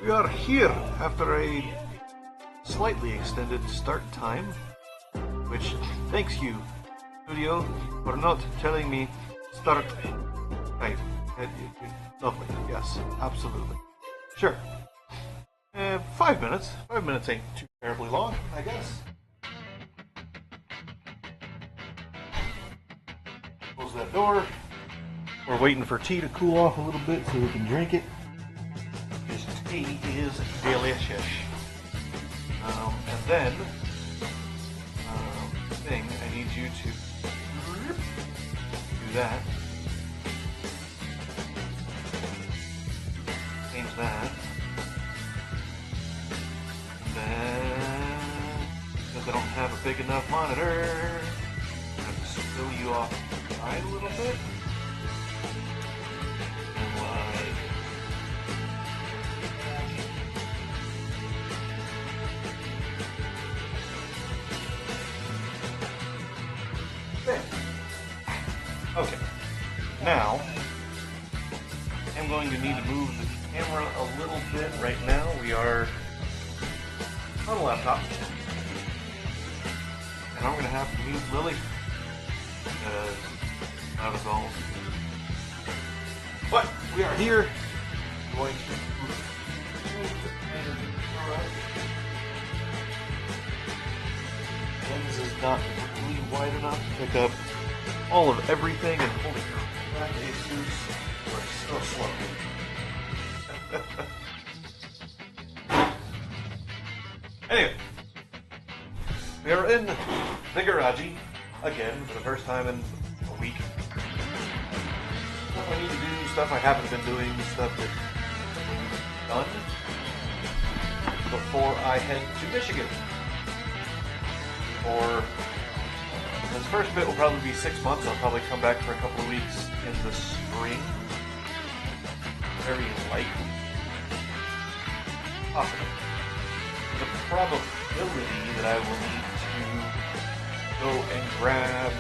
We are here after a slightly extended start time, which thanks you, studio, for not telling me start time. Lovely, yes, absolutely. Sure. 5 minutes. 5 minutes ain't too terribly long, I guess. Close that door. We're waiting for tea to cool off a little bit so we can drink it. This tea is delicious. And then, I need you to do that. Change that. And then, because I don't have a big enough monitor, I'm going to spill you off the side a little bit. And like there. Okay. Now, I'm going to need to move the camera a little bit right now. We are on a laptop. And I'm going to have to mute Lily because not as all. But we are here. I'm going to lens is not really wide enough to pick up all of everything, and holy crap, ASUS are so slow. Anyway, we are in the garage again for the first time in a week. Stuff I need to do, stuff I haven't been doing, stuff that done before I head to Michigan. For this first bit will probably be 6 months. I'll probably come back for a couple of weeks in the spring. Very likely. Possible. The probability that I will need to go and grab,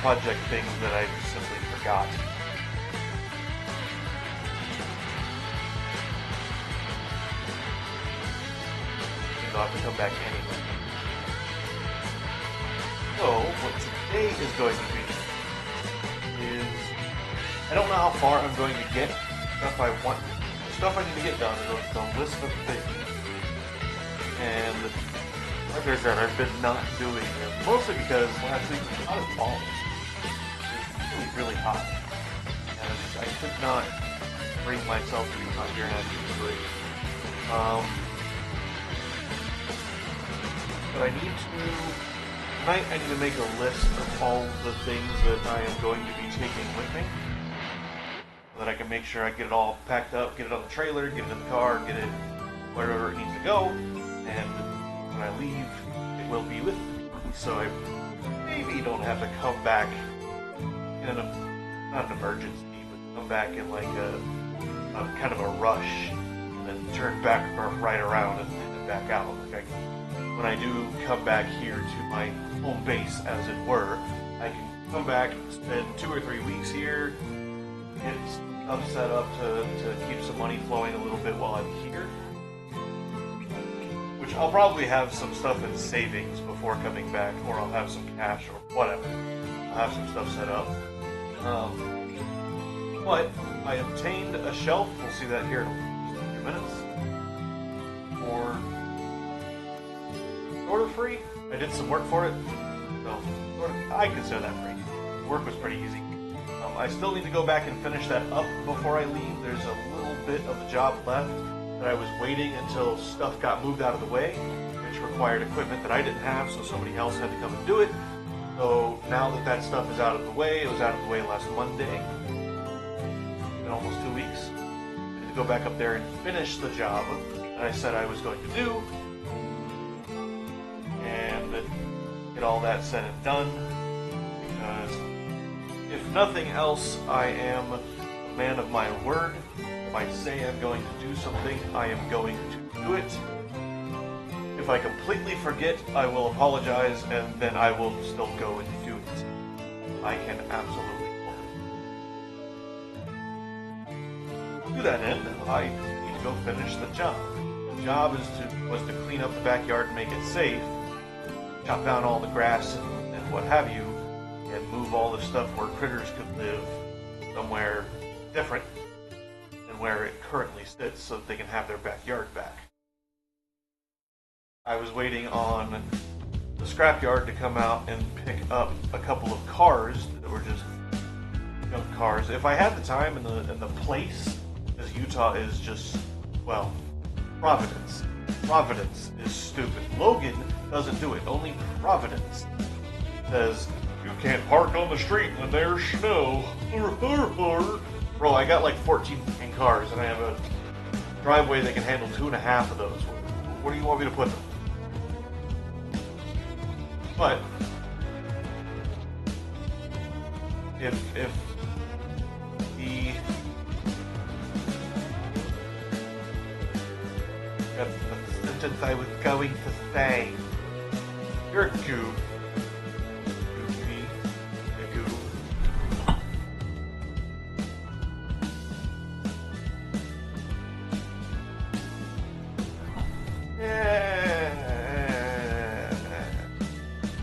project things that I simply forgot. I'll have to come back anyway. So, what today is going to be is, I don't know how far I'm going to get. Stuff I want, the stuff I need to get done is a list of things. And like I said, I've been not doing it, mostly because last week was hot as balls. It was really, really hot. And I could not bring myself to be out here and actually do it. But I need to, tonight I need to make a list of all the things that I am going to be taking with me. So that I can make sure I get it all packed up, get it on the trailer, get it in the car, get it wherever it needs to go. And when I leave, it will be with me. So I maybe don't have to come back in not an emergency, but come back in like a kind of a rush and then turn back or right around and head back out. Like when I do come back here to my home base, as it were, I can come back, spend 2 or 3 weeks here, get stuff set up to keep some money flowing a little bit while I'm here. Which I'll probably have some stuff in savings before coming back, or I'll have some cash or whatever. I'll have some stuff set up. But I obtained a shelf, we'll see that here in a few minutes, for sort of free. I did some work for it, so I consider that free. The work was pretty easy. I still need to go back and finish that up before I leave. There's a little bit of the job left that I was waiting until stuff got moved out of the way, which required equipment that I didn't have, so somebody else had to come and do it. So now that that stuff is out of the way, it was out of the way last Monday. It's been almost 2 weeks. I need to go back up there and finish the job that I said I was going to do. Get all that said and done, because if nothing else, I am a man of my word. If I say I'm going to do something, I am going to do it. If I completely forget, I will apologize, and then I will still go and do it. I can absolutely do it. To that end, I need to go finish the job. The job was to clean up the backyard and make it safe, chop down all the grass and what have you, and move all the stuff where critters could live somewhere different than where it currently sits so that they can have their backyard back. I was waiting on the scrapyard to come out and pick up a couple of cars that were just junk cars. If I had the time and the place, because Utah is just, well, Providence. Providence is stupid. Logan doesn't do it. Only Providence says, you can't park on the street when there's snow. Bro, I got like 14 cars and I have a driveway that can handle 2.5 of those. Where do you want me to put them? But if the sentence I was going to say, you're a goof. Goofy. A goof.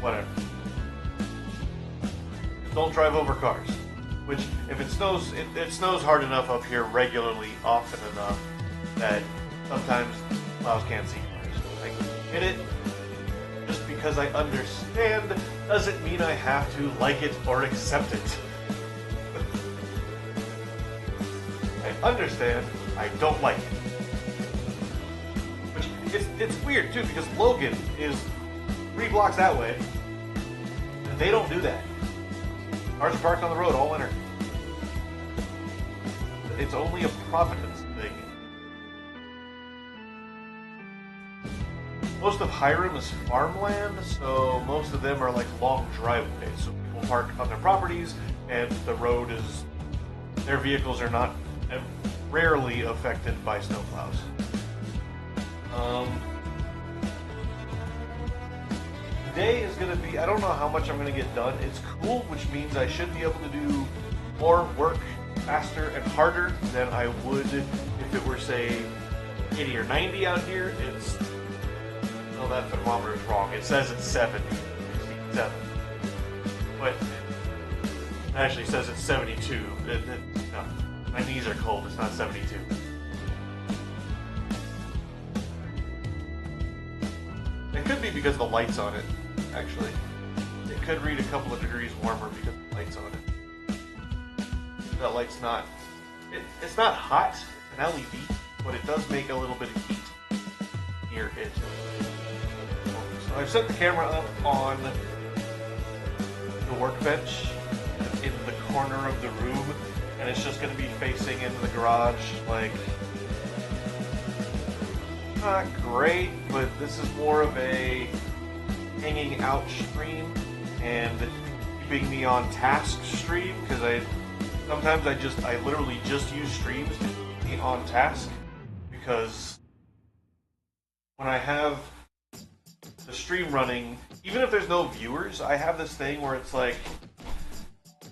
Whatever. Just don't drive over cars. Which, if it snows, it snows hard enough up here regularly, often enough, that sometimes plows can't see cars. I get it. Just because I understand doesn't mean I have to like it or accept it. I understand, I don't like it. Which, it's weird too, because Logan is 3 blocks that way, and they don't do that. Cars are parked on the road all winter. It's only a Providence thing. Most of Hiram is farmland, so most of them are like long driveways. So people park on their properties, and the road is, their vehicles are not rarely affected by snowplows. Today is going to be, I don't know how much I'm going to get done. It's cool, which means I should be able to do more work faster and harder than I would if it were, say, 80 or 90 out here. It's, no, that thermometer is wrong. It says it's 70. 7. But it actually says it's 72. No, my knees are cold. It's not 72. It could be because the light's on it, actually. It could read a couple of degrees warmer because the light's on it. That light's not... It's not hot, it's an LED, but it does make a little bit of heat near it. So I've set the camera up on the workbench in the corner of the room, and it's just going to be facing into the garage, like... Not great, but this is more of a hanging out stream and keeping me on task stream, because I literally just use streams to keep me on task, because when I have the stream running, even if there's no viewers, I have this thing where it's like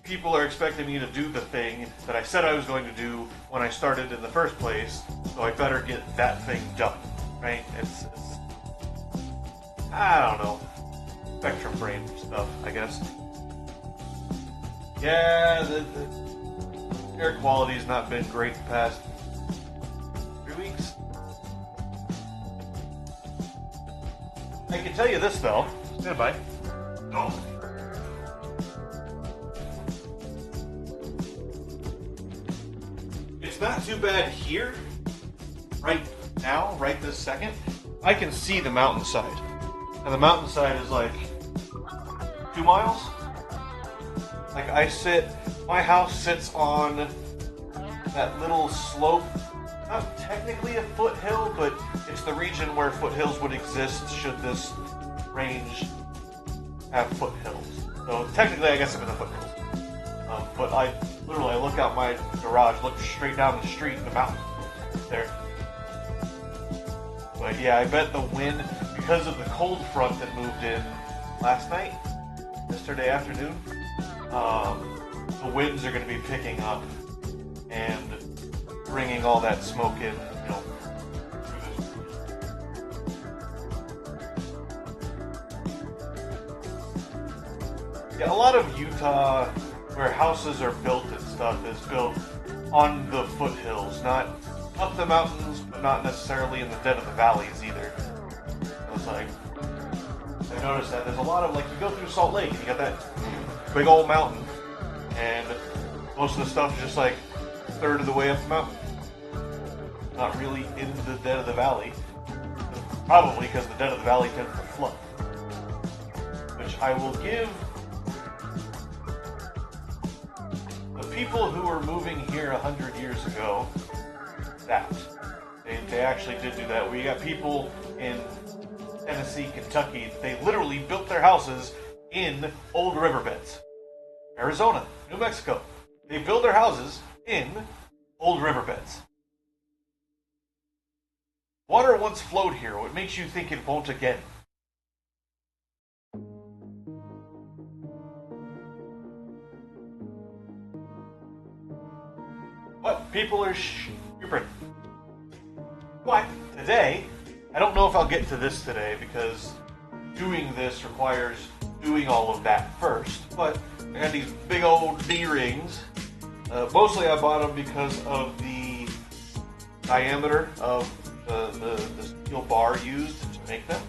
people are expecting me to do the thing that I said I was going to do when I started in the first place, so I better get that thing done. Right? It's I don't know, spectrum brain stuff, I guess. Yeah, the air quality's not been great the past 3 weeks. I can tell you this though. Stand by. Oh. It's not too bad here, right now, right this second. I can see the mountainside, and the mountainside is like 2 miles. Like my house sits on that little slope, not technically a foothill, but it's the region where foothills would exist should this range have foothills. So technically I guess I'm in the foothills. But I look out my garage, look straight down the street, the mountain there. But yeah, I bet the wind, because of the cold front that moved in last night, yesterday afternoon, the winds are going to be picking up and bringing all that smoke in, you know, yeah, a lot of Utah, where houses are built and stuff, is built on the foothills, not up the mountains, but not necessarily in the dead of the valleys either. So it's like, I noticed that there's a lot of, like, you go through Salt Lake and you got that big old mountain, and most of the stuff is just like a third of the way up the mountain. Not really in the dead of the valley. Probably because the dead of the valley tends to flood. Which I will give the people who were moving here 100 years ago that. They actually did do that. We got people in Tennessee, Kentucky, they literally built their houses in old riverbeds. Arizona, New Mexico, they build their houses in old riverbeds. Water once flowed here. What makes you think it won't again? What? People are stupid. But today, I don't know if I'll get to this today because doing this requires doing all of that first. But I got these big old D-rings. Mostly I bought them because of the diameter of the steel bar used to make them.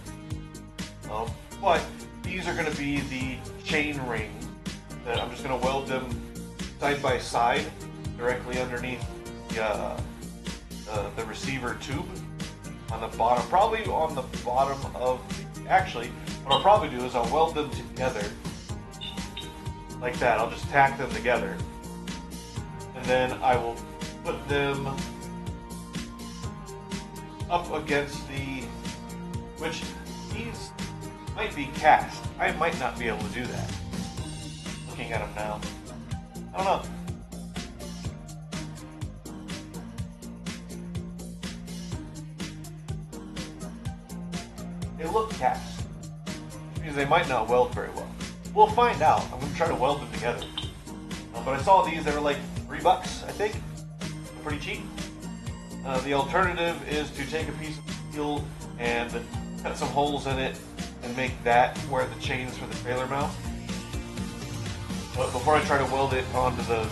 But these are going to be the chain rings that I'm just going to weld them side by side directly underneath the receiver tube on the bottom, probably on the bottom of, actually, what I'll probably do is I'll weld them together like that. I'll just tack them together. And then I will put them up against the, which these might be cast. I might not be able to do that. Looking at them now. I don't know. They look cast, which means they might not weld very well. We'll find out. I'm going to try to weld them together. But I saw these, they were like $3, I think. Pretty cheap. The alternative is to take a piece of steel and cut some holes in it and make that where the chains for the trailer mount. But before I try to weld it onto the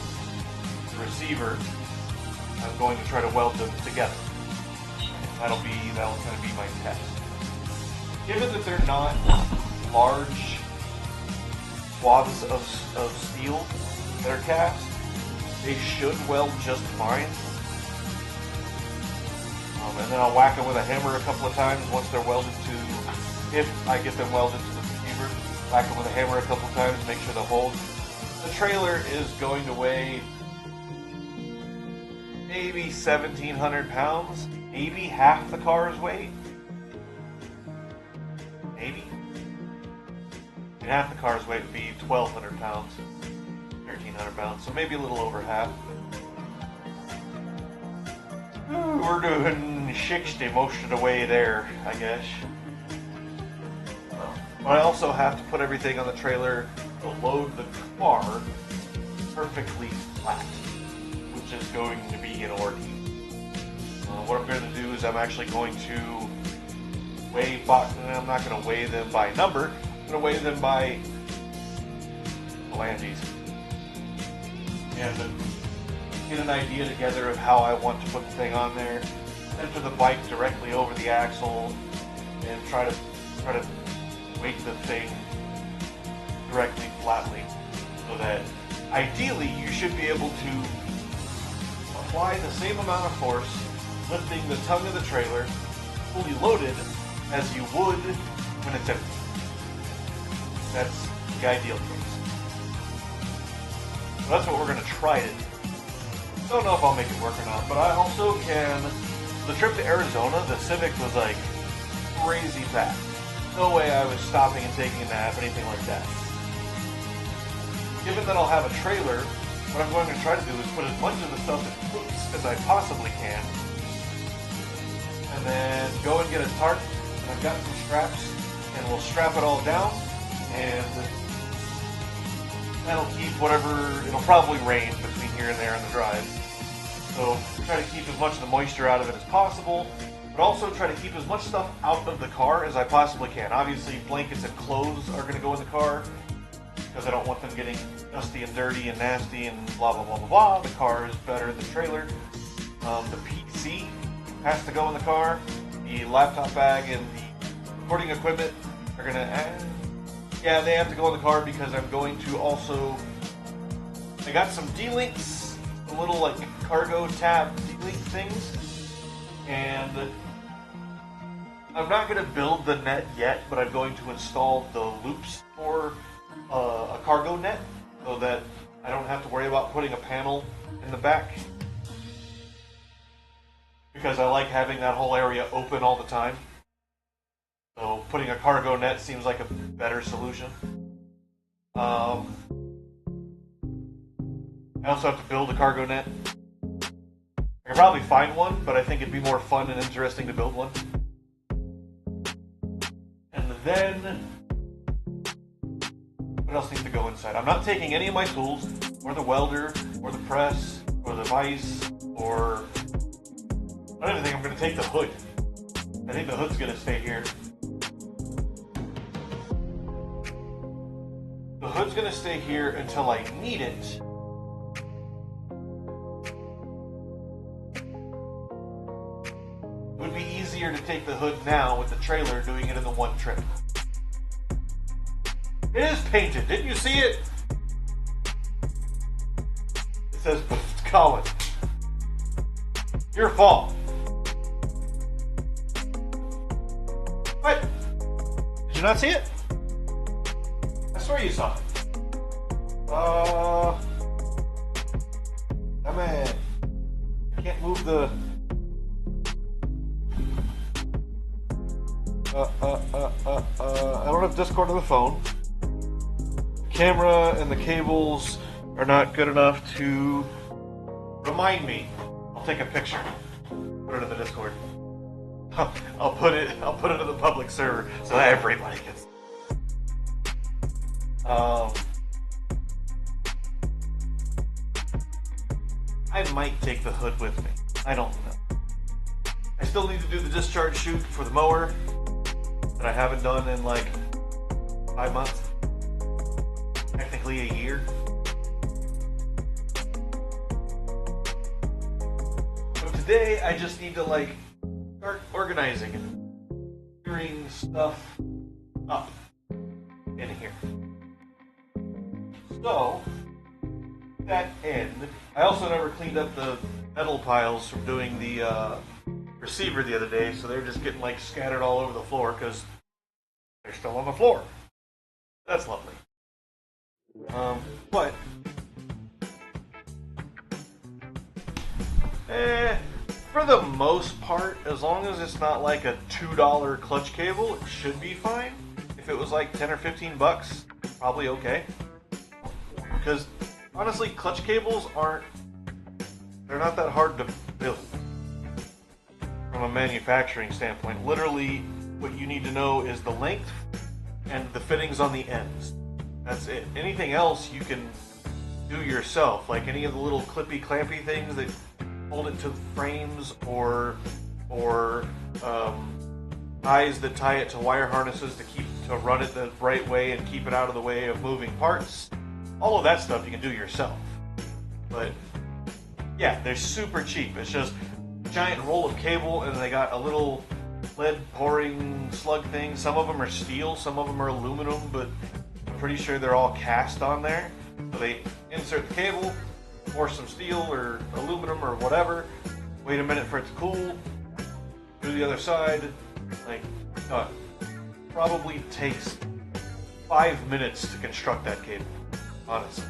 receiver, I'm going to try to weld them together. That'll kind of be my test. Given that they're not large swaths of steel that are cast, they should weld just fine. And then I'll whack them with a hammer a couple of times once they're welded to, if I get them welded to the receiver, whack them with a hammer a couple of times, make sure they'll hold. The trailer is going to weigh maybe 1,700 pounds, maybe half the car's weight. Maybe. And half the car's weight would be 1,200 pounds, 1,300 pounds, so maybe a little over half. We're doing 60 most of the way there, I guess. But I also have to put everything on the trailer to load the car perfectly flat, which is going to be an ordeal. What I'm going to do is I'm actually going to weigh, I'm not going to weigh them by number, I'm going to weigh them by phalanges. And get an idea together of how I want to put the thing on there, center the bike directly over the axle, and try to weight the thing directly flatly, so that ideally you should be able to apply the same amount of force lifting the tongue of the trailer fully loaded as you would when it's empty. That's the ideal case. So that's what we're going to try to do. Don't know if I'll make it work or not, but I also can. The trip to Arizona, the Civic was like crazy fast. No way I was stopping and taking a nap, anything like that. Given that I'll have a trailer, what I'm going to try to do is put as much of the stuff in hooks as I possibly can, and then go and get a tarp I've got some straps, and we'll strap it all down, and that'll keep whatever, it'll probably rain between here and there in the drive. So try to keep as much of the moisture out of it as possible, but also try to keep as much stuff out of the car as I possibly can. Obviously, blankets and clothes are going to go in the car, because I don't want them getting dusty and dirty and nasty and blah, blah, blah, blah, blah. The car is better than the trailer. The PC has to go in the car. The laptop bag and the recording equipment are going to, yeah, they have to go in the car because I'm going to also, I got some D-links, some little like cargo tab D-link things, and I'm not going to build the net yet, but I'm going to install the loops for a cargo net so that I don't have to worry about putting a panel in the back, because I like having that whole area open all the time. So putting a cargo net seems like a better solution. I also have to build a cargo net. I could probably find one, but I think it'd be more fun and interesting to build one. And then what else needs to go inside? I'm not taking any of my tools, or the welder, or the press, or the vise, or I don't even think I'm going to take the hood. I think the hood's going to stay here. The hood's going to stay here until I need it. It would be easier to take the hood now with the trailer doing it in the one trip. It is painted. Didn't you see it? It says, Colin, your fault. What? Did you not see it? I swear you saw it. Man, I can't move the. I don't have Discord on the phone. The camera and the cables are not good enough to remind me. I'll take a picture. Put it in the Discord. I'll put it in the public server so that everybody gets. I might take the hood with me. I don't know. I still need to do the discharge chute for the mower that I haven't done in like 5 months. Technically a year. But today I just need to like start organizing and clearing stuff up in here. So, to that end, I also never cleaned up the metal piles from doing the receiver the other day, so they're just getting like scattered all over the floor because they're still on the floor. That's lovely. But for the most part, as long as it's not like a $2 clutch cable, it should be fine. If it was like 10 or 15 bucks, probably okay. Because honestly, clutch cables they're not that hard to build from a manufacturing standpoint. Literally, what you need to know is the length and the fittings on the ends. That's it. Anything else you can do yourself, like any of the little clippy clampy things that hold it to frames, or ties that tie it to wire harnesses to run it the right way and keep it out of the way of moving parts. All of that stuff you can do yourself. But yeah, they're super cheap. It's just a giant roll of cable, and they got a little lead pouring slug thing. Some of them are steel, some of them are aluminum, but I'm pretty sure they're all cast on there. So they insert the cable, pour some steel or aluminum or whatever, wait a minute for it to cool, do the other side. Like, probably takes 5 minutes to construct that cable, honestly.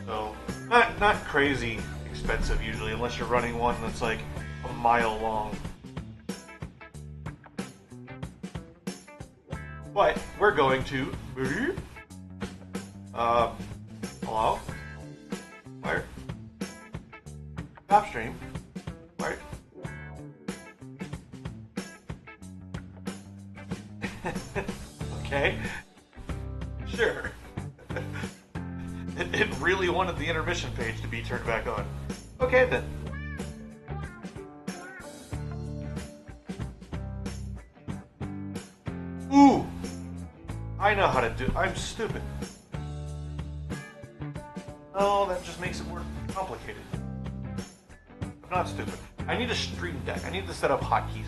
So, not crazy expensive usually, unless you're running one that's like a mile long. But we're going to hello? Where? Top stream. Where? Okay. Sure. It really wanted the intermission page to be turned back on. Okay then. Ooh! I know how to do it. I'm stupid. Oh, that just makes it more complicated. I'm not stupid. I need a stream deck. I need to set up hotkeys.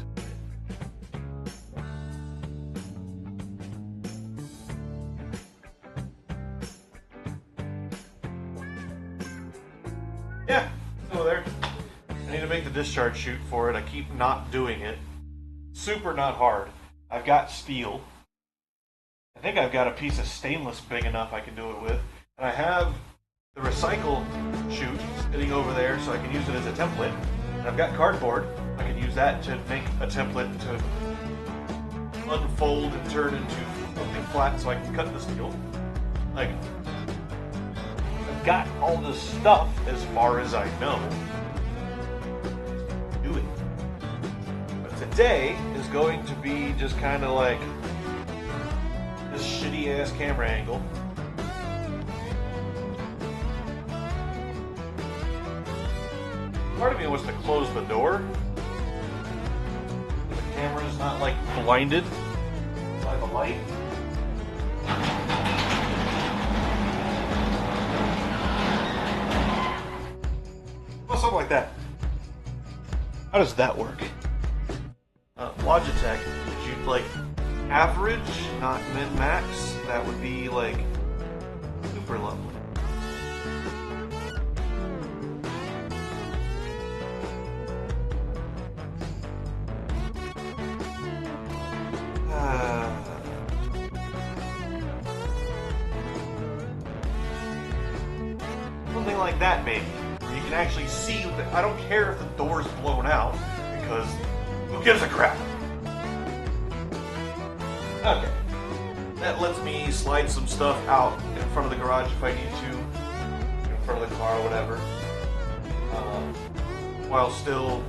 Yeah, go there. I need to make the discharge chute for it. I keep not doing it. Super not hard. I've got steel. I think I've got a piece of stainless big enough I can do it with. And I have the recycle chute sitting over there so I can use it as a template. And I've got cardboard. I can use that to make a template to unfold and turn into something flat so I can cut the steel. Like, I've got all this stuff as far as I know. Do it. But today is going to be just kind of like this shitty ass camera angle. Part of me wants to close the door. The camera's not like blinded by the light. Well, something like that. How does that work? Logitech, if you'd like average, not min-max, that would be like super lovely. Something like that, maybe. Where you can actually see. I don't care if the door's blown out, because who gives a crap? Okay. That lets me slide some stuff out in front of the garage if I need to, in front of the car or whatever, while still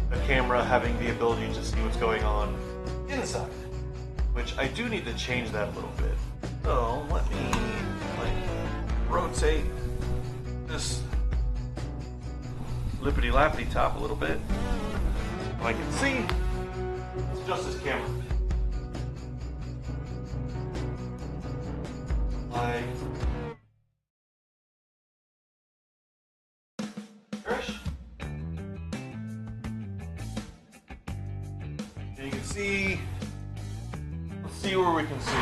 the camera having the ability to see what's going on inside. Which I do need to change that a little bit. So let me rotate this lippity-lappity top a little bit. I can see it's just this camera. Fresh. And you can see. Let's see where we can see.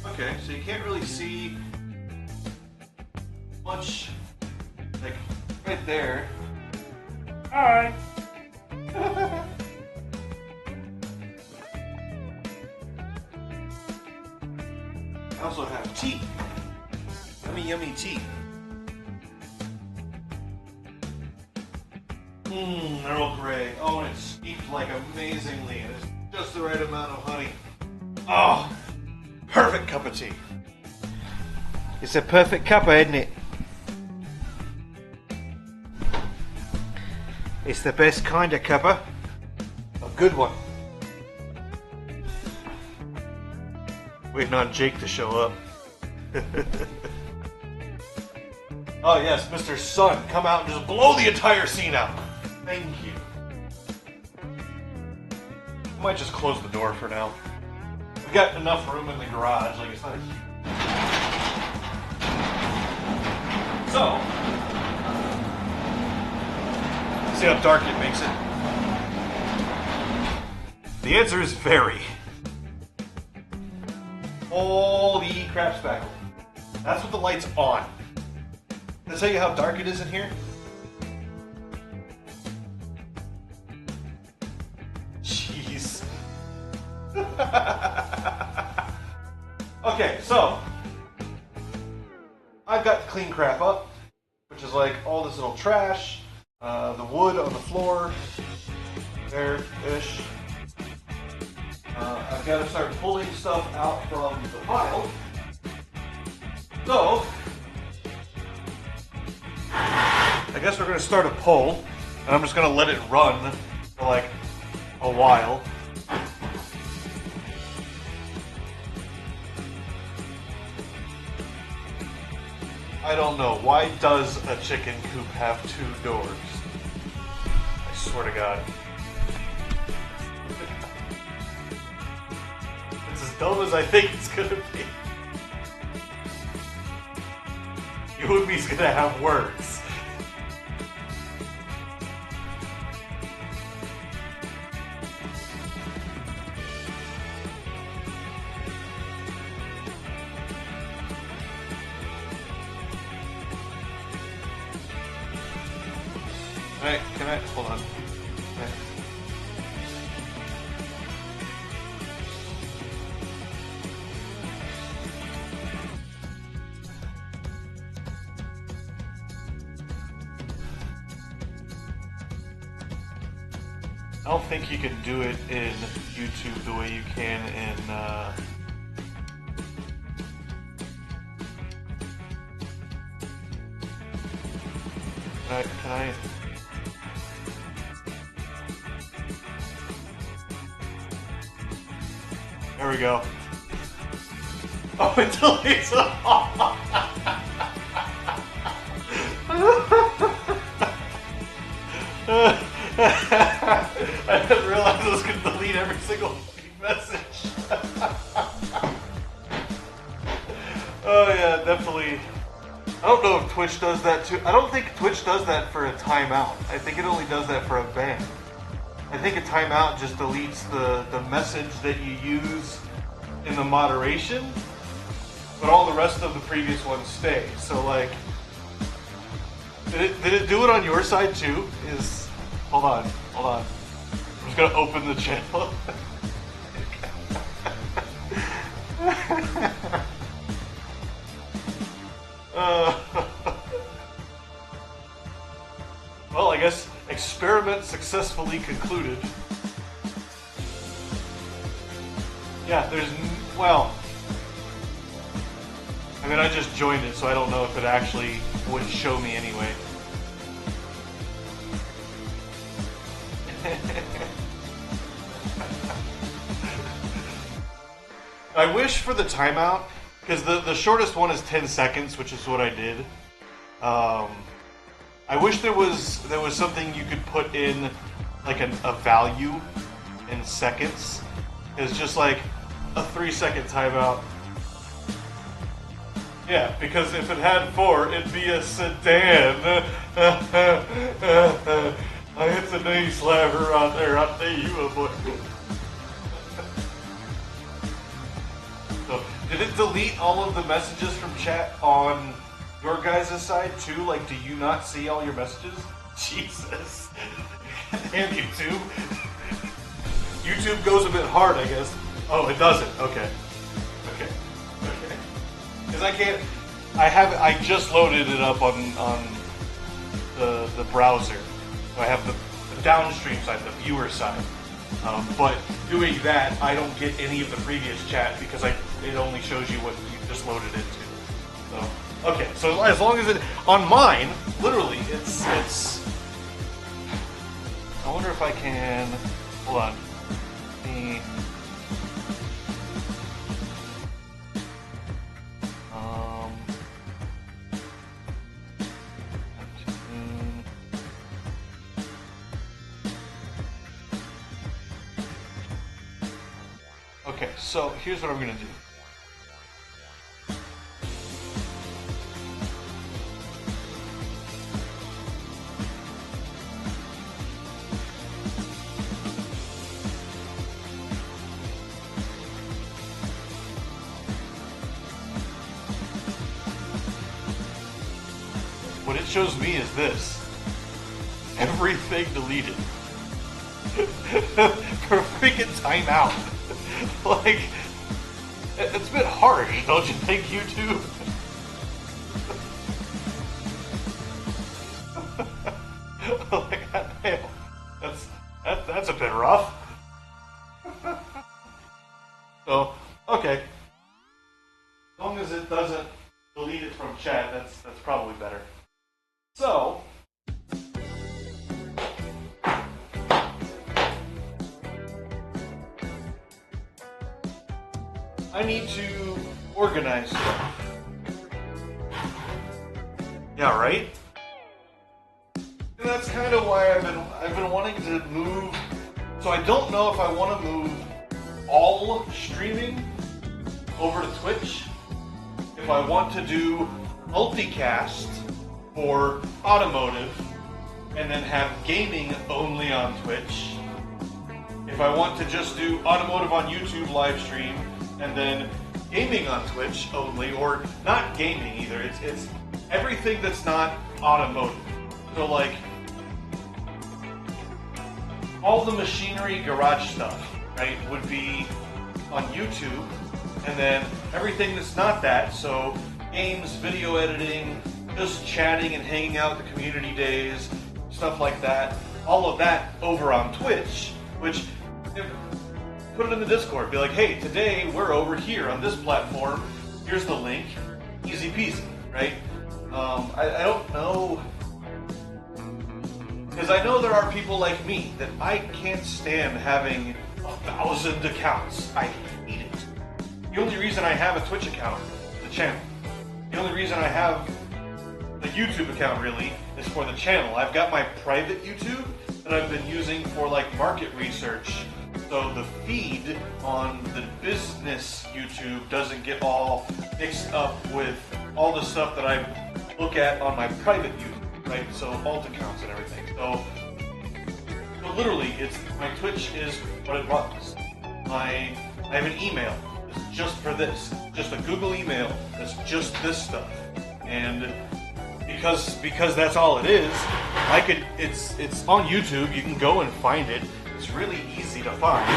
Okay, so you can't really see much, like right there. Alright. I also have tea. Yummy, yummy tea. Earl Grey. Oh, and it's steeped like amazingly. And it's just the right amount of honey. Oh, perfect cup of tea. It's a perfect cuppa, isn't it? It's the best kind of cuppa. A good one. Waiting on Jake to show up. Oh yes, Mr. Sun, come out and just blow the entire scene out. Thank you. I might just close the door for now. We got enough room in the garage, like it's not a huge. So, see how dark it makes it? The answer is very. Holy crap spackle. That's what the light's on. Did I tell you how dark it is in here? Jeez. Okay, so I've got to clean crap up, which is like all this little trash, the wood on the floor, there-ish. I've got to start pulling stuff out from the pile. So, I guess we're gonna start a poll, and I'm just gonna let it run for like a while. I don't know. Why does a chicken coop have 2 doors? I swear to God. It's as dumb as I think it's gonna be. You and me's gonna have words. Can I, hold on. Okay. I don't think you can do it in YouTube the way you can in, Can I? There we go. Oh, it deletes it all. I didn't realize I was going to delete every single fucking message. Oh yeah, definitely. I don't know if Twitch does that too. I don't think Twitch does that for a timeout. I think it only does that for a ban. I think a timeout just deletes the message that you use in the moderation, but all the rest of the previous ones stay. So like, did it do it on your side too? Hold on. I'm just gonna open the channel. Well, I guess experiment successfully concluded. Yeah, well, I mean, I just joined it, so I don't know if it actually would show me anyway. I wish for the timeout, because the shortest one is 10 seconds, which is what I did. I wish there was something you could put in, like a value in seconds. It's just like a 3-second timeout. Yeah, because if it had 4, it'd be a sedan. I hit the knee slapper out there. I'll tell you a boy. So, did it delete all of the messages from chat on your guys' side too? Like, do you not see all your messages? Jesus. Damn YouTube. YouTube goes a bit hard, I guess. Oh, it doesn't. Okay. Because I just loaded it up on the browser. So I have the downstream side, the viewer side. But doing that, I don't get any of the previous chat because it only shows you what you just loaded into. So, okay, so as long as on mine, literally, it's. I wonder if I can. Hold on. Okay, so here's what I'm gonna do. What it shows me is this. Everything deleted. For a freaking timeout. Like, it's a bit harsh, don't you think, YouTube? Like, goddamn. That's a bit rough. So, okay. As long as it doesn't delete it from chat, that's probably better. So, I need to organize stuff. Yeah, right? And that's kind of why I've been wanting to move. So I don't know if I want to move all streaming over to Twitch. If I want to do multicast for automotive and then have gaming only on Twitch. If I want to just do automotive on YouTube live stream and then gaming on Twitch only, or not gaming either. It's everything that's not automotive. So like all the machinery garage stuff, right, would be on YouTube, and then everything that's not that, so games, video editing, just chatting and hanging out at the community days, stuff like that, all of that over on Twitch, which, put it in the Discord, be like, hey, today we're over here on this platform, here's the link, easy peasy, right? I don't know, because I know there are people like me that I can't stand having 1,000 accounts. I hate it. The only reason I have a Twitch account is the channel. The only reason I have the YouTube account really is for the channel. I've got my private YouTube that I've been using for like market research. So the feed on the business YouTube doesn't get all mixed up with all the stuff that I look at on my private YouTube, right? So alt accounts and everything. So literally, my Twitch is what it runs. I have an email that's just for this, just a Google email that's just this stuff, and because that's all it is, it's on YouTube. You can go and find it. It's really easy to find,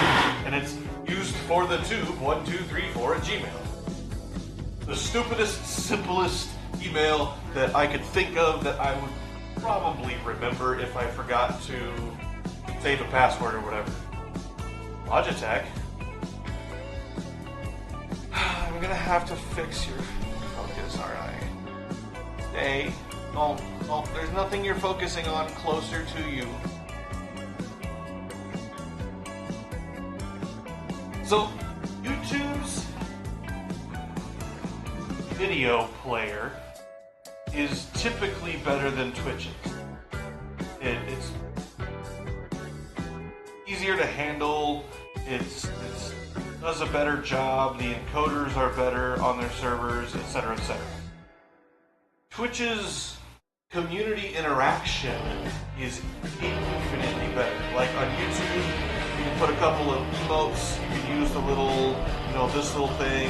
and it's used for the tube 1234 at Gmail. The stupidest, simplest email that I could think of that I would probably remember if I forgot to save a password or whatever. Logitech. I'm gonna have to fix your focus, aren't I? Hey, no, there's nothing you're focusing on closer to you. So, YouTube's video player is typically better than Twitch's. It's easier to handle, it does a better job, the encoders are better on their servers, etc., etc. Twitch's community interaction is infinitely better. Like on YouTube, you can put a couple of emotes, you can use the little, this little thing,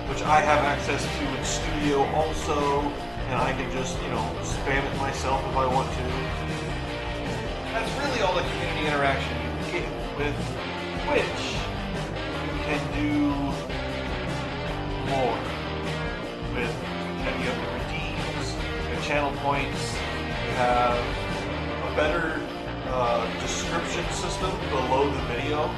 which I have access to in Studio also, and I can just, spam it myself if I want to. That's really all the community interaction you get. With Twitch, you can do more. With any of the redeems, the channel points, you have a better description system below the video,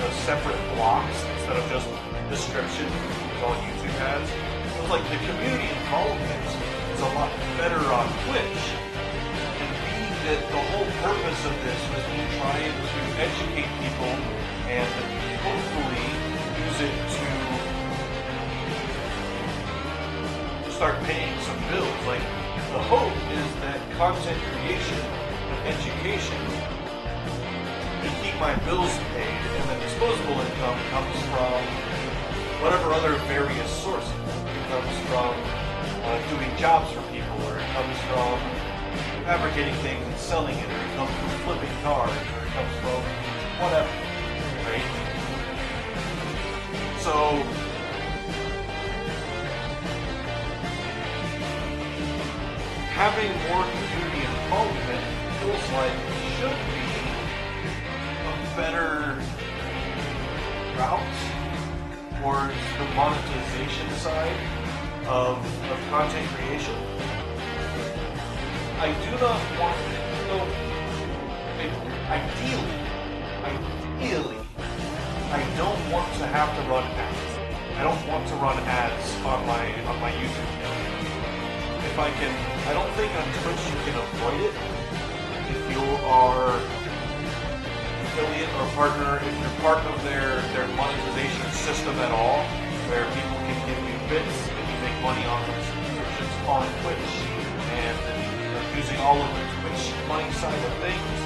the separate blocks instead of just description, is all YouTube has. So it's like the community involvement is a lot better on Twitch. That the whole purpose of this was me trying to educate people and hopefully use it to start paying some bills. Like, the hope is that content creation and education can keep my bills paid, and then disposable income comes from whatever other various sources. It comes from doing jobs for people, or it comes from fabricating things and selling it, or it comes from flipping cars, or it comes from whatever, right? So, having more community involvement feels like should be a better route towards the monetization side of content creation. I do not want to, ideally, I don't want to have to run ads. I don't want to run ads on my YouTube channel. If I can, I don't think on Twitch you can avoid it if you are affiliate or partner, if you're part of their monetization system at all, where people can give you bits and you make money on those subscriptions on Twitch, and using all of the Twitch money side of things,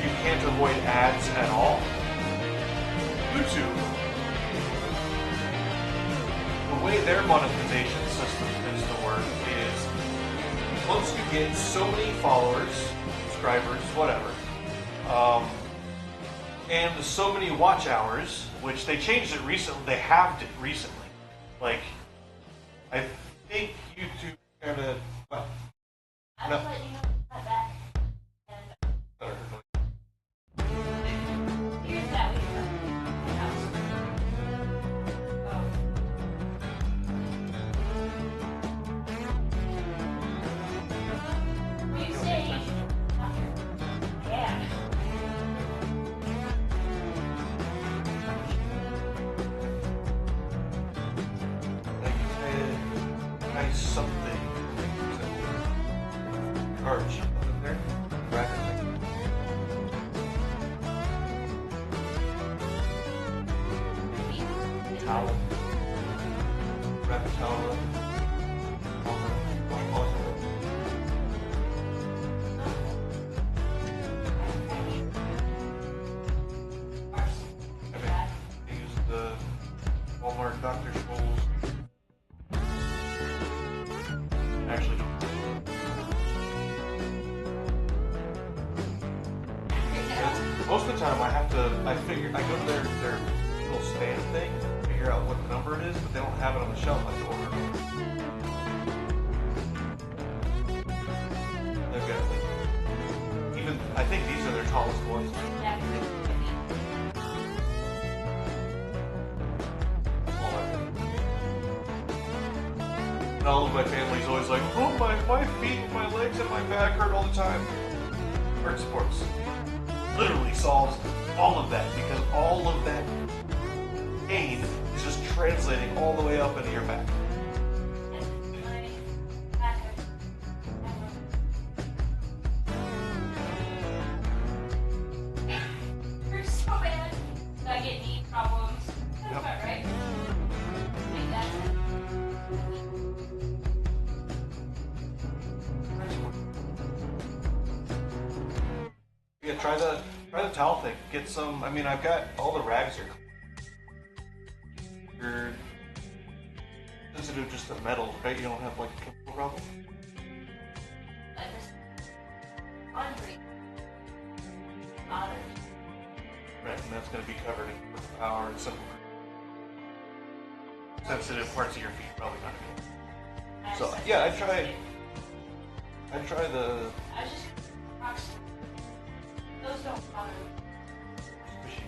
you can't avoid ads at all. YouTube, the way their monetization system tends to work is once you get so many followers, subscribers, whatever, and so many watch hours, which they changed it recently, they halved it recently. Like, I think YouTube kind of, well, I was letting you know about that. Here's that we house. Where you staying? Yeah. Nice something. Lurj, wasn't there? Rabbit. Towel. Rabbit towel. I use the Walmart Dr. Scholl's. Actually, most of the time I go to their little stand thing, figure out what number it is, but they don't have it on the shelf. I have to order it. They've got, like, even, I think these are their tallest ones. And all of my family's always like, oh, my feet, my legs, and my back hurt all the time. Burp sports literally solves all of that, because all of that pain is just translating all the way up into your back. You're so bad. So I get knee problems. That's Yep. about right. Like that. Yeah, try the towel thing. Get some. I mean, I've got all the rags are. You're sensitive just to metal, right? You don't have like a chemical problem. Like this. Laundry. Others. Right, and that's going to be covered in power and some sensitive parts of your feet probably not good. So yeah, I try the. I was just rocks. Those don't bother me. Squishy.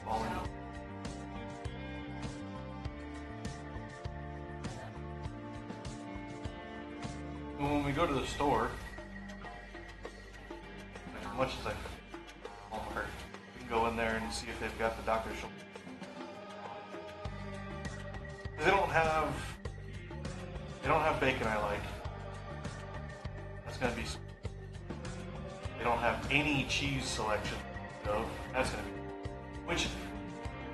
Ball in. When we go to the store, as much as I Walmart, we can go in there and see if they've got the Dr. Scholl. They don't have bacon I like. That's gonna be. They don't have any cheese selection, though. That's gonna be. Which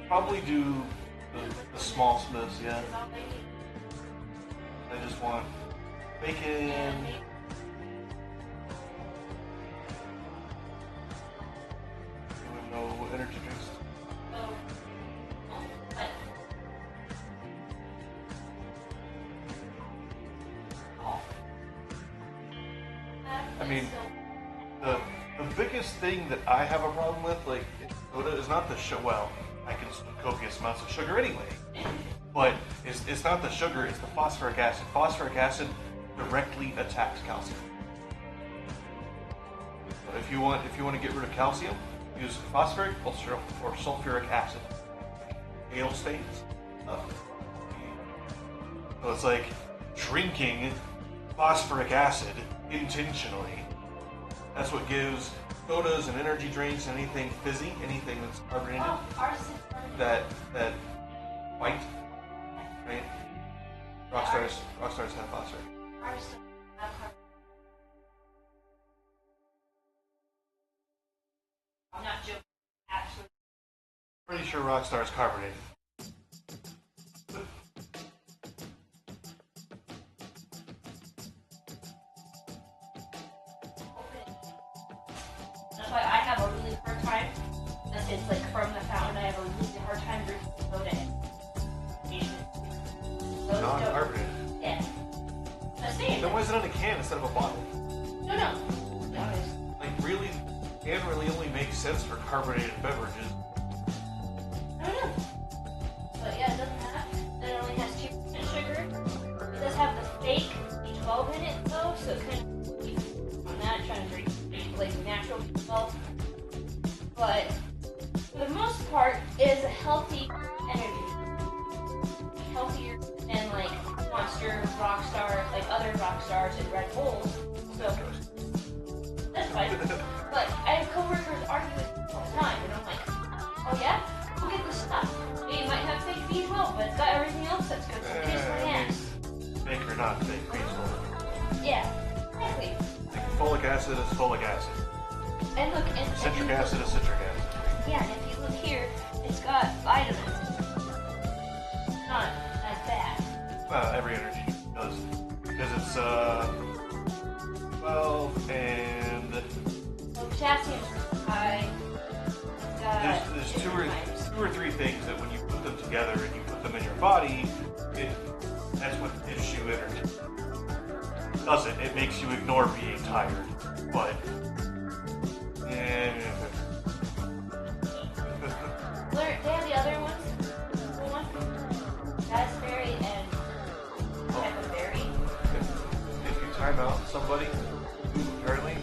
probably do the small Smiths, yeah. I just want bacon. No energy drinks. I mean, the biggest thing that I have a problem with, like, soda is not the sugar. Well, I consume copious amounts of sugar anyway, but it's not the sugar; it's the phosphoric acid. Phosphoric acid directly attacks calcium. So if you want to get rid of calcium, use phosphoric or sulfuric acid. Ale stains. So it's like drinking phosphoric acid intentionally. That's what gives sodas and energy drinks and anything fizzy, anything that's carbonated, that white, right? Rockstars have phosphorus. I'm not joking. Actually. sure Rockstar is carbonated. That's why I have a really hard time. If it's like from the fountain, I have a really hard time drinking soda. Non-carbonated. Yeah. The same. Then why is it in a can instead of a bottle? No. Like, really, can really only makes sense for carbonated beverages. I don't know. But yeah, it doesn't have. It only has 2% sugar. It does have the fake B12 in it though, so it kind of on that trying to drink like natural B12. But for the most part, it is a healthy energy. Healthier than like Monster, Rockstar, like other Rockstars and Red Bulls. So that's fine. But I have coworkers argue with me all the time, and I'm like, oh yeah? Go get the stuff. It might have fake B12, but it's got everything else that's good for kiss my ass. Fake or not fake, B12. Yeah, exactly. Like, folic acid is folic acid. And look, and Citric acid is citric acid. yeah, and if you look here, it's got vitamins. It's not as bad. Every energy does. Because it's, 12 and... Well, potassium's high. It's got There's two or three things that when you put them together and you put them in your body, that's what gives you energy. It doesn't. It makes you ignore being tired. But... They have the other ones. The one raspberry and pepperberry. If you time out somebody, who apparently,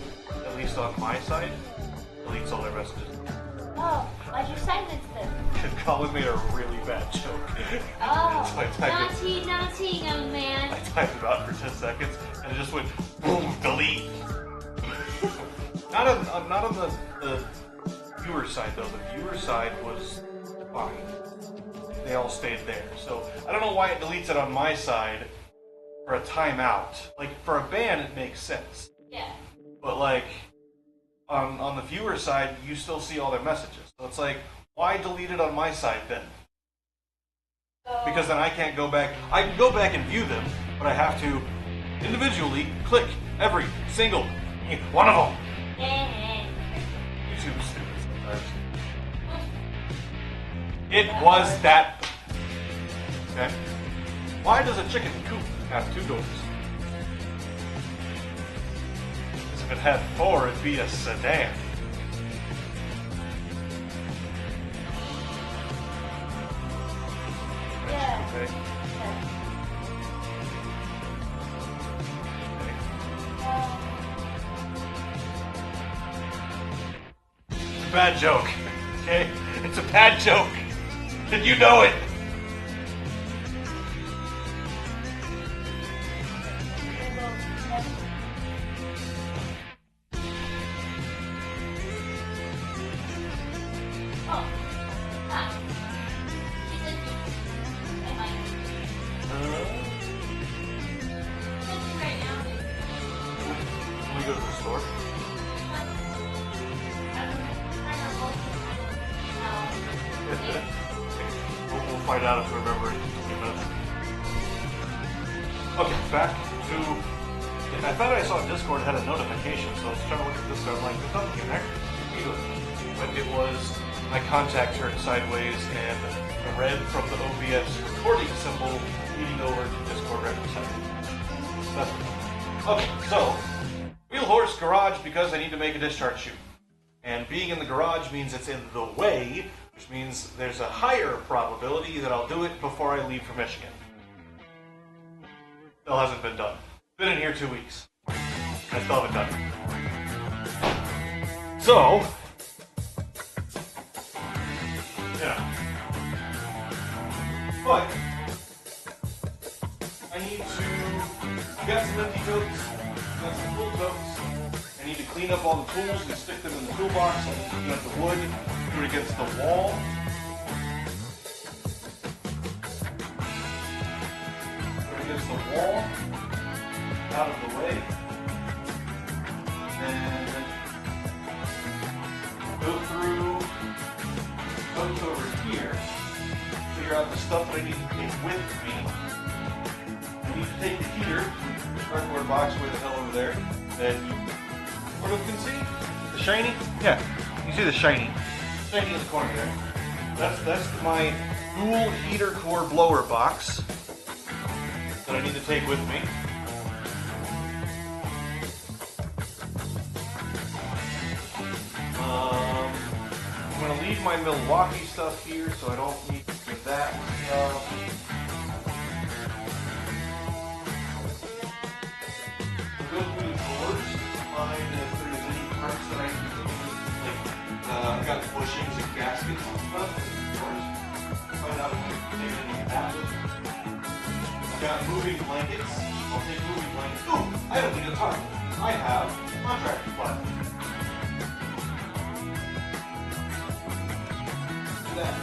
at least on my side, deletes all their messages. Oh, why'd you silence them? Colin made a really bad joke. Oh, So I typed naughty, young man. I typed it out for 10 seconds, and it just went, boom, delete. Not on the viewer side, though. The viewer side was fine. They all stayed there. So, I don't know why it deletes it on my side for a timeout. Like, for a ban, it makes sense. Yeah. But, like, on the viewer side, you still see all their messages. So it's like, why delete it on my side then? Because then I can't go back. I can go back and view them, but I have to individually click every single one of them. YouTube's stupid sometimes. It was that. Okay. Why does a chicken coop have 2 doors? Because if it had 4, it'd be a sedan. Yeah. Okay. It's a bad joke. Okay? It's a bad joke. And you know it. Can we go to the store? We'll find out if we remember in 20 minutes. Okay, back to... I thought I saw Discord had a notification, so I was trying to look at Discord. I'm like, there's nothing in there. But it was my contact turned sideways and the red from the OBS recording symbol leading over to Discord right beside it. Okay, so wheel horse garage because I need to make a discharge chute. And being in the garage means it's in the way, which means there's a higher probability that I'll do it before I leave for Michigan. Still hasn't been done. Been in here 2 weeks. I still haven't done it. So, yeah. But I need to get some empty totes, got some full totes. I need to clean up all the tools and stick them in the toolbox. I need to clean up the wood, put it against the wall. Put it against the wall, out of the way. And go through totes over here. out the stuff that I need to take with me. I need to take the heater, the cardboard box way the hell over there, that you sort of can see. The shiny? Yeah, you see the shiny. Shiny in the corner there. That's my dual heater core blower box that I need to take with me. I'm going to leave my Milwaukee stuff here so I don't need to get that stuff. Go through the drawers to find if there's any parts that I need to like, I've got bushings and gaskets and stuff in the drawers. Find out if I can take any of that with me. I've got moving blankets. I'll take moving blankets. Ooh, I don't need a tarp. I have contractor blanket. That.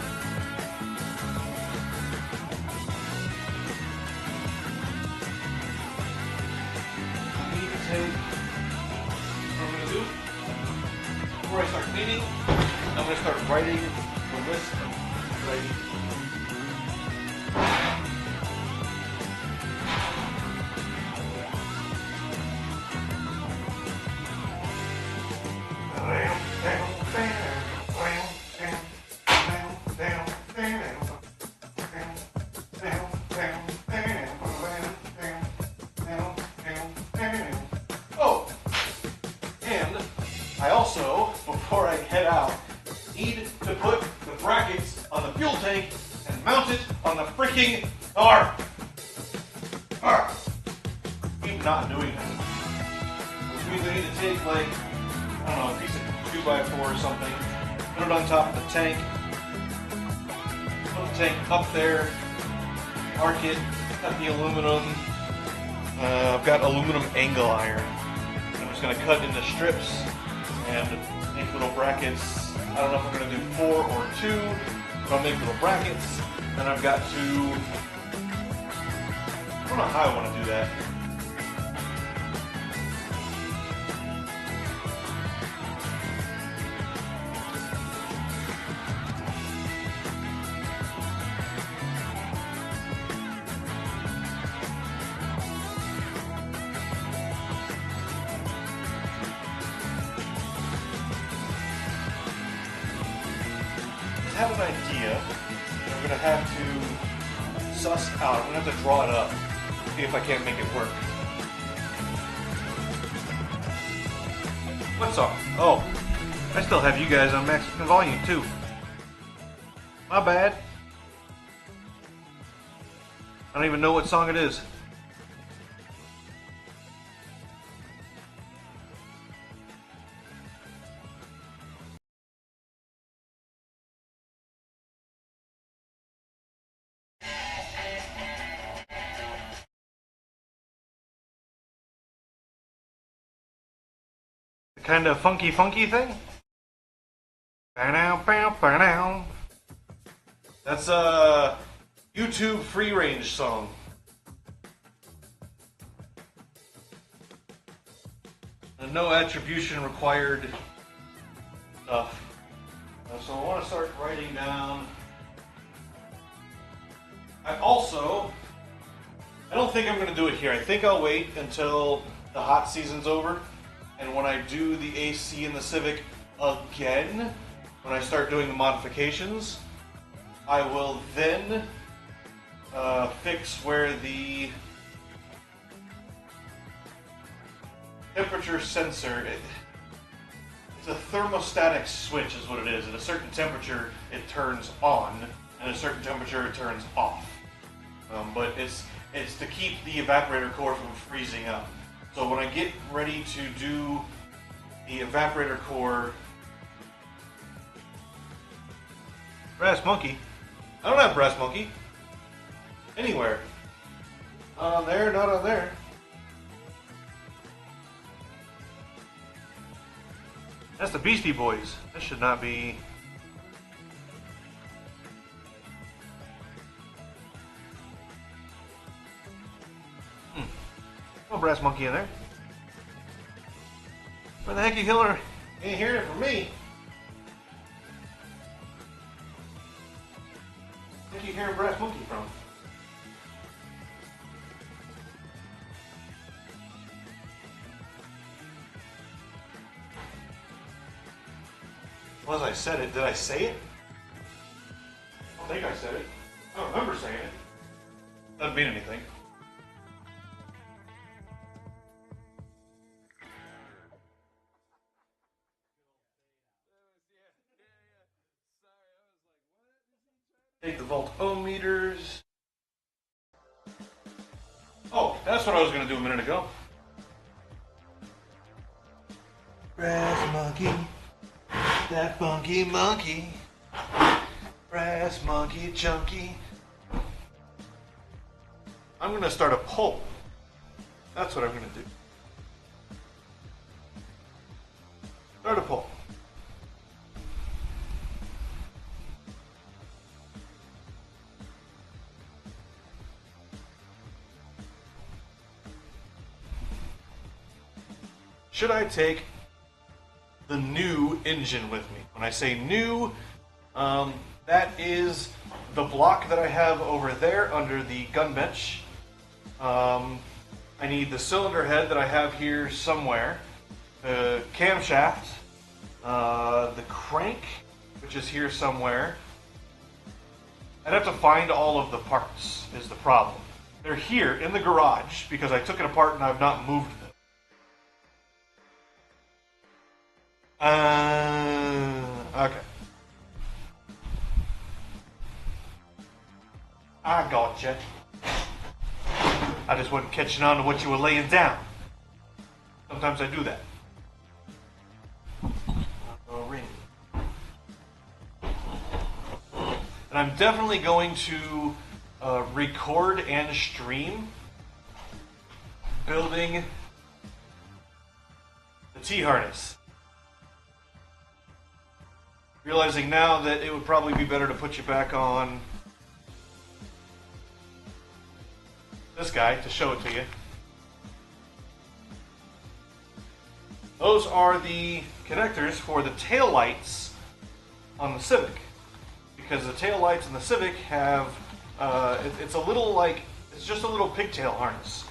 I need to take what I'm going to do before I start cleaning. I'm going to start writing the list that I need. I also, before I head out, need to put the brackets on the fuel tank and mount it on the freaking car. Keep not doing that. Which means I need to take like, I don't know, a piece of 2x4 or something, put it on top of the tank, put the tank up there, arc it, cut the aluminum. I've got aluminum angle iron. I'm just going to cut into strips and make little brackets. I don't know if I'm going to do 4 or 2, but I'll make little brackets. Then I've got to, I don't know how I want to do that. I have an idea that I'm going to have to suss out. I'm going to have to draw it up, see if I can't make it work. What song? Oh, I still have you guys on maximum volume too. My bad. I don't even know what song it is. Kind of funky thing. That's a YouTube free range song. And no attribution required stuff. So I want to start writing down. I don't think I'm going to do it here. I think I'll wait until the hot season's over. And when I do the AC in the Civic again, when I start doing the modifications, I will then fix where the temperature sensor, it's a thermostatic switch is what it is. At a certain temperature it turns on, and at a certain temperature it turns off. But it's to keep the evaporator core from freezing up. So when I get ready to do the evaporator core, brass monkey. I don't have brass monkey anywhere. Not on there, not on there. That's the Beastie Boys. That should not be. No brass monkey in there. Where the heck you Hiller? Ain't hearing it from me. keep hearing Brass Monkey from? Well, as I said it, did I say it? I don't think I said it. I don't remember saying it. Doesn't mean anything. Take the volt ohm meters. Oh, that's what I was going to do a minute ago. Brass monkey, that funky monkey. Brass monkey chunky. I'm going to start a poll. That's what I'm going to do. Start a poll. Should I take the new engine with me? When I say new, that is the block that I have over there under the gun bench. I need the cylinder head that I have here somewhere, the camshaft, the crank, which is here somewhere. I'd have to find all of the parts, is the problem. They're here in the garage because I took it apart and I've not moved them. Okay. I gotcha. I just wasn't catching on to what you were laying down. Sometimes I do that. Ring. And I'm definitely going to record and stream building the T-harness. Realizing now that it would probably be better to put you back on this guy to show it to you. Those are the connectors for the tail lights on the Civic. Because the tail lights in the Civic have, it's a little like, it's just a little pigtail harness.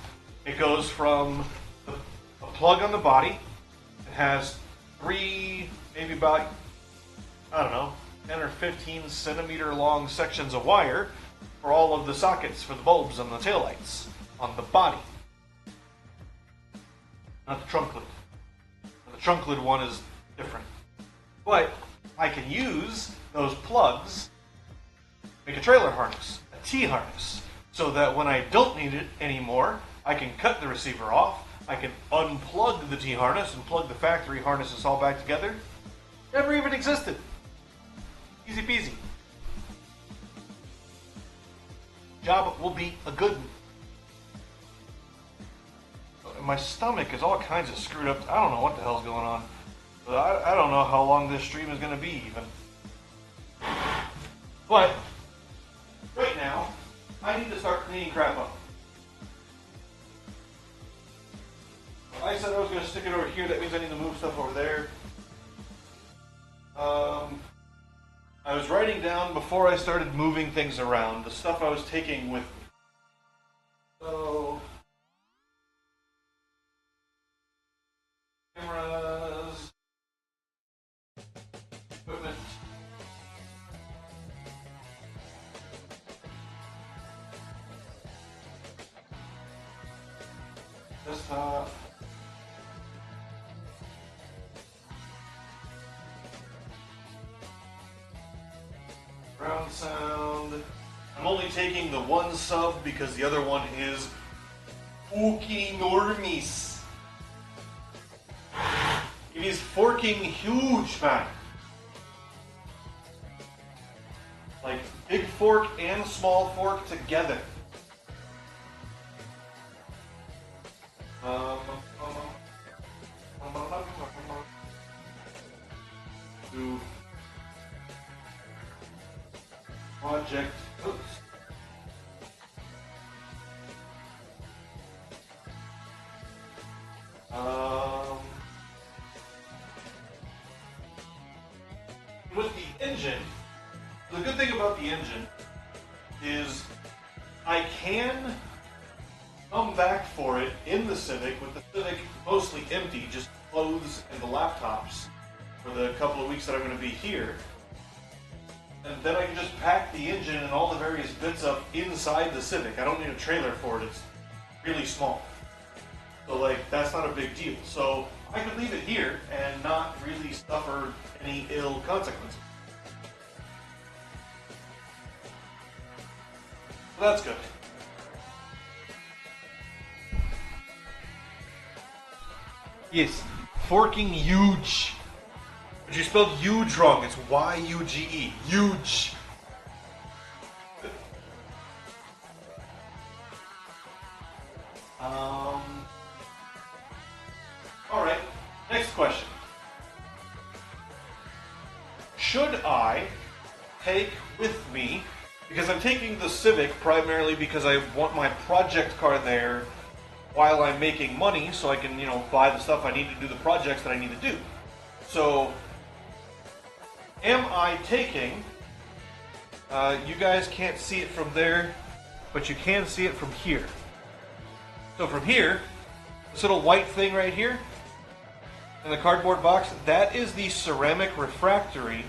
It goes from a plug on the body. It has 3, maybe about, I don't know, 10 or 15 centimeter long sections of wire for all of the sockets for the bulbs on the taillights on the body. Not the trunk lid. The trunk lid one is different. But I can use those plugs to make a trailer harness, a T-harness, so that when I don't need it anymore, I can cut the receiver off, I can unplug the T-harness and plug the factory harnesses all back together. Never even existed. Easy peasy. Job will be a good one. My stomach is all kinds of screwed up. I don't know what the hell's going on. But I don't know how long this stream is going to be even. But right now, I need to start cleaning crap up. I said I was going to stick it over here. That means I need to move stuff over there. I was writing down before I started moving things around the stuff I was taking with me. So, cameras, equipment, desktop, ground sound. I'm only taking the one sub because the other one is fucking enormous. It is forking huge, man. Like big fork and small fork together. To project. Oops. With the engine, the good thing about the engine is I can come back for it in the Civic with the Civic mostly empty, just clothes and the laptops for the couple of weeks that I'm going to be here. And then I can just pack the engine and all the various bits up inside the Civic. I don't need a trailer for it. It's really small. So like, that's not a big deal. So I could leave it here and not really suffer any ill consequences. So that's good. Yes, forking huge. But you spelled huge wrong. It's Y-U-G-E. Huge. Alright, next question. Should I take with me, because I'm taking the Civic primarily because I want my project car there while I'm making money so I can, buy the stuff I need to do the projects that I need to do. So, am I taking, you guys can't see it from there, but you can see it from here. So from here, this little white thing right here, in the cardboard box, that is the ceramic refractory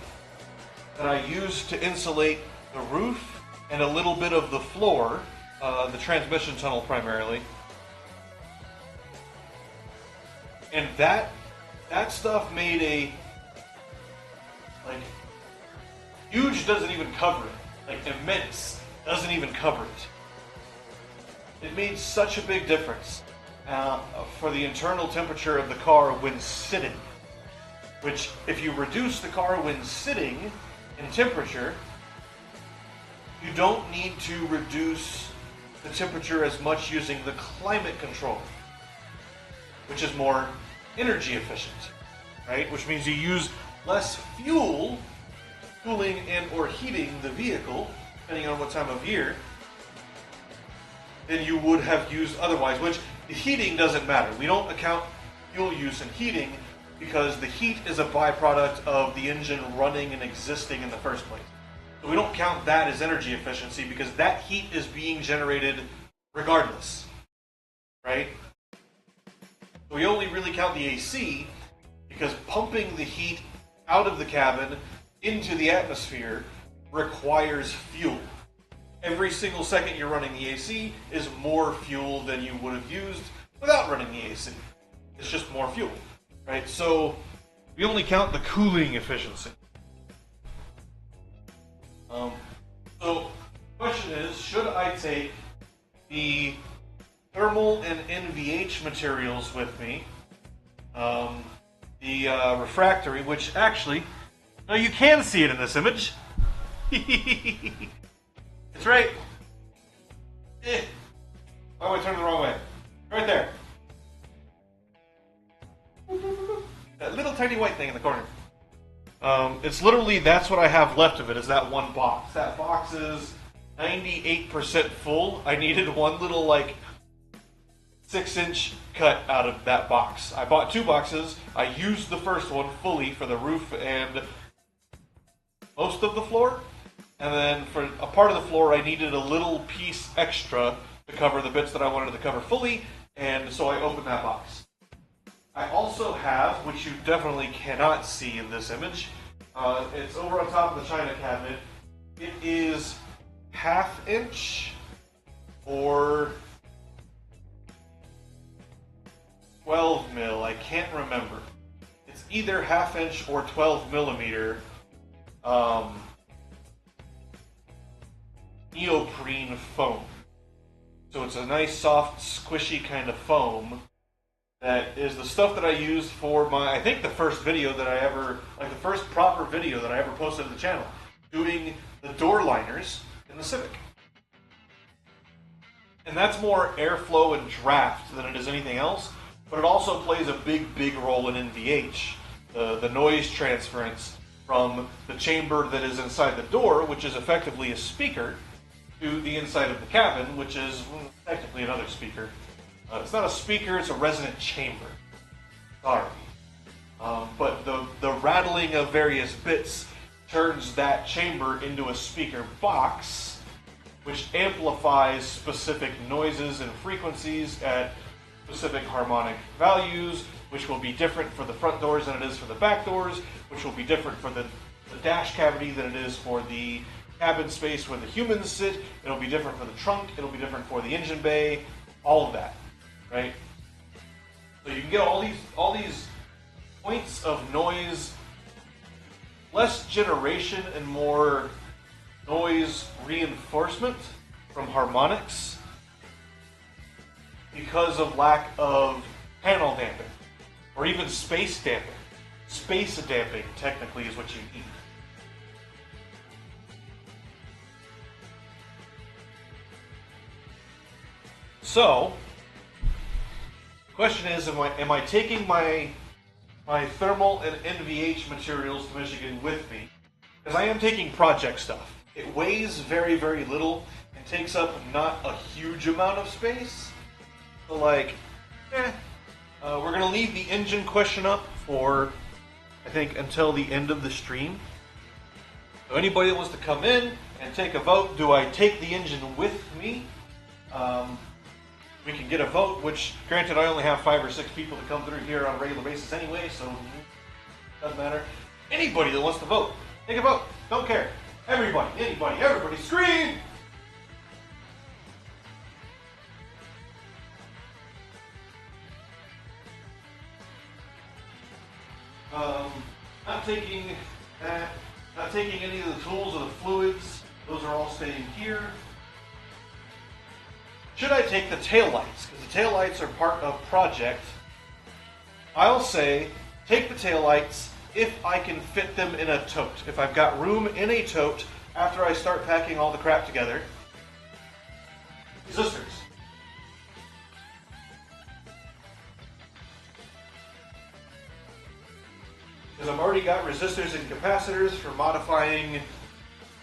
that I use to insulate the roof and a little bit of the floor, the transmission tunnel primarily. And that stuff made a, huge doesn't even cover it. Immense doesn't even cover it. It made such a big difference for the internal temperature of the car when sitting. Which, if you reduce the car when sitting in temperature, you don't need to reduce the temperature as much using the climate control, which is more energy efficient, right? Which means you use less fuel cooling and or heating the vehicle, depending on what time of year, than you would have used otherwise, which the heating doesn't matter. We don't account fuel use in heating because the heat is a byproduct of the engine running and existing in the first place. So we don't count that as energy efficiency because that heat is being generated regardless, right? We only really count the AC because pumping the heat out of the cabin into the atmosphere requires fuel. Every single second you're running the AC is more fuel than you would have used without running the AC. It's just more fuel, right? So we only count the cooling efficiency. So the question is, should I take the thermal and NVH materials with me? The refractory, which actually, no, you can see it in this image. It's right. Why am I turning the wrong way? Right there. That little tiny white thing in the corner. It's literally, that's what I have left of it, is that one box. That box is 98% full. I needed one little, 6-inch cut out of that box. I bought 2 boxes. I used the first one fully for the roof and most of the floor. And then for a part of the floor, I needed a little piece extra to cover the bits that I wanted to cover fully, and so I opened that box. I also have, which you definitely cannot see in this image, it's over on top of the china cabinet. It is 1/2 inch or 12 mil, I can't remember. It's either 1/2 inch or 12 millimeter neoprene foam. So it's a nice, soft, squishy kind of foam that is the stuff that I used for my, I think the first video that I ever, the first proper video that I ever posted to the channel, doing the door liners in the Civic. And that's more airflow and draft than it is anything else, but it also plays a big role in NVH, the noise transference from the chamber that is inside the door, which is effectively a speaker, to the inside of the cabin, which is technically another speaker. It's not a speaker, it's a resonant chamber. Sorry. But the rattling of various bits turns that chamber into a speaker box, which amplifies specific noises and frequencies at specific harmonic values, which will be different for the front doors than it is for the back doors, which will be different for the dash cavity than it is for the cabin space where the humans sit. It'll be different for the trunk. It'll be different for the engine bay. All of that, right? So you can get all these points of noise, less generation and more noise reinforcement from harmonics because of lack of panel damping or even space damping. Space damping technically is what you need. So, the question is, am I taking my thermal and NVH materials to Michigan with me? Because I am taking project stuff. It weighs very, very little and takes up not a huge amount of space. So like, we're going to leave the engine question up for, I think, until the end of the stream. So anybody that wants to come in and take a vote, do I take the engine with me? We can get a vote, which, granted, I only have 5 or 6 people to come through here on a regular basis anyway, so doesn't matter. Anybody that wants to vote, take a vote. Don't care. Everybody, anybody, everybody, scream! Not taking that. Not taking any of the tools or the fluids. Those are all staying here. Should I take the taillights? Because the taillights are part of project. I'll say take the taillights if I can fit them in a tote. If I've got room in a tote after I start packing all the crap together. Resistors. Because I've already got resistors and capacitors for modifying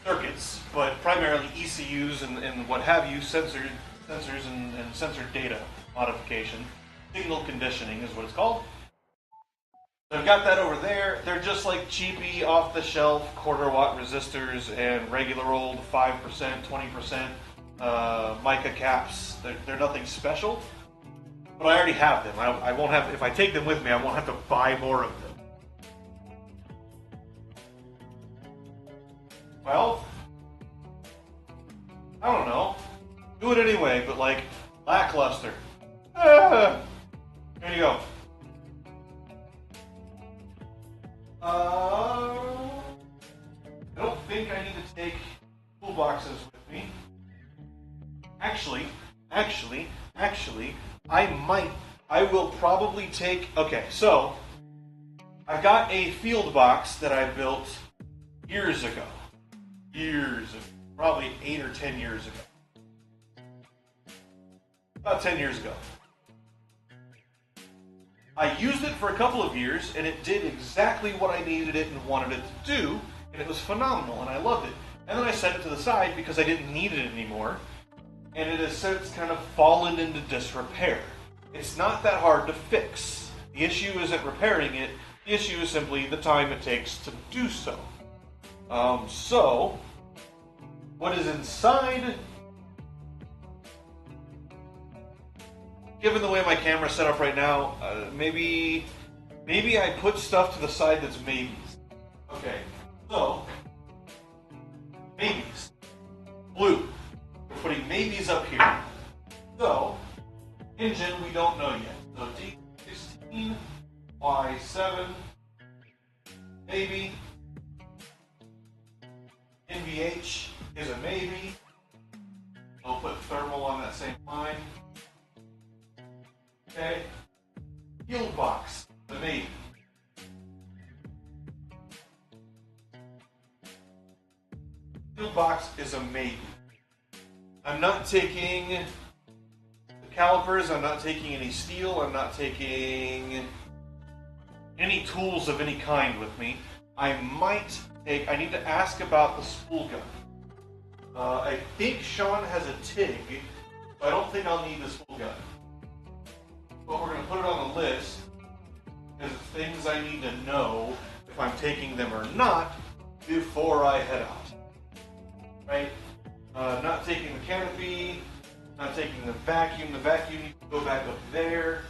circuits, but primarily ECUs and what have you, sensors and sensor data modification. Signal conditioning is what it's called. So I've got that over there. They're just like cheapy, off-the-shelf quarter-watt resistors and regular old 5%, 20% mica caps. They're nothing special, but I already have them. I won't have. If I take them with me, I won't have to buy more of them. Well, I don't know. Do it anyway, but like lackluster. Here you go. I don't think I need to take toolboxes with me. Actually, I will probably take, okay, so I've got a field box that I built years ago. Probably 8 or 10 years ago. About 10 years ago. I used it for a couple of years, and it did exactly what I needed it and wanted it to do, and it was phenomenal, and I loved it. And then I set it to the side because I didn't need it anymore, and it has since kind of fallen into disrepair. It's not that hard to fix. The issue isn't repairing it, the issue is simply the time it takes to do so. So, what is inside? Given the way my camera's set up right now, maybe I put stuff to the side that's maybes. Okay, so, maybes. Blue. We're putting maybes up here. So, engine we don't know yet. So D16, Y7, maybe. NVH is a maybe. I'll put thermal on that same line. Okay. Field box, the maybe. Field box is a maybe. I'm not taking the calipers, I'm not taking any steel, I'm not taking any tools of any kind with me. I need to ask about the spool gun. I think Sean has a TIG, so I don't think I'll need the spool gun. But we're going to put it on the list as things I need to know if I'm taking them or not before I head out. Right? Not taking the canopy, not taking the vacuum. The vacuum needs to go back up there.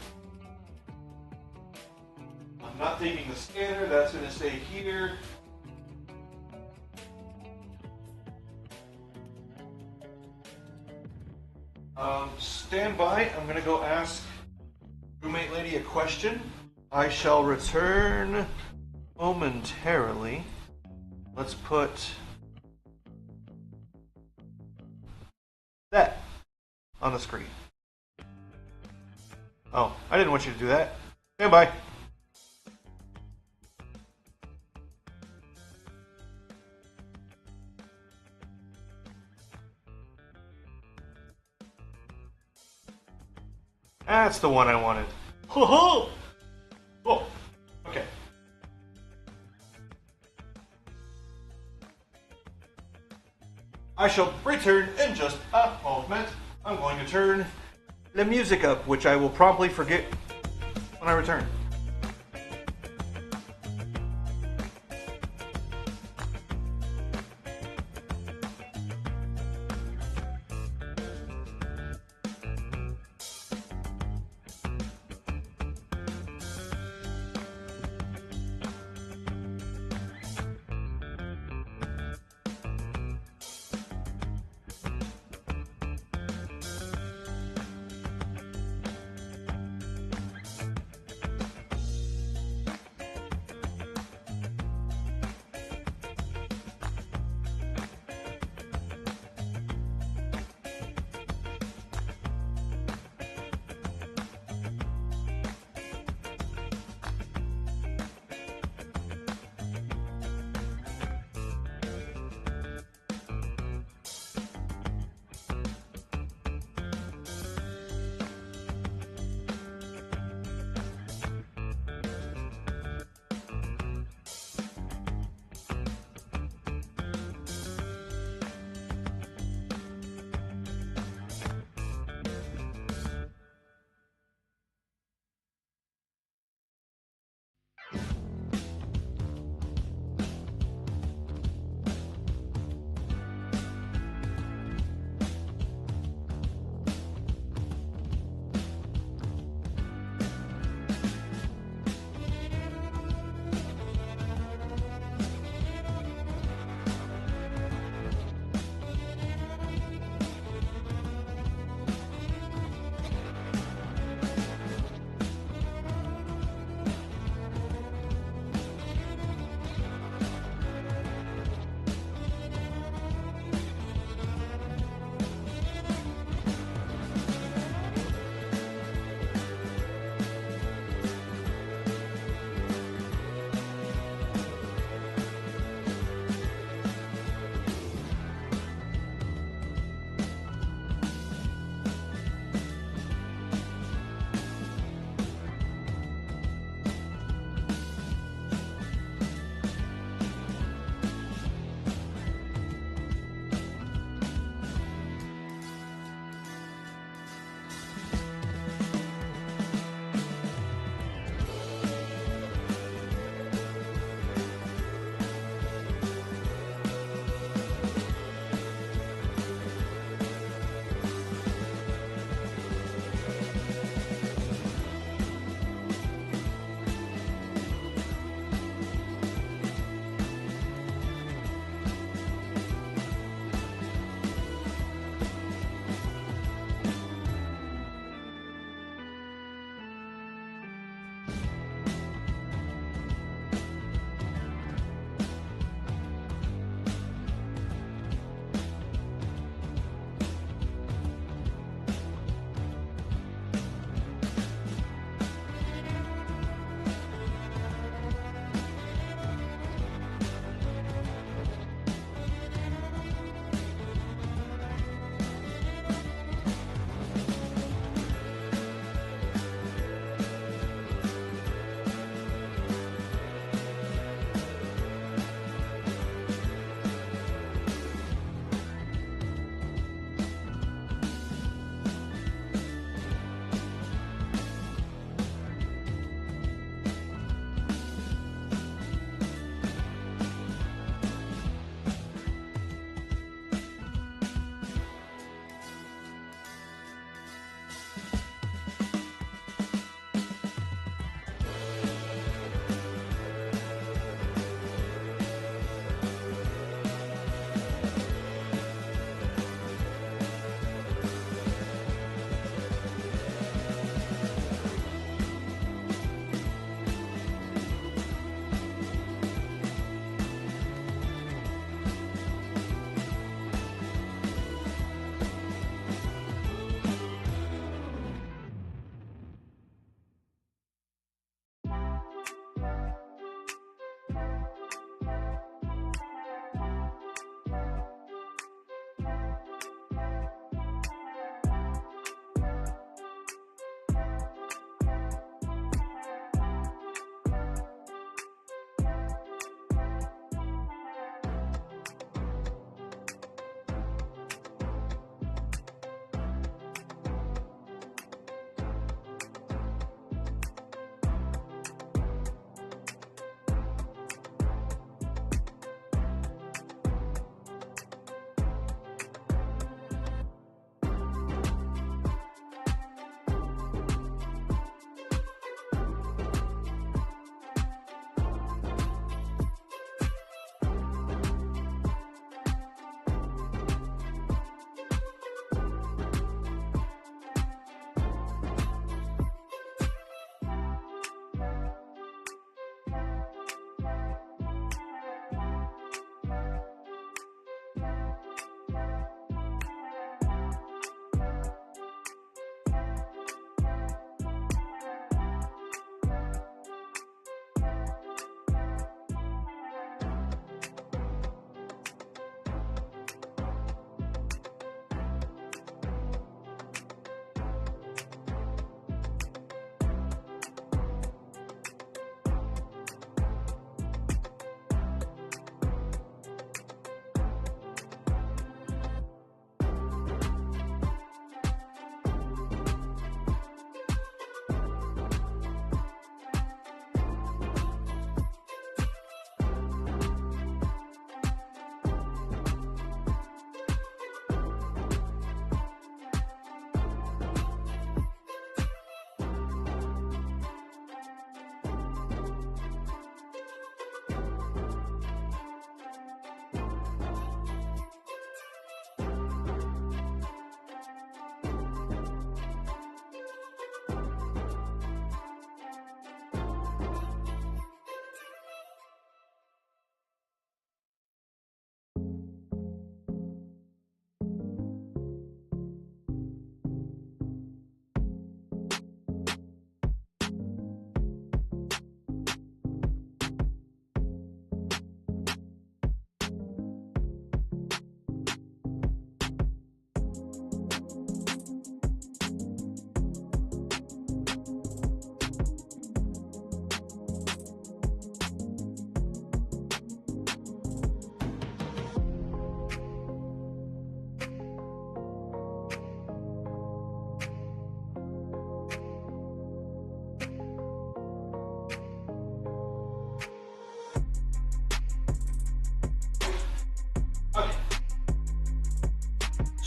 I'm not taking the scanner, that's going to stay here. Stand by, I'm going to go ask roommate lady a question. I shall return momentarily. Let's put that on the screen. Oh, I didn't want you to do that. Stand by. That's the one I wanted. Ho ho! Oh, okay. I shall return in just a moment. I'm going to turn the music up, which I will probably forget when I return.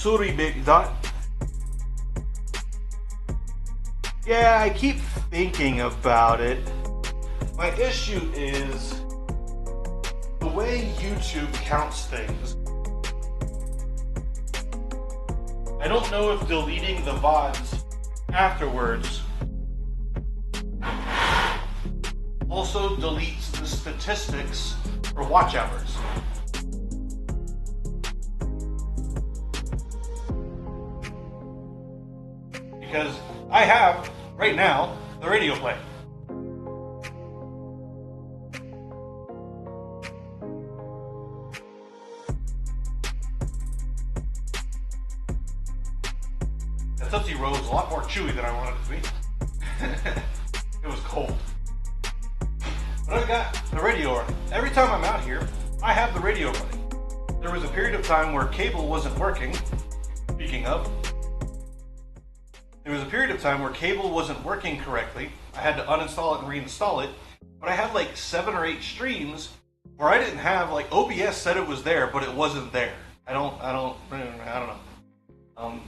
sorry, baby dot. Yeah, I keep thinking about it. My issue is the way YouTube counts things. I don't know if deleting the VODs afterwards also deletes the statistics for watch hours. Because I have, right now, the radio play. That Tootsie Roll is a lot more chewy than I wanted it to be. It was cold. But I've got the radio on. Every time I'm out here, I have the radio running. There was a period of time where cable wasn't working. Speaking of, there was a period of time where cable wasn't working correctly. I had to uninstall it and reinstall it. But I had like 7 or 8 streams where I didn't have, like, OBS said it was there, but it wasn't there. I don't know.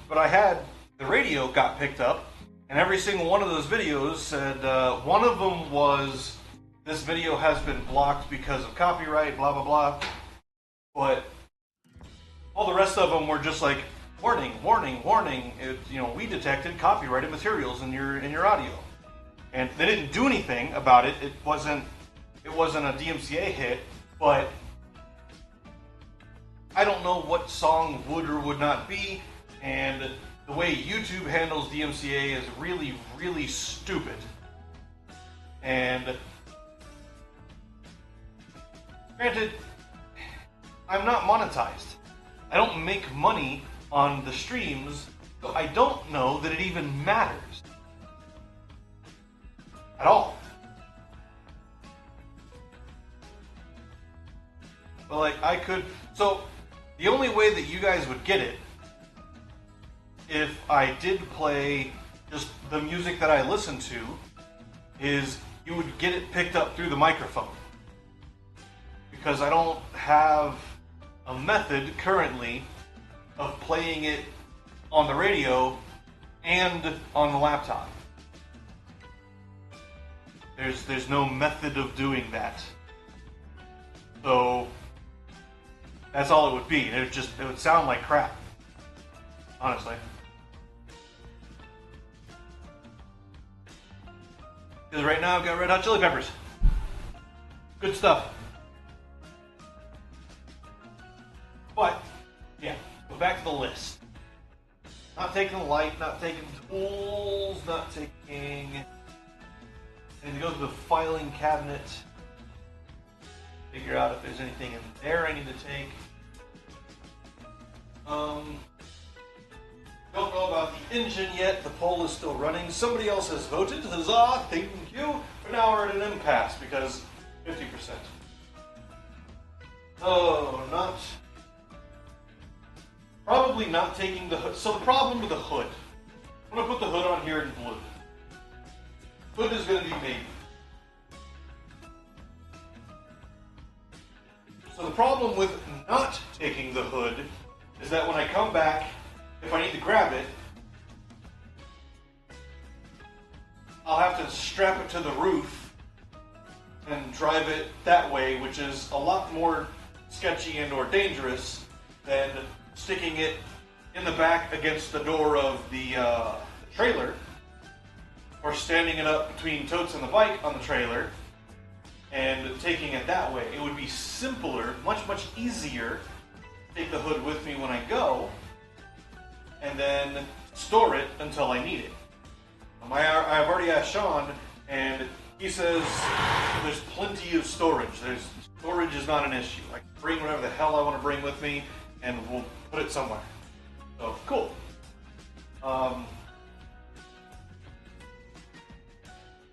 But I had, the radio got picked up, and every single one of those videos said, one of them was, this video has been blocked because of copyright, blah, blah, blah. But all the rest of them were just like, warning, warning, warning. We detected copyrighted materials in your audio. And they didn't do anything about it. It wasn't a DMCA hit, but I don't know what song would or would not be, and the way YouTube handles DMCA is really, really stupid. And granted, I'm not monetized. I don't make money on the streams, so I don't know that it even matters at all. But like, I could, so the only way that you guys would get it, if I did play just the music that I listen to, is you would get it picked up through the microphone. Because I don't have a method currently of playing it on the radio and on the laptop. There's no method of doing that. So that's all it would be. It would sound like crap, honestly. Because right now I've got Red Hot Chili Peppers. Good stuff. But, yeah, go back to the list. Not taking the light, not taking tools, not taking... I need to go to the filing cabinet, figure out if there's anything in there I need to take. Don't know about the engine yet. The poll is still running. Somebody else has voted. Huzzah! Thank you. But now we're at an impasse because 50%. Oh, probably not taking the hood. So the problem with the hood. I'm going to put the hood on here in blue. Hood is going to be maiden. So the problem with not taking the hood is that when I come back, if I need to grab it, I'll have to strap it to the roof and drive it that way, which is a lot more sketchy and or dangerous than sticking it in the back against the door of the trailer, or standing it up between totes and the bike on the trailer and taking it that way. It would be simpler, much easier to take the hood with me when I go and then store it until I need it. I've already asked Sean, and he says there's plenty of storage. Storage is not an issue. I can bring whatever the hell I want to bring with me, and we'll put it somewhere. So, cool.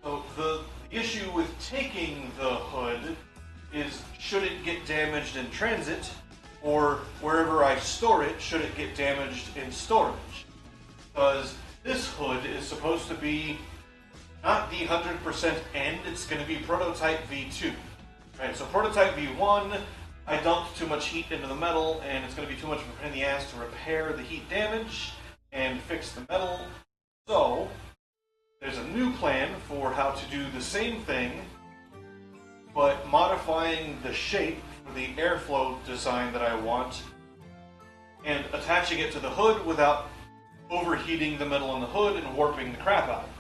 So the issue with taking the hood is, should it get damaged in transit, or wherever I store it, should it get damaged in storage? Because this hood is supposed to be not the 100% end, it's going to be prototype V2. Right, so prototype V1 I dumped too much heat into the metal, and it's going to be too much of a pain in the ass to repair the heat damage and fix the metal. So, there's a new plan for how to do the same thing, but modifying the shape for the airflow design that I want, and attaching it to the hood without overheating the metal in the hood and warping the crap out of it.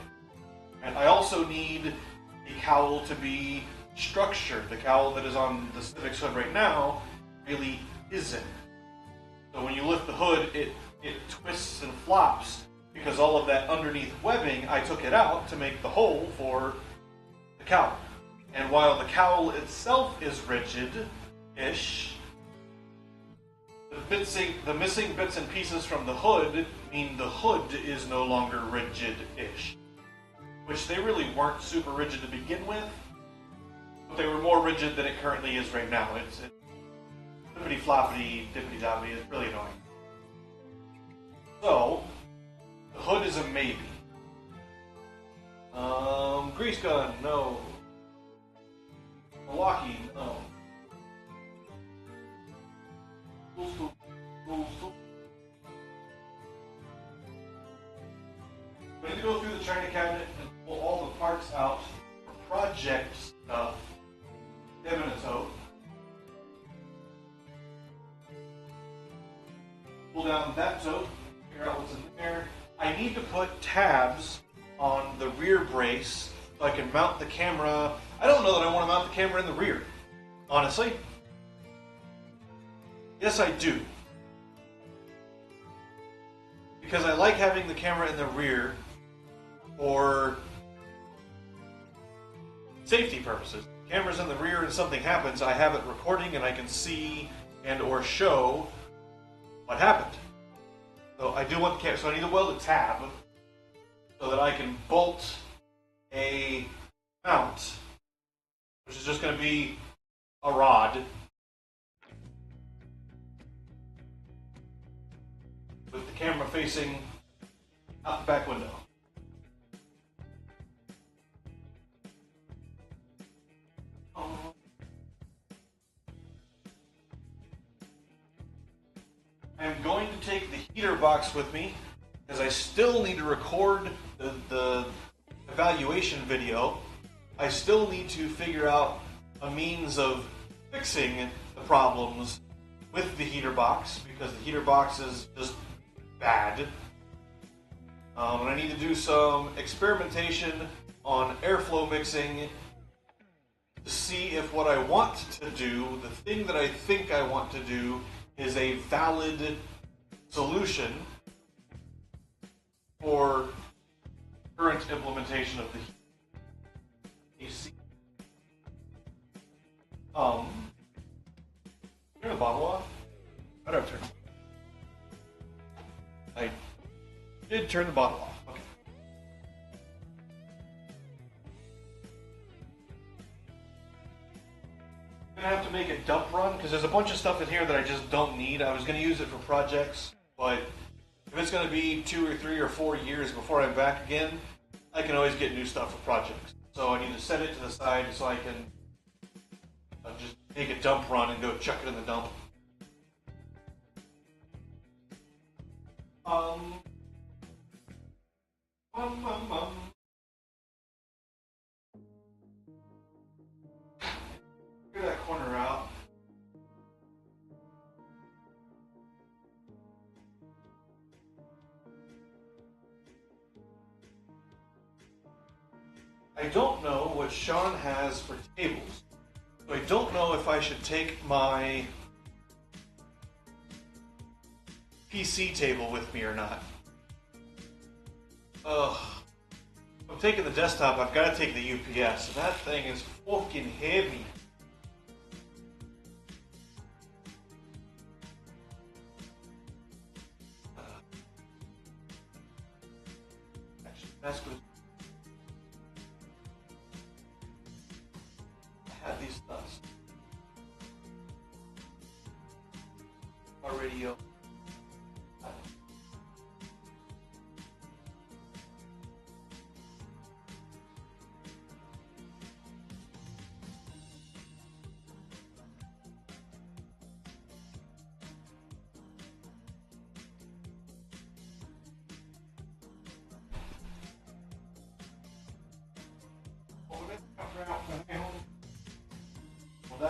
And I also need the cowl to be structured. The cowl that is on the Civic's hood right now really isn't. So when you lift the hood, it twists and flops because all of that underneath webbing, I took it out to make the hole for the cowl. And while the cowl itself is rigid-ish, the missing bits and pieces from the hood mean the hood is no longer rigid-ish. Which they really weren't super rigid to begin with, but they were more rigid than it currently is right now. It's flippity floppity, dippity doppity, it's really annoying. So, the hood is a maybe. Grease gun, no. Milwaukee, no. We need to go through the china cabinet and pull all the parts out for project stuff. Them in a tote. Pull down that tote, figure out what's in there. I need to put tabs on the rear brace so I can mount the camera. I don't know that I want to mount the camera in the rear, honestly. Yes, I do. Because I like having the camera in the rear for safety purposes. The camera's in the rear and something happens, I have it recording and I can see and or show what happened. So I do want the camera, so I need to weld a tab so that I can bolt a mount, which is just going to be a rod with the camera facing out the back window. I'm going to take the heater box with me because I still need to record the evaluation video. I still need to figure out a means of fixing the problems with the heater box because the heater box is just bad. And I need to do some experimentation on airflow mixing to see if what I want to do, the thing that I think I want to do, is a valid solution for current implementation of the AC. Turn the bottle off? I don't turn. I did turn the bottle off. Okay. I'm gonna have to make a dump run because there's a bunch of stuff in here that I just don't need. I was gonna use it for projects, but if it's gonna be 2 or 3 or 4 years before I'm back again, I can always get new stuff for projects. So I need to set it to the side so I can just make a dump run and go chuck it in the dump. Figure that corner out. I don't know what Sean has for tables. So I don't know if I should take my PC table with me or not. Ugh. If I'm taking the desktop, I've got to take the UPS. That thing is fucking heavy. Actually, that's good. I had these nuts. Our radio.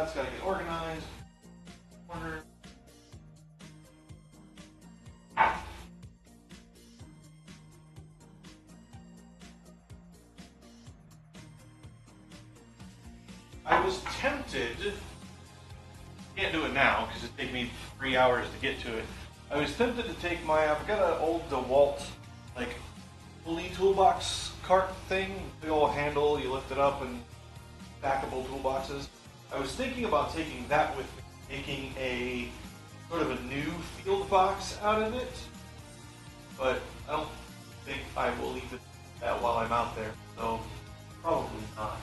That's got to get organized. Corner. I was tempted, can't do it now because it'd take me 3 hours to get to it. I was tempted to take I've got an old DeWalt, like, pulley toolbox cart thing, big old handle, you lift it up and stackable toolboxes. I was thinking about taking that with me, making a sort of a new field box out of it, but I don't think I will leave it that while I'm out there, so probably not.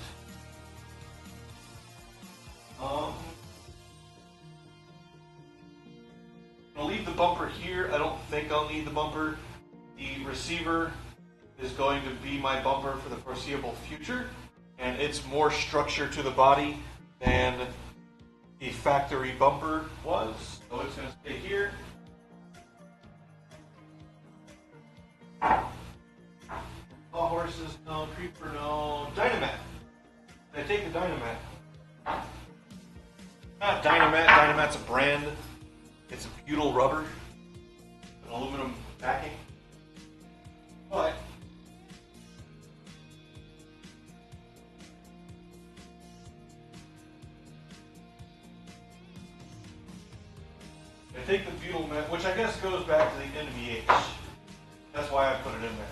I'll leave the bumper here. I don't think I'll need the bumper. The receiver is going to be my bumper for the foreseeable future, and it's more structure to the body than the factory bumper was, so it's going to stay here. All horses, no. Creeper, no. Dynamat. Can I take the Dynamat? Not Dynamat. Dynamat's a brand. It's a butyl rubber, an aluminum backing. But I take the butyl mat, which I guess goes back to the NVH. That's why I put it in there.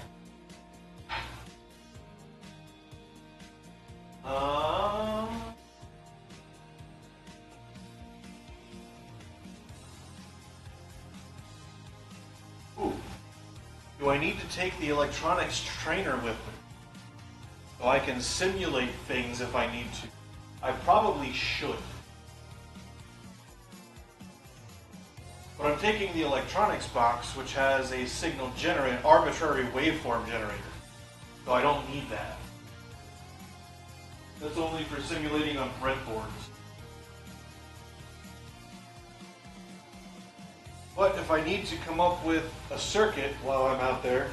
Do I need to take the electronics trainer with me so I can simulate things if I need to? I probably should. But I'm taking the electronics box, which has a signal generator, arbitrary waveform generator. So I don't need that. That's only for simulating on breadboards. But if I need to come up with a circuit while I'm out there,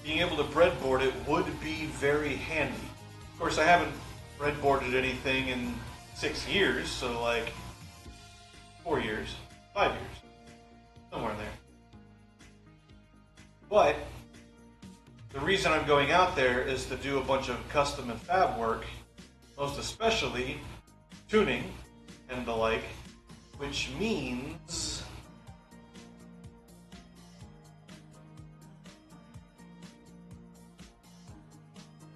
being able to breadboard it would be very handy. Of course, I haven't breadboarded anything in 6 years, so like 4 years, 5 years, somewhere in there. But the reason I'm going out there is to do a bunch of custom and fab work, most especially tuning and the like, which means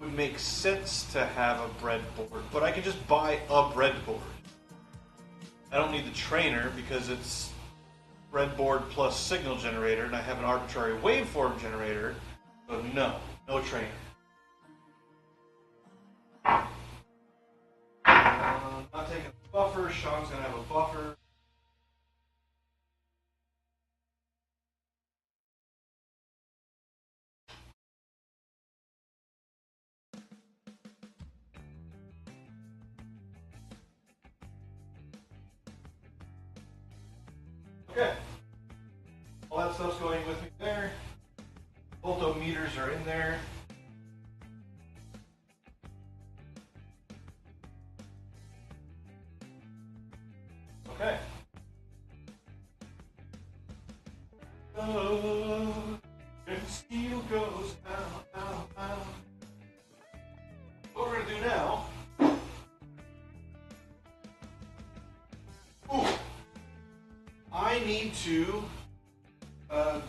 it would make sense to have a breadboard, but I can just buy a breadboard. I don't need the trainer because it's breadboard plus signal generator, and I have an arbitrary waveform generator, so no trainer. Not taking a buffer. Sean's going to have a buffer. Okay. All that stuff's going with me there. Voltometers are in there. Okay. And steel goes out. What we're going to do now. I need to.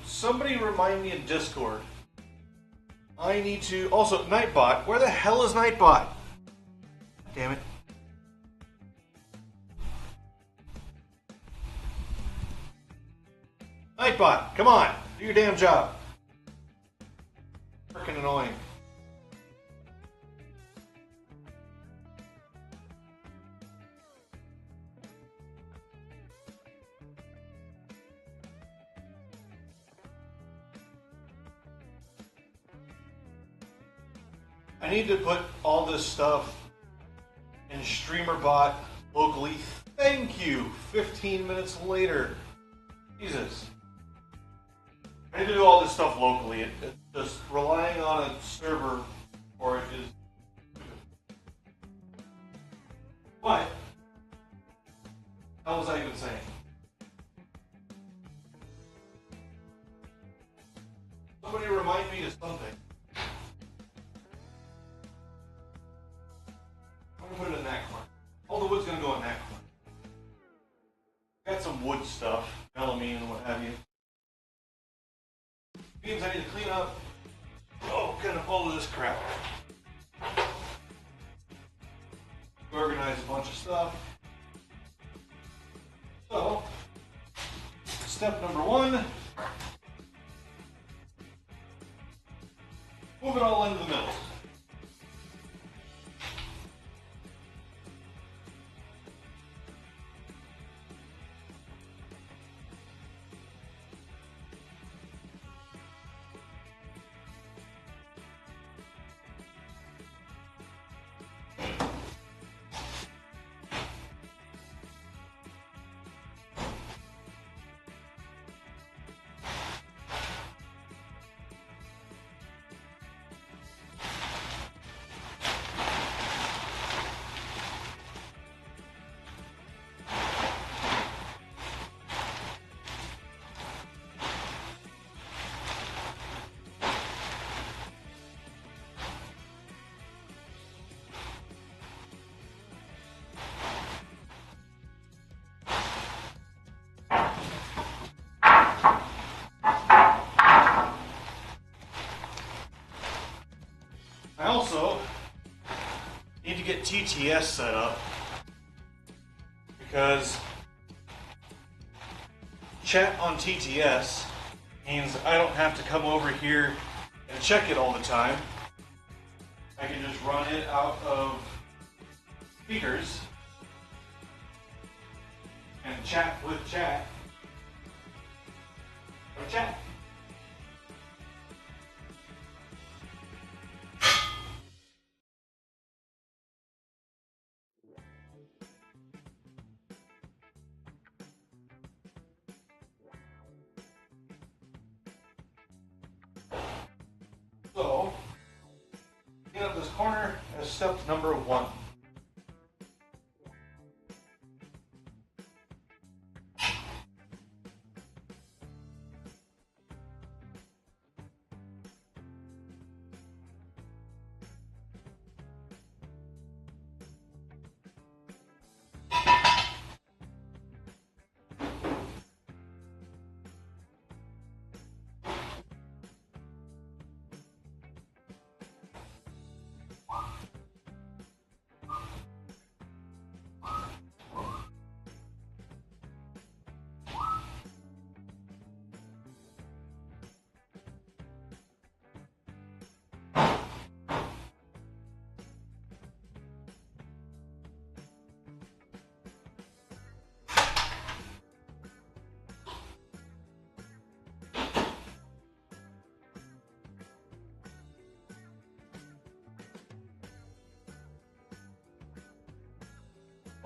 Somebody remind me in Discord. I need to. Also, Nightbot. Where the hell is Nightbot? Damn it. Nightbot, come on, do your damn job. Freaking annoying. I need to put all this stuff in StreamerBot locally. Thank you. 15 minutes later. Jesus. I need to do all this stuff locally. Just relying on a server for it is stupid. But, how was I even saying? Somebody remind me of something. I'm gonna put it in that corner. All the wood's gonna go in that corner. Got some wood stuff, melamine and what have you. Means I need to clean up, kind of all of this crap. Organize a bunch of stuff. So, step number 1, move it all into the middle. I also need to get TTS set up because chat on TTS means I don't have to come over here and check it all the time. I can just run it out of speakers and chat with chat or chat. So, clean up this corner as step number 1.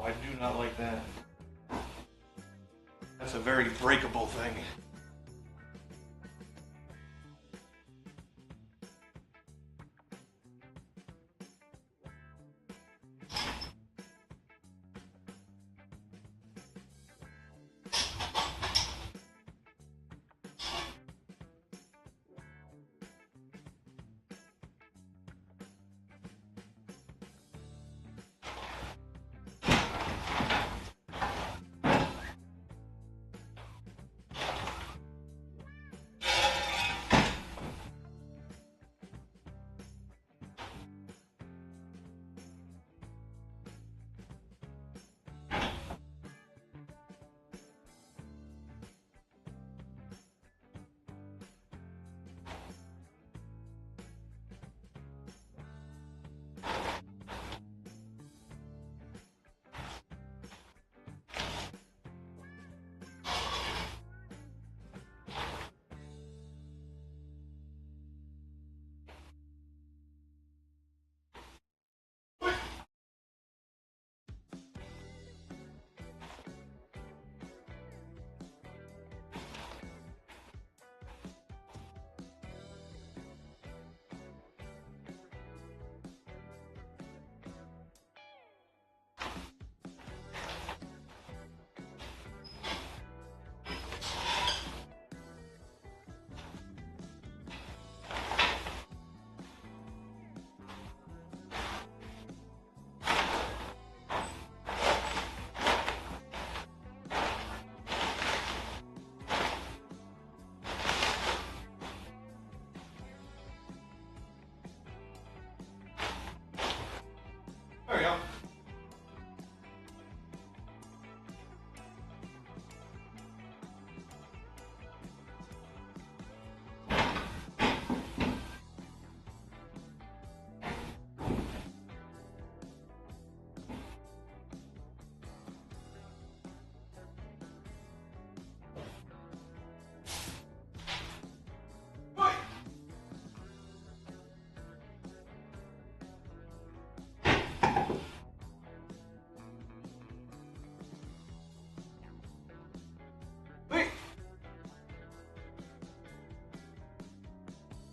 I do not like that. That's a very breakable thing.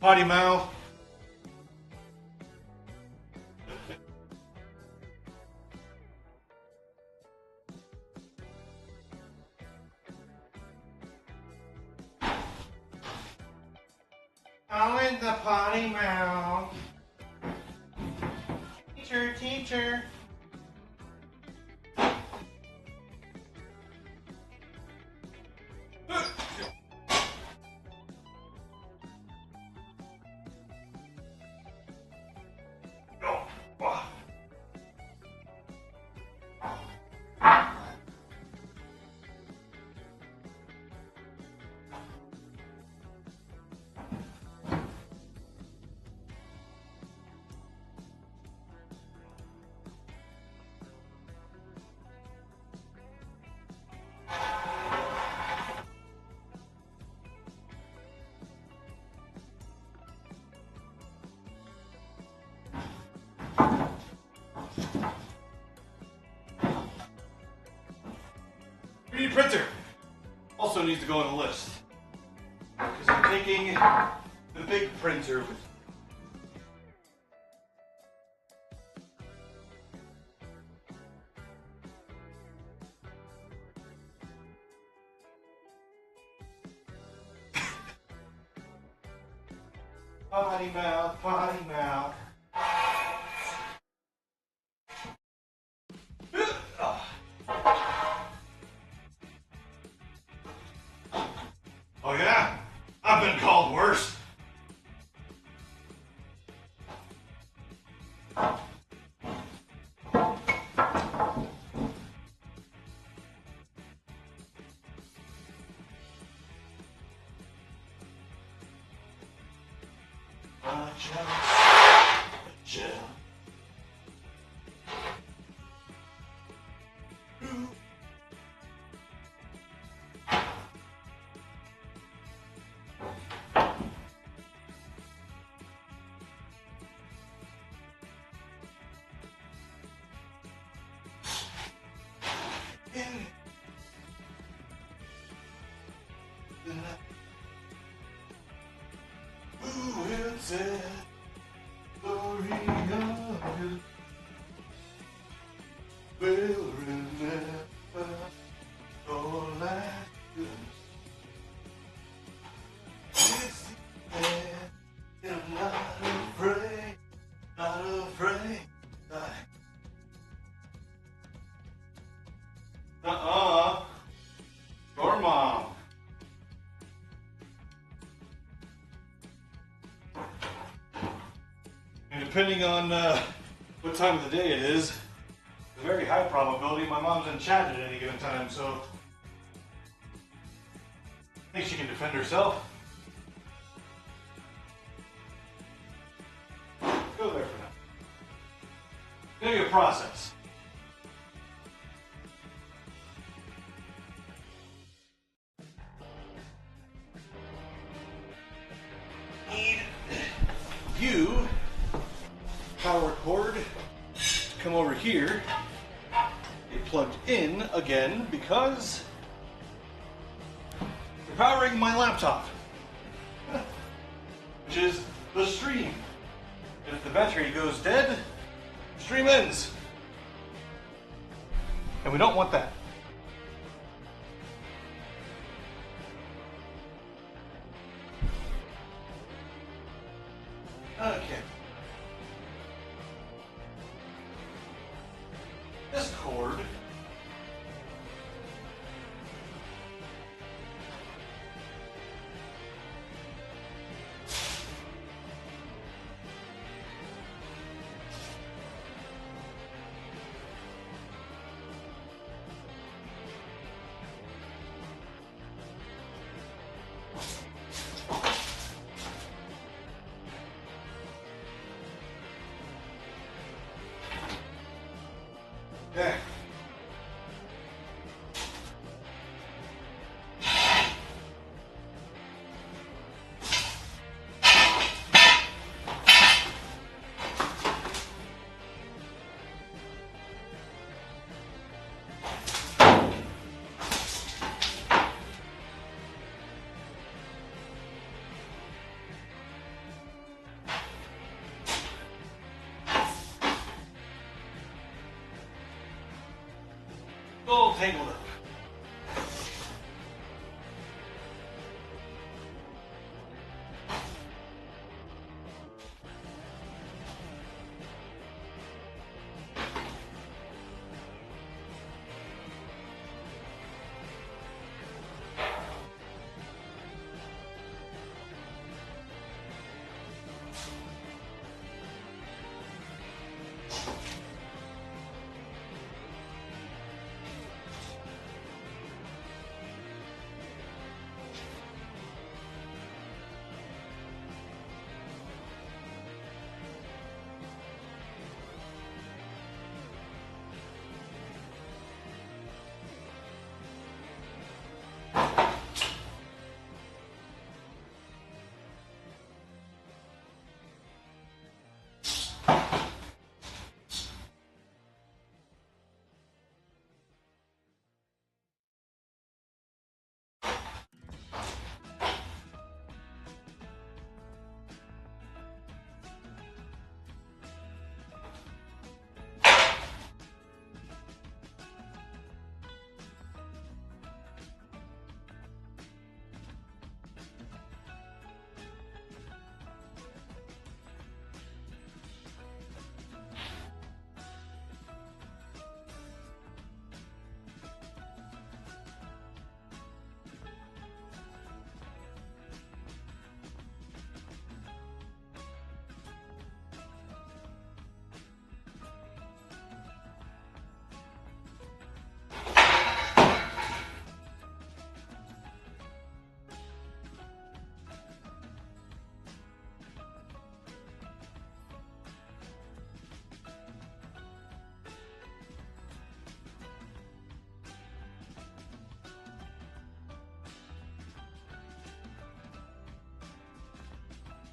Potty mouth. Oh, in the potty mouth. Teacher, teacher. Printer also needs to go on the list because I'm taking the big printer with me. Potty mouth, potty mouth. Oh yeah? I've been called worse. Your mom. And depending on what time of the day it is, there's a very high probability my mom's in chat at any given time, so I think she can defend herself. Go there for now. Gonna be a process. Need you power cord to come over here, get plugged in again because you're powering my laptop, which is the stream. And if the battery goes dead, the stream ends. And we don't want that. Okay. This cord all tangled up.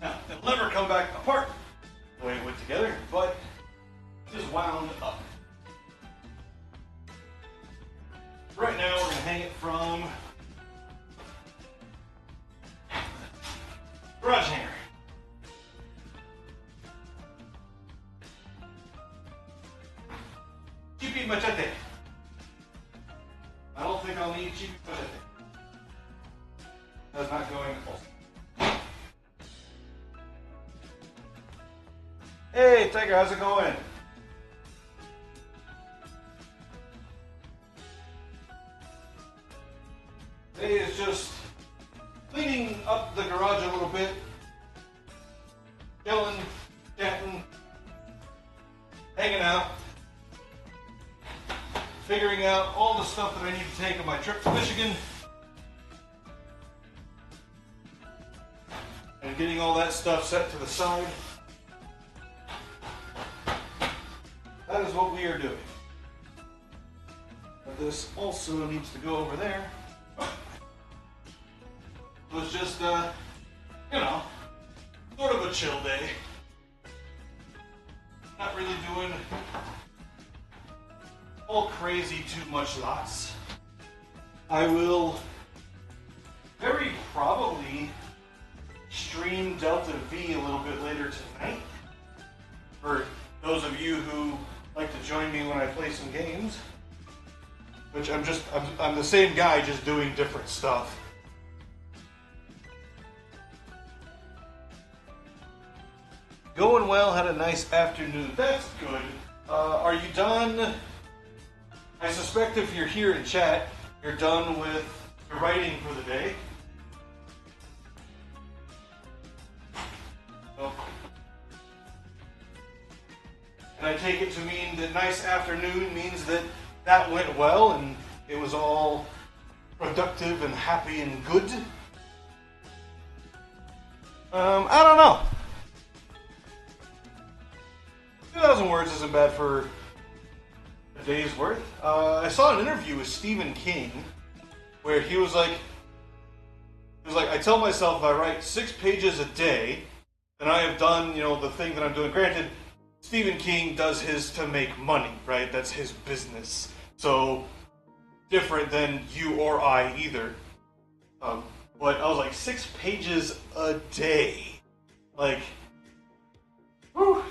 Now, it'll never come back apart the way it went together, but just wound up. Right now, we're going to hang it from garage hanger. Cheapy machete. I don't think I'll need cheapy machete. That's not going also. Hey, Tiger, how's it going? Today is just cleaning up the garage a little bit, chilling, chatting, hanging out, figuring out all the stuff that I need to take on my trip to Michigan, and getting all that stuff set to the side. That is what we are doing. But this also needs to go over there. It was just, you know, sort of a chill day. Not really doing all crazy too much lots. I will very probably stream Delta V a little bit later tonight. For those of you who like to join me when I play some games. Which I'm the same guy, just doing different stuff. Going well, had a nice afternoon. That's good. Are you done? I suspect if you're here in chat, you're done with your writing for the day. Oh. And I take it to mean that nice afternoon means that that went well and it was all productive and happy and good. I don't know. 2,000 words isn't bad for a day's worth. I saw an interview with Stephen King where he was like, I tell myself if I write 6 pages a day, then I have done, the thing that I'm doing. Granted, Stephen King does his to make money, right? That's his business. So, different than you or I either. But I was like, 6 pages a day. Like, whew.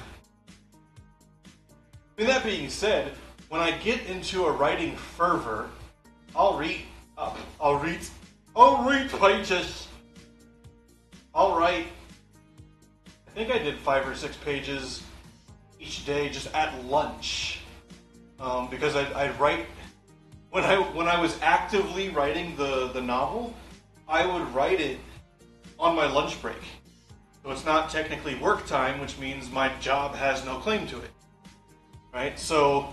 I mean, that being said, when I get into a writing fervor, I'll read pages. I'll write, I think I did 5 or 6 pages each day just at lunch. Because I'd write, when I was actively writing the novel, I would write it on my lunch break. So it's not technically work time, which means my job has no claim to it. Right? So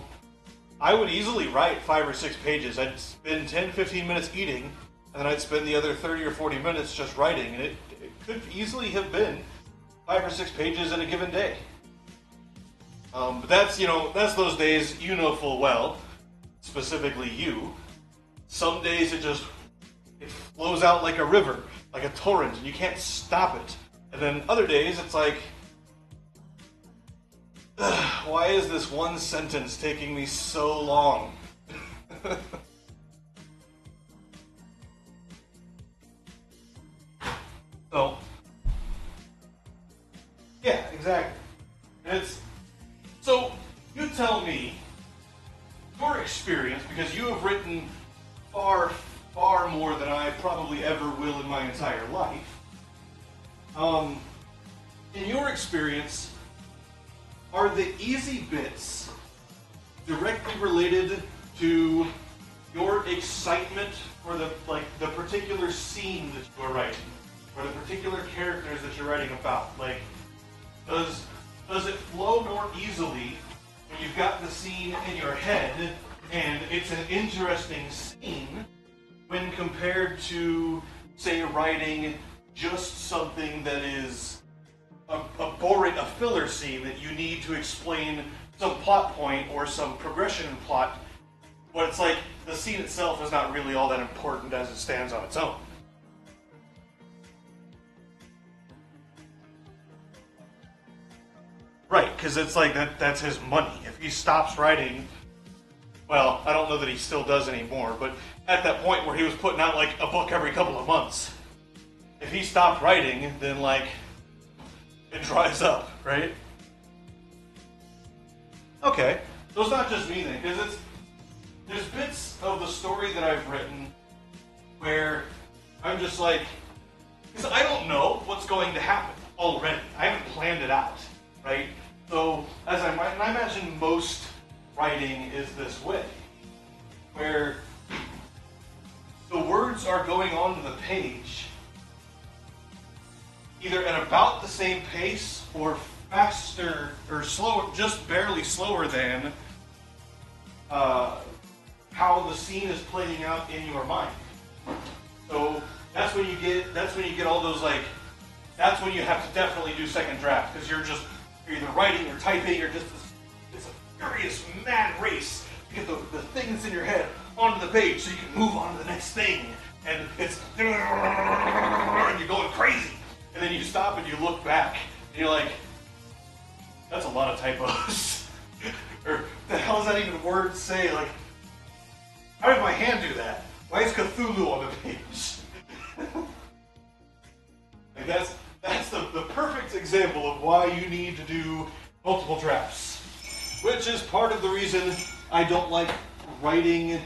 I would easily write 5 or 6 pages. I'd spend 10-15 minutes eating, and then I'd spend the other 30 or 40 minutes just writing, and it could easily have been 5 or 6 pages in a given day. But that's those days you know full well, specifically you. Some days it flows out like a river, like a torrent, and you can't stop it. And then other days it's like, why is this one sentence taking me so long? So, yeah, exactly. And so you tell me your experience, because you have written far, far more than I probably ever will in my entire life. In your experience, are the easy bits directly related to your excitement for the particular scene that you are writing, or the particular characters that you're writing about? Like, does it flow more easily when you've got the scene in your head and it's an interesting scene when compared to, say, writing just something that is a filler scene that you need to explain some plot point or some progression in plot, but it's like the scene itself is not really all that important as it stands on its own? Right, because it's like that's his money. If he stops writing, well, I don't know that he still does anymore, but at that point where he was putting out like a book every couple of months, if he stopped writing, then like it dries up, right? Okay, so it's not just me then, because there's bits of the story that I've written where I'm just like, because I don't know what's going to happen already. I haven't planned it out, right? So, and I imagine most writing is this way, where the words are going onto the page either at about the same pace or faster or slower, just barely slower than how the scene is playing out in your mind. So that's when you get all those, like, that's when you have to definitely do second draft, because you're either writing or typing or just it's a furious mad race to get the thing that's in your head onto the page so you can move on to the next thing, and and you're going crazy, and then you stop and you look back and you're like, that's a lot of typos. Or the hell does that even word say? Like, how did my hand do that? Why is Cthulhu on the page? Like that's the perfect example of why you need to do multiple drafts. Which is part of the reason I don't like writing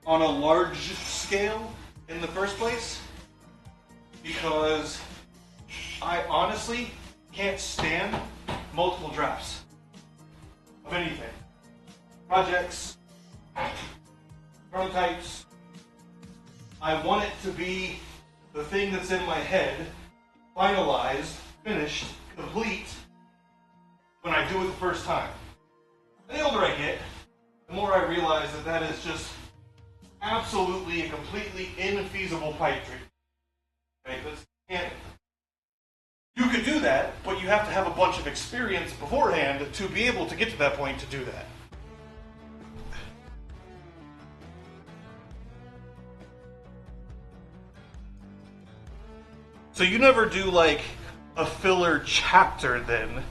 on a large scale in the first place. Because I honestly can't stand multiple drafts of anything. Projects, prototypes. I want it to be the thing that's in my head, finalized, finished, complete, when I do it the first time. And the older I get, the more I realize that is just absolutely and completely infeasible pipe dream. Right? You could do that, but you have to have a bunch of experience beforehand to be able to get to that point to do that. So you never do like a filler chapter then,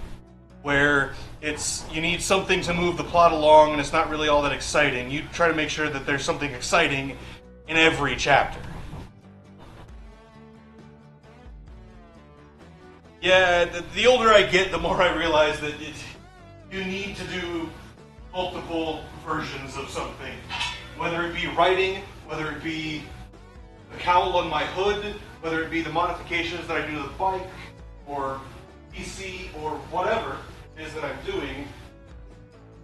where you need something to move the plot along and it's not really all that exciting. You try to make sure that there's something exciting in every chapter. Yeah, the older I get, the more I realize that you need to do multiple versions of something. Whether it be writing, whether it be the cowl on my hood, whether it be the modifications that I do to the bike, or PC, or whatever it is that I'm doing,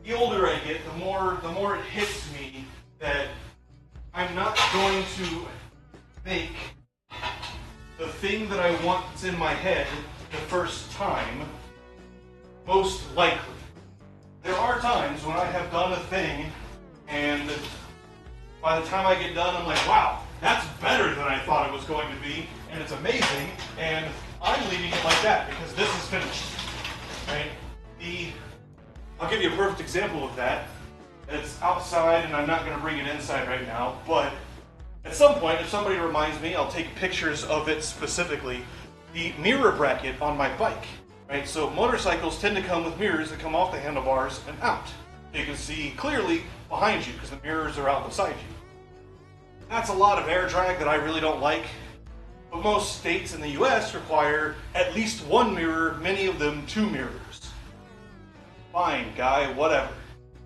the older I get, the more it hits me that I'm not going to make the thing that I want that's in my head the first time, most likely. There are times when I have done a thing and by the time I get done, I'm like, wow, that's better than I thought it was going to be, and it's amazing, and I'm leaving it like that because this is finished, right? I'll give you a perfect example of that. It's outside, and I'm not going to bring it inside right now, but at some point, if somebody reminds me, I'll take pictures of it specifically. The mirror bracket on my bike, right? So motorcycles tend to come with mirrors that come off the handlebars and out. You can see clearly behind you because the mirrors are out beside you. That's a lot of air drag that I really don't like, but most states in the US require at least one mirror, many of them 2 mirrors. Fine, guy, whatever.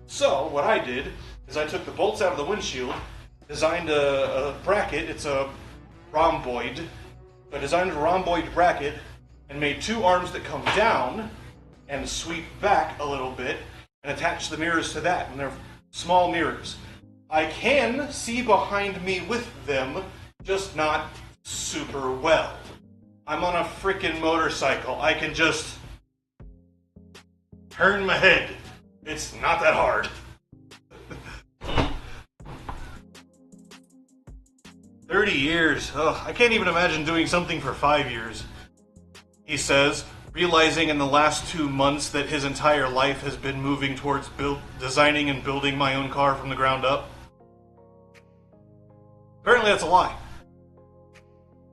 So what I did is I took the bolts out of the windshield, designed a bracket. It's a rhomboid. I designed a rhomboid bracket and made 2 arms that come down and sweep back a little bit and attach the mirrors to that, and they're small mirrors. I can see behind me with them, just not super well. I'm on a freaking motorcycle. I can just turn my head. It's not that hard. 30 years. Oh, I can't even imagine doing something for 5 years. He says, realizing in the last 2 months that his entire life has been moving towards designing and building my own car from the ground up. Apparently that's a lie.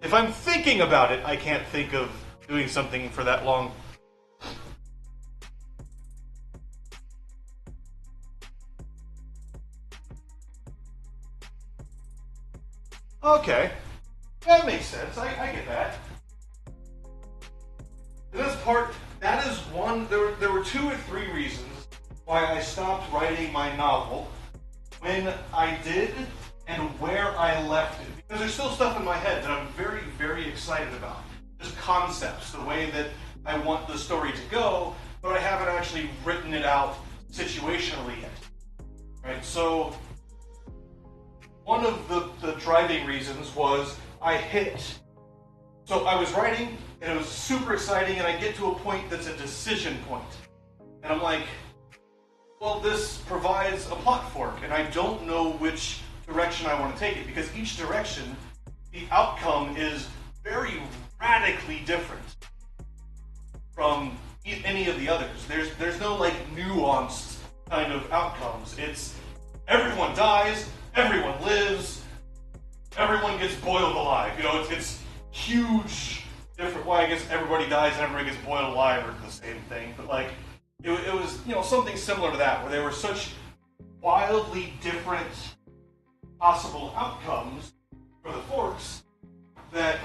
If I'm thinking about it, I can't think of doing something for that long. Okay, that makes sense. I get that. This part, that is one, there were 2 or 3 reasons why I stopped writing my novel when I did and where I left it. Because there's still stuff in my head that I'm very, very excited about. Just concepts, the way that I want the story to go, but I haven't actually written it out situationally yet. Right, so one of the driving reasons was I hit. So I was writing, and it was super exciting, and I get to a point that's a decision point. And I'm like, well, this provides a plot fork, and I don't know which direction I want to take it, because each direction, the outcome is very radically different from any of the others. There's no like nuanced kind of outcomes. It's everyone dies, everyone lives, everyone gets boiled alive. You know, it's huge different. Well, I guess everybody dies and everybody gets boiled alive are the same thing, but like it was, you know, something similar to that, where there were such wildly different possible outcomes for the forks that,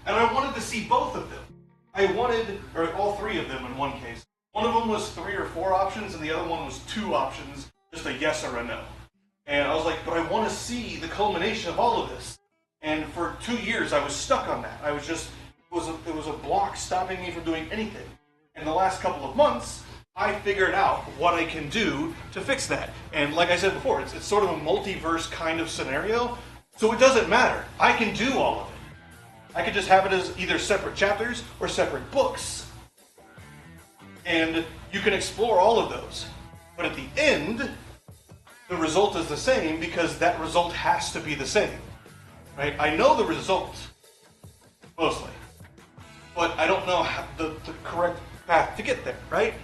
and I wanted to see both of them. I wanted, or all 3 of them in one case. One of them was 3 or 4 options, and the other one was 2 options, just a yes or a no. And I was like, but I want to see the culmination of all of this. And for 2 years, I was stuck on that. I was just, it was a block stopping me from doing anything. In the last couple of months, I figured out what I can do to fix that. And like I said before, it's sort of a multiverse kind of scenario, so it doesn't matter. I can do all of it. I could just have it as either separate chapters or separate books. And you can explore all of those. But at the end, the result is the same because that result has to be the same. Right? I know the result, mostly. But I don't know how the correct path to get there, right?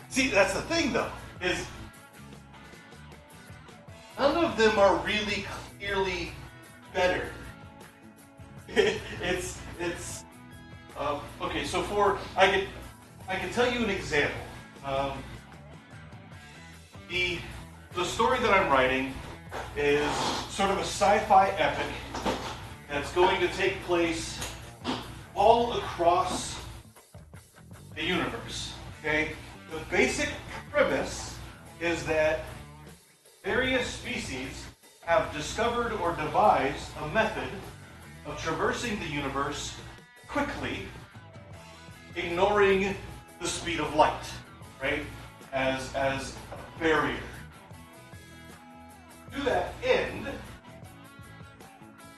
See, that's the thing though, is none of them are really clearly better. Okay, so I can tell you an example. The story that I'm writing is sort of a sci-fi epic that's going to take place all across the universe. Okay? The basic premise is that various species have discovered or devised a method of traversing the universe quickly, ignoring the speed of light, right? As a barrier. To that end,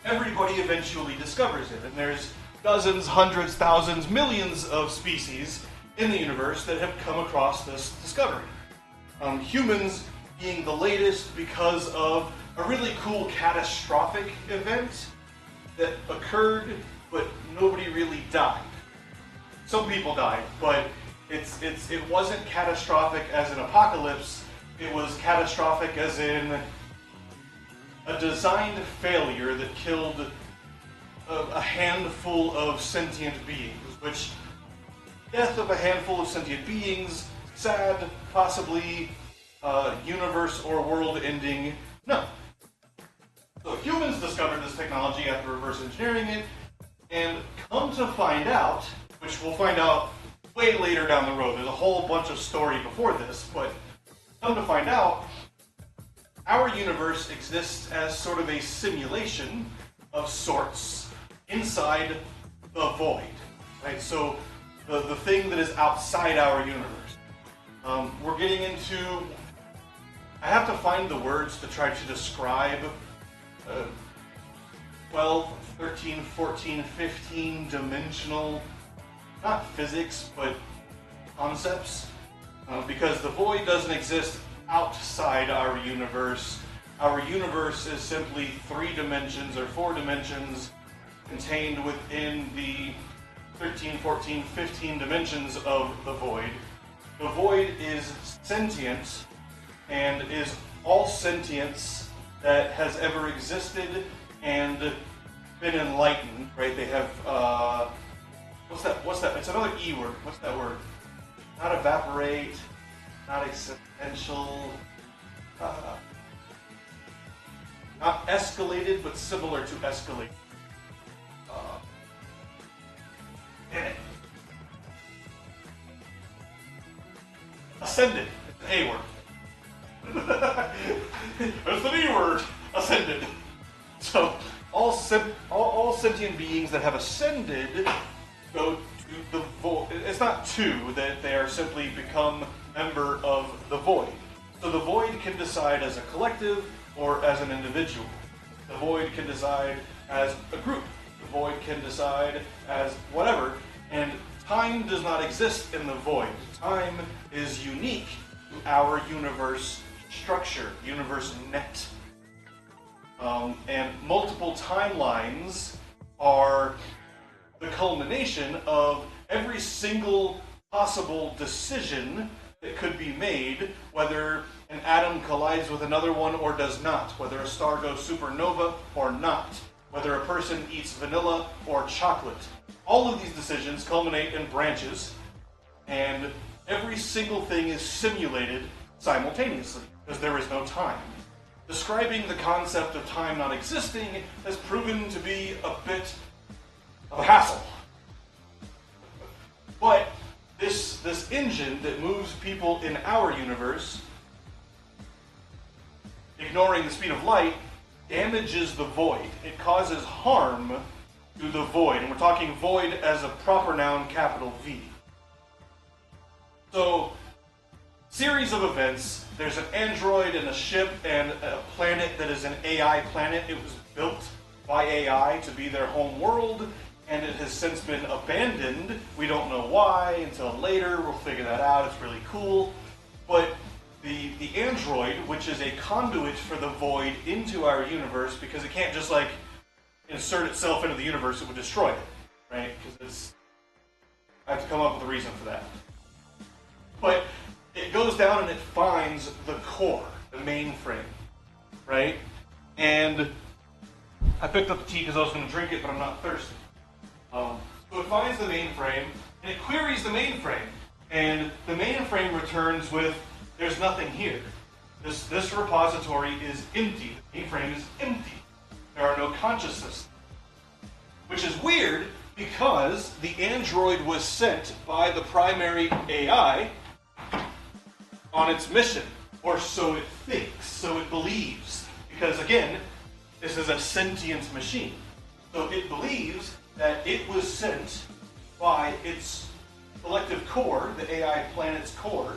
everybody eventually discovers it, and there's dozens, hundreds, thousands, millions of species in the universe that have come across this discovery. Humans being the latest because of a really cool catastrophic event that occurred, but nobody really died. Some people died, but it wasn't catastrophic as an apocalypse. It was catastrophic as in a designed failure that killed a handful of sentient beings, which death of a handful of sentient beings, sad, possibly universe or world ending, no. So humans discovered this technology after reverse engineering it, and come to find out, which we'll find out way later down the road, there's a whole bunch of story before this, but come to find out, our universe exists as sort of a simulation of sorts inside the void, right? So the thing that is outside our universe. We're getting into, I have to find the words to try to describe 12, 13, 14, 15 dimensional, not physics, but concepts. Because the void doesn't exist outside our universe. Our universe is simply 3 dimensions or 4 dimensions contained within the 13, 14, 15 dimensions of the void. The void is sentient and is all sentience that has ever existed and been enlightened, right? They have, what's that? It's another E word. What's that word? Not evaporate, not existential, not escalated, but similar to escalate. Damn it. Ascended. It's an A word. It's an E word. Ascended. So all sentient beings that have ascended go to the void. It's not two, that they are simply become member of the void. So the void can decide as a collective or as an individual. The void can decide as a group. The void can decide as whatever. And time does not exist in the void. Time is unique to our universe structure, universe net. And multiple timelines are the culmination of every single possible decision that could be made, whether an atom collides with another one or does not, whether a star goes supernova or not, whether a person eats vanilla or chocolate. All of these decisions culminate in branches, and every single thing is simulated simultaneously, because there is no time. Describing the concept of time not existing has proven to be a bit of a hassle. But this engine that moves people in our universe, ignoring the speed of light, damages the void. It causes harm to the void. And we're talking void as a proper noun, capital V. So, series of events. There's an android and a ship and a planet that is an AI planet. It was built by AI to be their home world, and it has since been abandoned. We don't know why until later. We'll figure that out. It's really cool. But the android, which is a conduit for the void into our universe, because it can't just like insert itself into the universe, it would destroy it, right? Because I have to come up with a reason for that. But it goes down and it finds the core, the mainframe, right? And I picked up the tea because I was going to drink it, but I'm not thirsty. So it finds the mainframe, and it queries the mainframe. And the mainframe returns with, there's nothing here. This repository is empty. The mainframe is empty. There are no consciousness. Which is weird, Because the android was sent by the primary AI on its mission, or so it thinks, so it believes. Because again, this is a sentient machine. So it believes that it was sent by its collective core, the AI planet's core,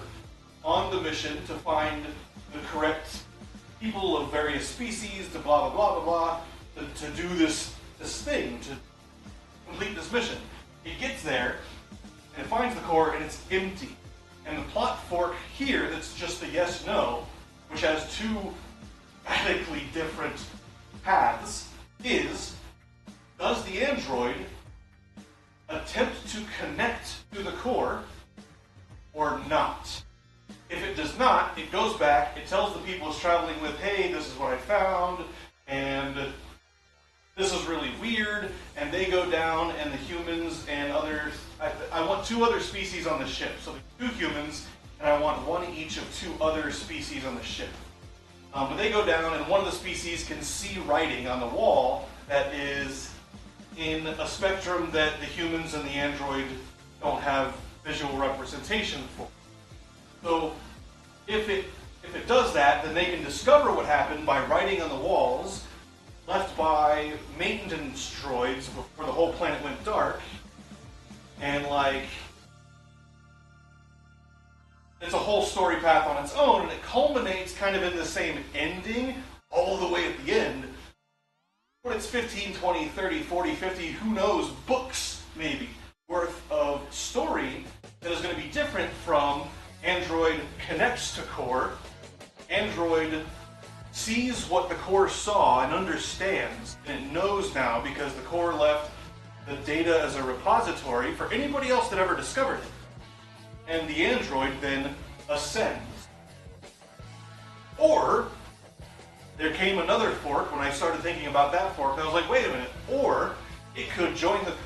on the mission to find the correct people of various species, to blah, blah, blah, blah, blah, to do this thing, to complete this mission. It gets there, and it finds the core, and it's empty. And the plot fork here, that's just a yes-no, which has two radically different paths, is, does the android attempt to connect to the core or not? If it does not, it goes back, it tells the people it's traveling with, hey, this is what I found, and this is really weird, and they go down, and the humans and others, I want 2 other species on the ship. So there's 2 humans, and I want 1 each of 2 other species on the ship. But they go down, and one of the species can see writing on the wall that is in a spectrum that the humans and the android don't have visual representation for. So if it does that, then they can discover what happened by writing on the walls left by maintenance droids before the whole planet went dark. And like, it's a whole story path on its own, and it culminates kind of in the same ending all the way at the end. But it's 15, 20, 30, 40, 50, who knows, books maybe, worth of story that is going to be different from android connects to core, android sees what the core saw and understands, and it knows now because the core left the data as a repository for anybody else that ever discovered it. And the android then ascends. Or, there came another fork when I started thinking about that fork, and I was like, wait a minute, or it could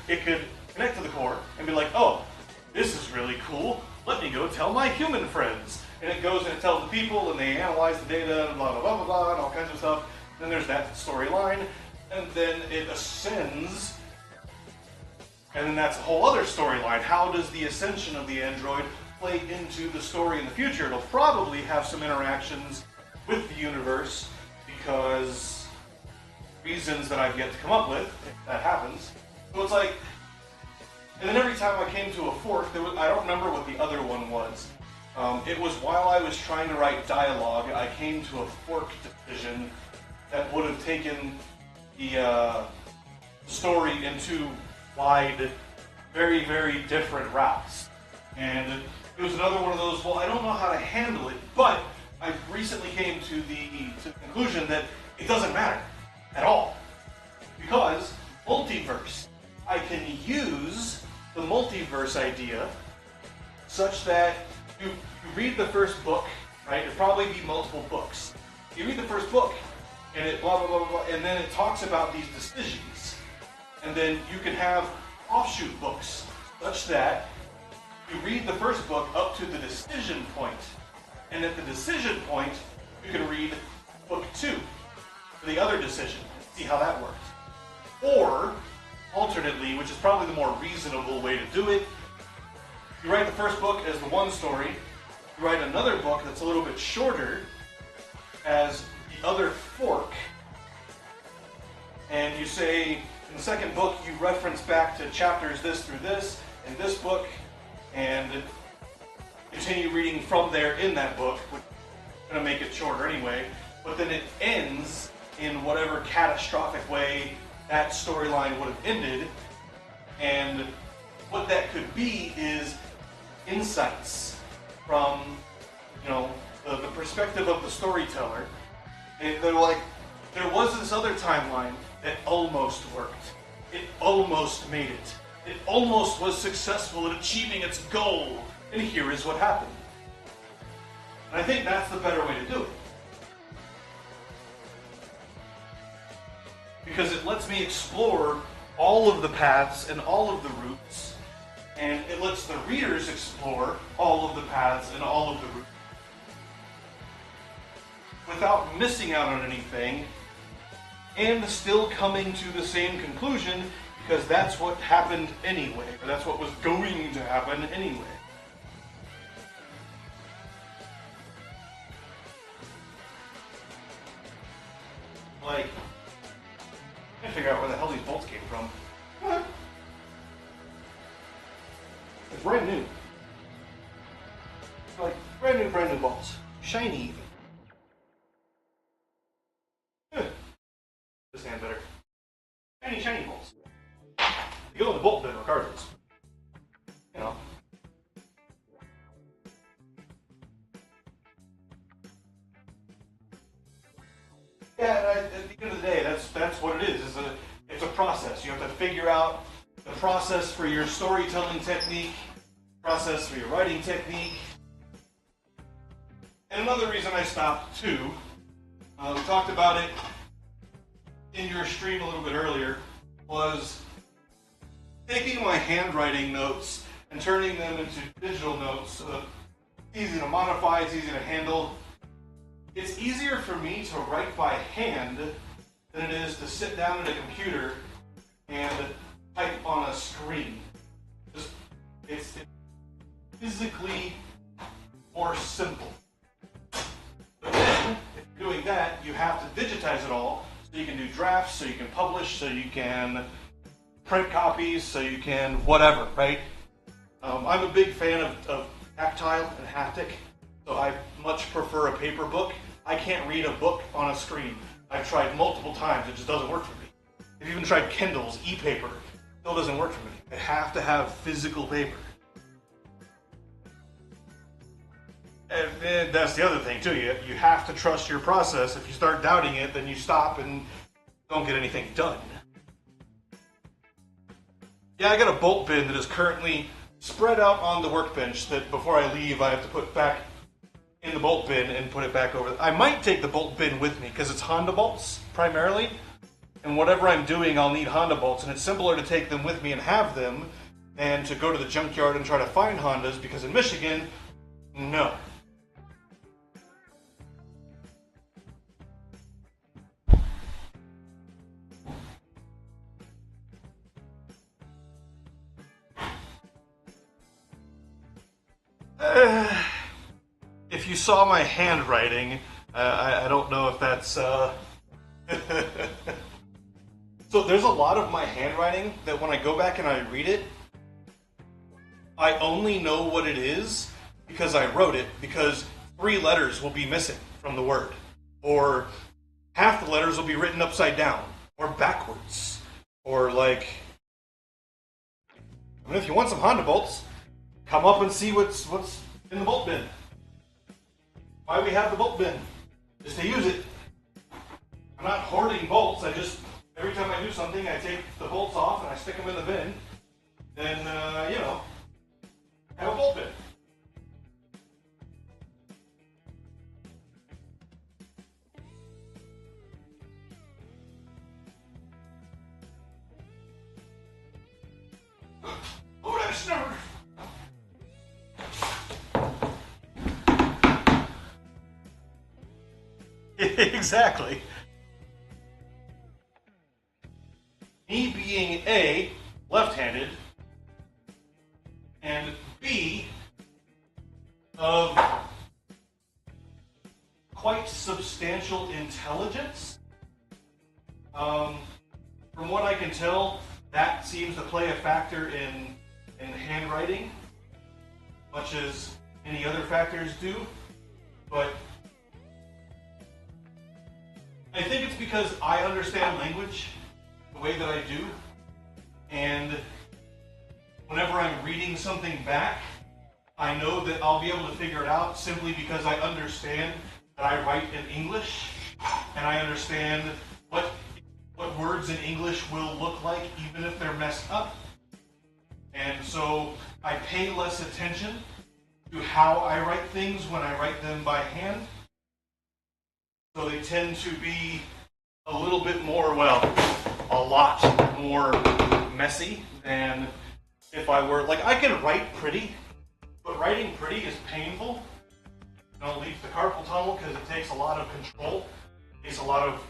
it could connect to the core and be like, oh, this is really cool, let me go tell my human friends. And it goes and it tells the people, and they analyze the data, and blah, blah, blah, blah, blah, and all kinds of stuff. Then there's that storyline, and then it ascends, and then that's a whole other storyline. How does the ascension of the android play into the story in the future? It'll probably have some interactions with the universe, because reasons that I've yet to come up with, if that happens. So it's like, and then every time I came to a fork, I don't remember what the other one was. It was while I was trying to write dialogue, I came to a fork decision that would have taken the story in 2 wide, very, very different routes. And it was another one of those, well, I don't know how to handle it, but I recently came to the conclusion that it doesn't matter at all. Because multiverse, I can use the multiverse idea such that you read the first book, right? It'll probably be multiple books. You read the first book, and it blah, blah, blah, blah, and then it talks about these decisions. And then you can have offshoot books, such that you read the first book up to the decision point. And at the decision point, you can read book 2, the other decision, see how that works. Or, alternately, which is probably the more reasonable way to do it, you write the first book as the one story, you write another book that's a little bit shorter as the other fork, and you say, in the second book, you reference back to chapters this through this, in this book, and continue reading from there in that book, which is going to make it shorter anyway, but then it ends in whatever catastrophic way that storyline would have ended, and what that could be is insights from, the perspective of the storyteller. And they're like, there was this other timeline that almost worked. It almost made it. It almost was successful in achieving its goal. And here is what happened. And I think that's the better way to do it. Because it lets me explore all of the paths and all of the routes, and it lets the readers explore all of the paths and all of the routes without missing out on anything, and still coming to the same conclusion, because that's what happened anyway, or that's what was going to happen anyway. Like, I can't figure out where the hell these bolts came from. It's brand new. Like, brand new bolts. Shiny even. This hand better. Shiny bolts. They go in the bolt bin regardless. You know. Yeah, at the end of the day, that's what it is. It's a process. You have to figure out the process for your storytelling technique, process for your writing technique. And another reason I stopped too, we talked about it in your stream a little bit earlier, was taking my handwriting notes and turning them into digital notes. It's easy to modify, it's easy to handle. It's easier for me to write by hand than it is to sit down at a computer and type on a screen. It's physically more simple. But then, if you're doing that, you have to digitize it all so you can do drafts, so you can publish, so you can print copies, so you can whatever, right? I'm a big fan of tactile and haptic, so I much prefer a paper book. I can't read a book on a screen. I've tried multiple times, it just doesn't work for me. I've even tried Kindles, e-paper, still doesn't work for me. I have to have physical paper. And that's the other thing too, you have to trust your process. If you start doubting it, then you stop and don't get anything done. Yeah, I got a bolt bin that is currently spread out on the workbench that before I leave I have to put back in the bolt bin and put it back over. I might take the bolt bin with me because it's Honda bolts primarily, and whatever I'm doing I'll need Honda bolts, and it's simpler to take them with me and have them than to go to the junkyard and try to find Hondas, because in Michigan, no. If you saw my handwriting, I don't know if that's... So there's a lot of my handwriting that when I go back and I read it, I only know what it is because I wrote it, because 3 letters will be missing from the word, or half the letters will be written upside down, or backwards, or like... I mean, if you want some Honda bolts, come up and see what's in the bolt bin. Why we have the bolt bin? Just to use it. I'm not hoarding bolts. I just, every time I do something, I take the bolts off and I stick them in the bin. Then, you know, have a bolt bin. Oh, that's never... Exactly. Me being A, left-handed, and B, of quite substantial intelligence. From what I can tell, that seems to play a factor in handwriting, much as any other factors do, but I think it's because I understand language the way that I do, and whenever I'm reading something back, I know that I'll be able to figure it out simply because I understand that I write in English, and I understand what words in English will look like even if they're messed up. And so I pay less attention to how I write things when I write them by hand. So they tend to be a little bit more, well, a lot more messy than if I were, like, I can write pretty, but writing pretty is painful. You know, it leads to carpal tunnel because it takes a lot of control, it takes a lot of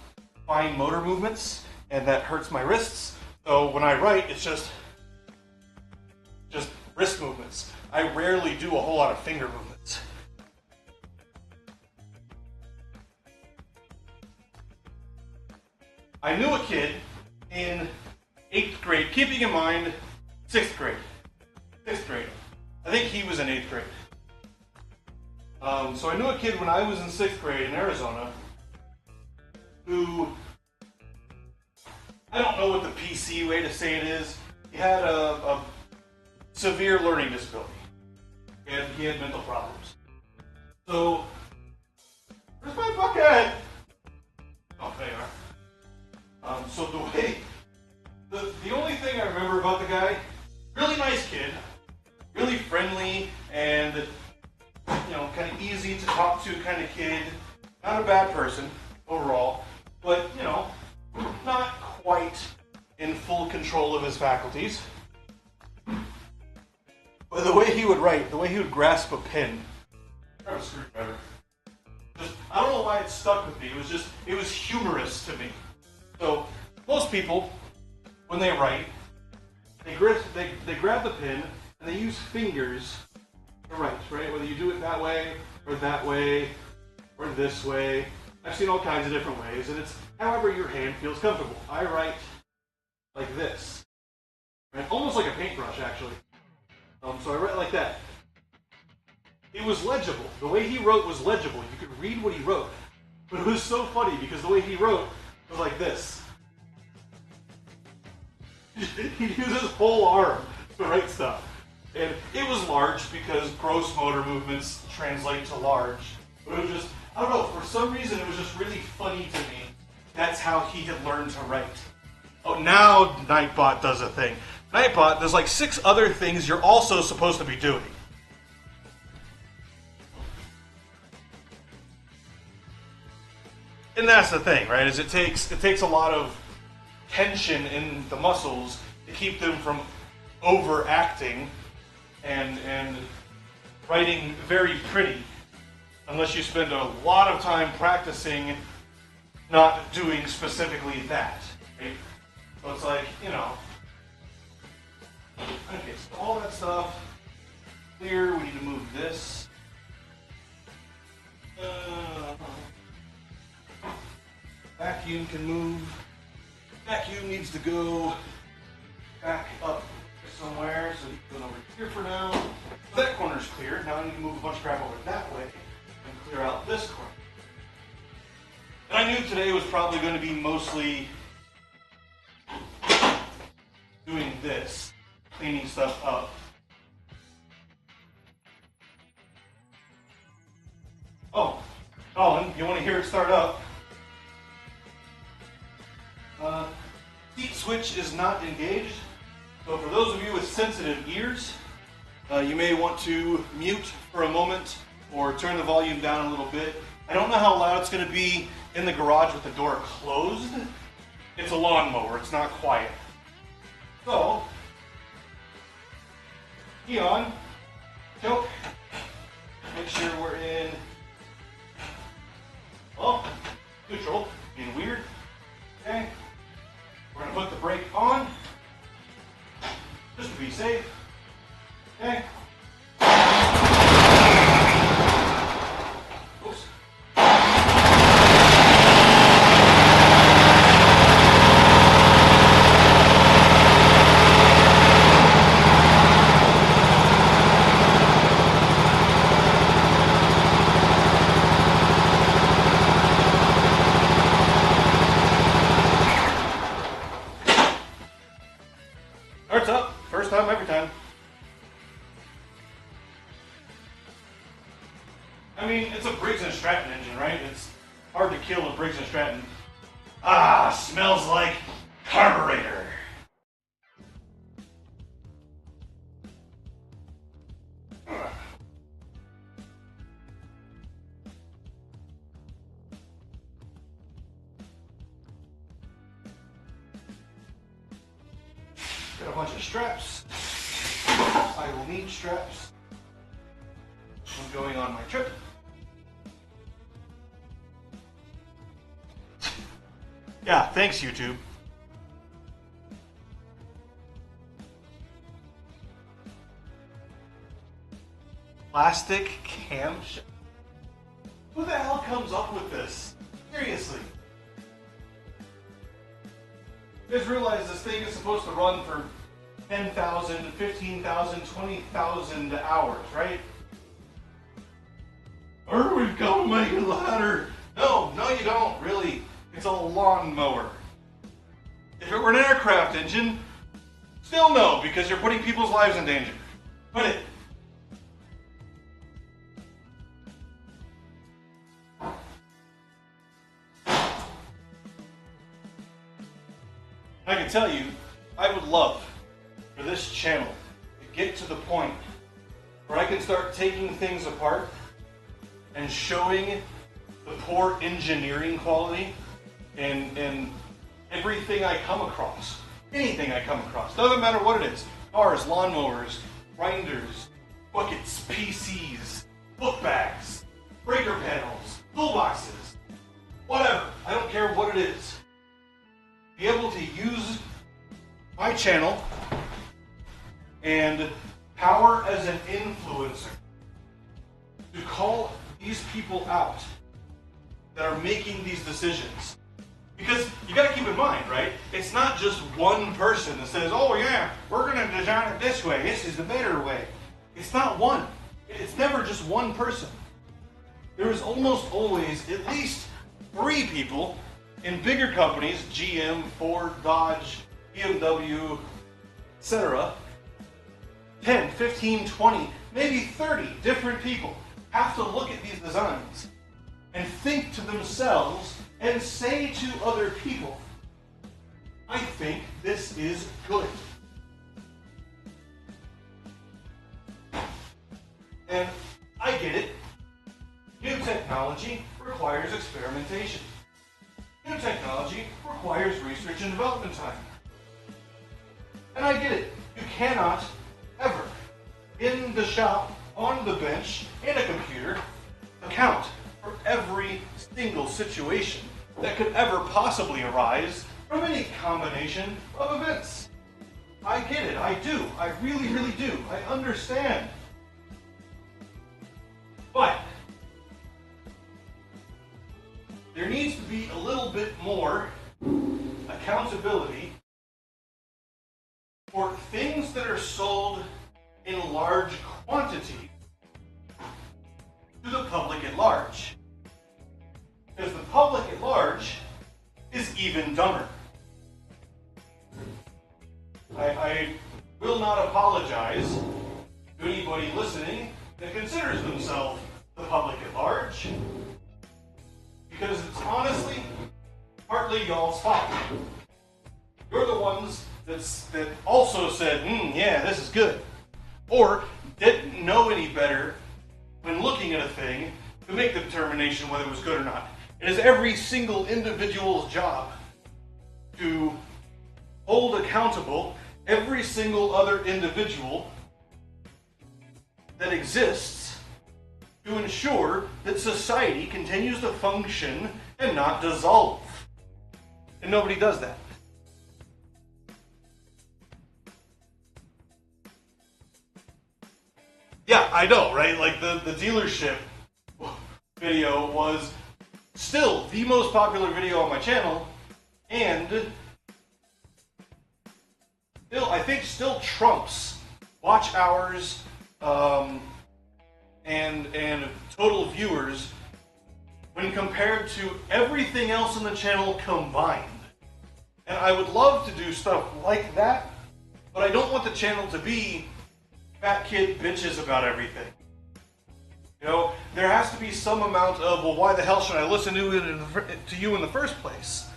fine motor movements, and that hurts my wrists. So when I write, it's just wrist movements. I rarely do a whole lot of finger movements. I knew a kid in 8th grade, keeping in mind 6th grade. 6th grade. I think he was in 8th grade. So I knew a kid when I was in 6th grade in Arizona who, I don't know what the PC way to say it is, he had a severe learning disability. And he had mental problems. So, where's my bucket? Oh, there you are. So the only thing I remember about the guy, really nice kid, really friendly, and you know, kind of easy to talk to kind of kid. Not a bad person overall, but you know, not quite in full control of his faculties. But the way he would write, the way he would grasp a pen, grab a screwdriver. Just, I don't know why it stuck with me. It was humorous to me. So most people, when they write, they grab the pen and they use fingers to write, right? Whether you do it that way, or this way. I've seen all kinds of different ways, and it's however your hand feels comfortable. I write like this, right? Almost like a paintbrush, actually. So I write like that. It was legible. The way he wrote was legible. You could read what he wrote. But it was so funny because the way he wrote was like this. He'd use his whole arm to write stuff. And it was large because gross motor movements translate to large. But it was just, I don't know, for some reason it was just really funny to me. That's how he had learned to write. Oh, now Nightbot does a thing. Nightbot, there's like 6 other things you're also supposed to be doing. And that's the thing, right? Is it takes a lot of tension in the muscles to keep them from overacting and writing very pretty, unless you spend a lot of time practicing not doing specifically that, right? So it's like, you know, okay, so all that stuff clear. We need to move this. Vacuum can move. Vacuum needs to go back up somewhere, so he's going over here for now. So that corner's clear. Now I need to move a bunch of crap over that way and clear out this corner. And I knew today was probably going to be mostly doing this, cleaning stuff up. Oh, Colin, you want to hear it start up? Seat switch is not engaged. So for those of you with sensitive ears, you may want to mute for a moment or turn the volume down a little bit. I don't know how loud it's going to be in the garage with the door closed. It's a lawnmower, it's not quiet. So, key on, choke, make sure we're in, well, neutral, being weird, okay. We're going to put the brake on, just to be safe, okay. Oops. Starts up, first time, every time. I mean, it's a Briggs & Stratton engine, right? It's hard to kill a Briggs & Stratton. Ah, smells like carburetor. Got a bunch of straps. I will need straps when going on my trip. Yeah, thanks YouTube. plastic camshaft. Who the hell comes up with this? Seriously. You guys realize this thing is supposed to run for 10,000, 15,000, 20,000 hours, right? Or we've got to make it ladder. No, you don't, really. It's a lawnmower. If it were an aircraft engine, still no, because you're putting people's lives in danger. Put it. I can tell you, I would love for this channel to get to the point where I can start taking things apart and showing the poor engineering quality and everything I come across. Anything I come across. Doesn't matter what it is. Cars, lawnmowers, grinders, buckets, PCs, book bags, breaker panels, toolboxes, whatever. I don't care what it is. Be able to use my channel and power as an influencer to call these people out that are making these decisions. Because you got to keep in mind, right? It's not just one person that says, oh yeah, we're going to design it this way. This is the better way. It's not one. It's never just one person. There is almost always at least 3 people in bigger companies, GM, Ford, Dodge, BMW, etc. 10, 15, 20, maybe 30 different people have to look at these designs and think to themselves and say to other people, I think this is good. And I get it. New technology requires experimentation. New technology requires research and development time. And I get it. You cannot ever, in the shop, on the bench, in a computer, account for every single situation that could ever possibly arise from any combination of events. I get it. I do. I really, really do. I understand. But there needs to be a little bit more accountability for things that are sold in large quantity to the public at large. Because the public at large is even dumber. I will not apologize to anybody listening that considers themselves the public at large, because it's honestly partly y'all's fault. You're the ones that also said, yeah, this is good. Or didn't know any better when looking at a thing to make the determination whether it was good or not. It is every single individual's job to hold accountable every single other individual that exists to ensure that society continues to function and not dissolve. And nobody does that. Yeah, I know, right? Like the dealership video was still the most popular video on my channel, and still trumps watch hours and total viewers when compared to everything else on the channel combined. And I would love to do stuff like that, but I don't want the channel to be fat kid bitches about everything. You know, there has to be some amount of, well, why the hell should I listen to you in the first place?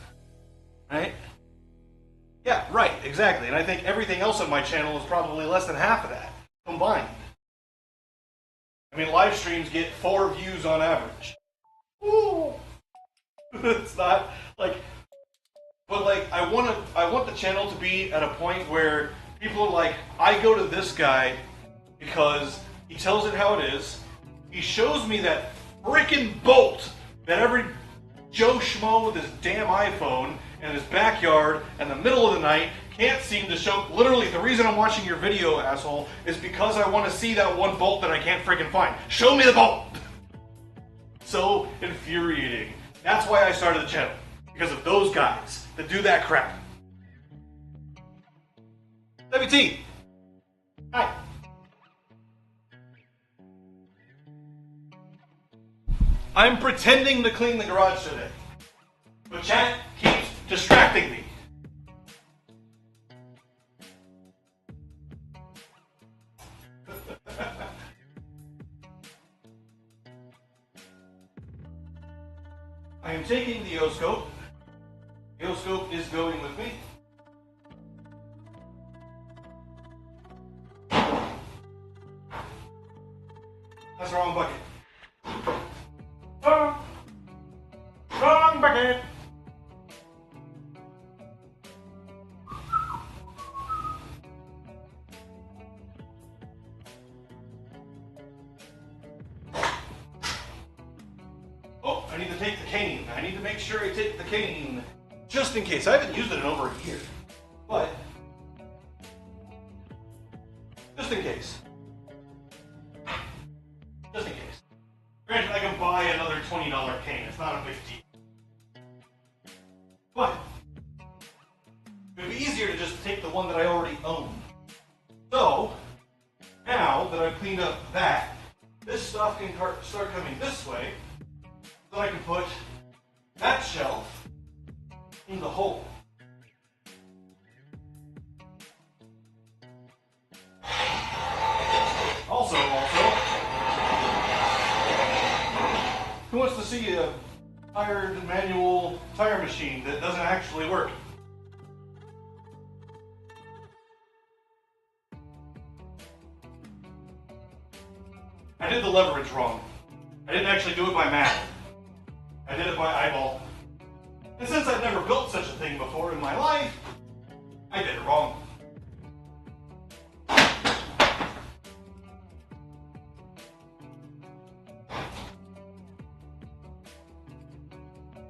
Right? Yeah, right, exactly. And I think everything else on my channel is probably less than half of that combined. I mean, live streams get 4 views on average. Woo! It's not like, but like I want the channel to be at a point where people are like, I go to this guy because he tells it how it is. He shows me that freaking bolt that every Joe Schmo with his damn iPhone in his backyard in the middle of the night can't seem to show, literally the reason I'm watching your video, asshole, is because I want to see that one bolt that I can't freaking find. Show me the bolt! So infuriating. That's why I started the channel. Because of those guys that do that crap. WT! Hi. I'm pretending to clean the garage today. But chat keeps distracting me. I am taking the O-scope. The O-scope is going with me. That's the wrong bucket. Wrong bucket. Oh, I need to take the cane. I need to make sure I take the cane. Just in case. I haven't used it in over a year. But, just in case. Just in case. Granted, I can buy another $20 cane. It's not a big deal. But, it would be easier to just take the one that I already own. So, now that I've cleaned up that, this stuff can start coming this way, so I can put that shelf in the hole. Also, who wants to see a tired manual tire machine that doesn't actually work? I did the leverage wrong. I didn't actually do it by math. I did it by eyeball. And since I've never built such a thing before in my life, I did it wrong.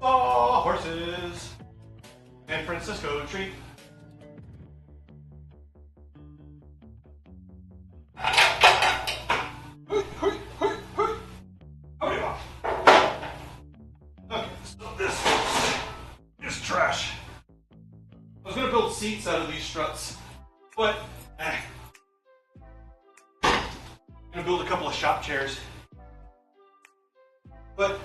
Oh, horses. San Francisco treat. Seats out of these struts, but I'm gonna build a couple of shop chairs, but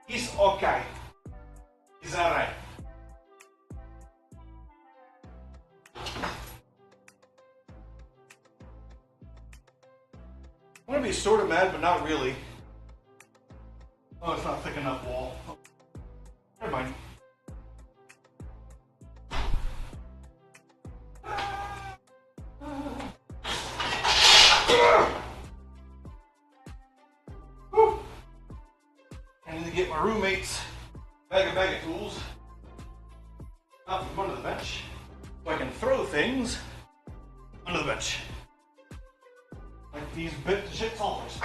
he's okay. He's all right. I'm gonna be sort of mad, but not really. Oh, it's not thick enough wall. Oh, never mind. I need to get my roommate's bag of tools out from under the bench so I can throw things under the bench. Like these bit shit toilets.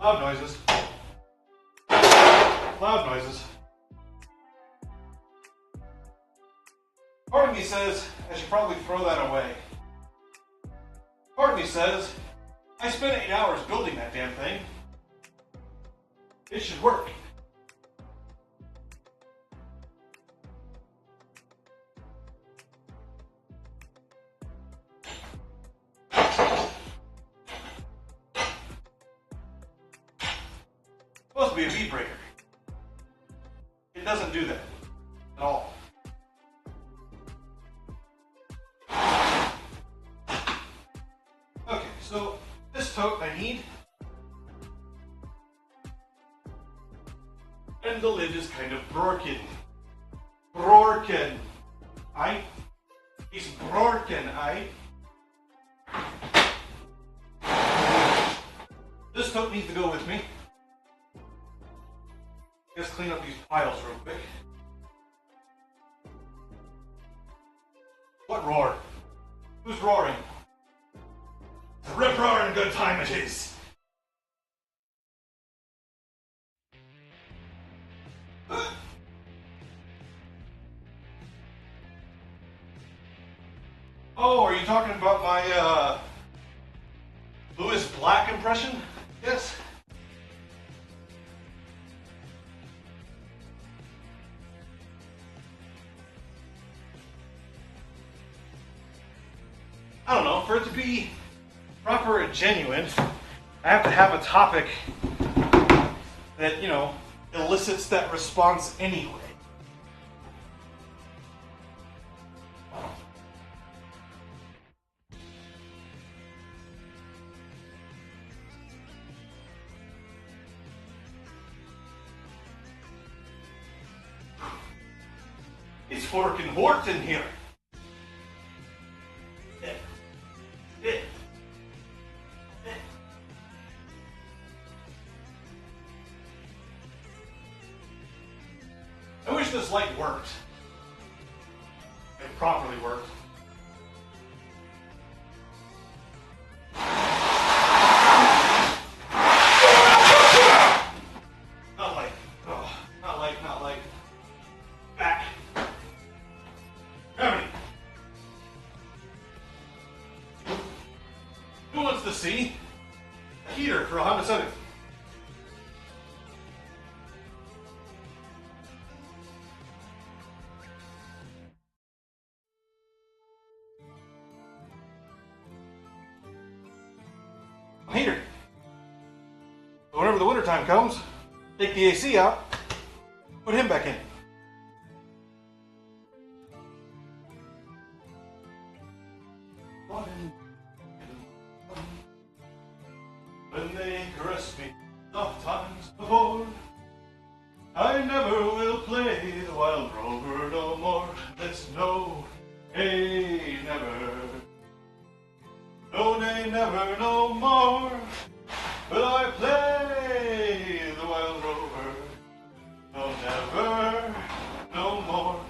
Loud noises. Loud noises. Part of me says I should probably throw that away. Part of me says I spent 8 hours building that damn thing. It should work. Supposed to be a bead breaker. It doesn't do that at all. Okay, so this tote I need, and the lid is kind of broken. Broken. It's broken, This tote needs to go with me. Let's clean up these piles real quick. What roar? Who's roaring? rip-roaring good time it is. Oh, are you talking about my Lewis Black impression? Yes. I don't know, for it to be proper and genuine, I have to have a topic that, you know, elicits that response anyway. It's forking Horton here. I wish this light worked. It properly worked. Not light. Oh, not light, not light. Back. Gravity. Who wants to see a heater for a Honda Civic? Heater. But whenever the winter time comes, take the AC out, put him back in. When they caress me soft times before, I never will play the wild rover no more. Let's no, hey, never. No, nay, never, no more will I play the wild rover. No, never, no more.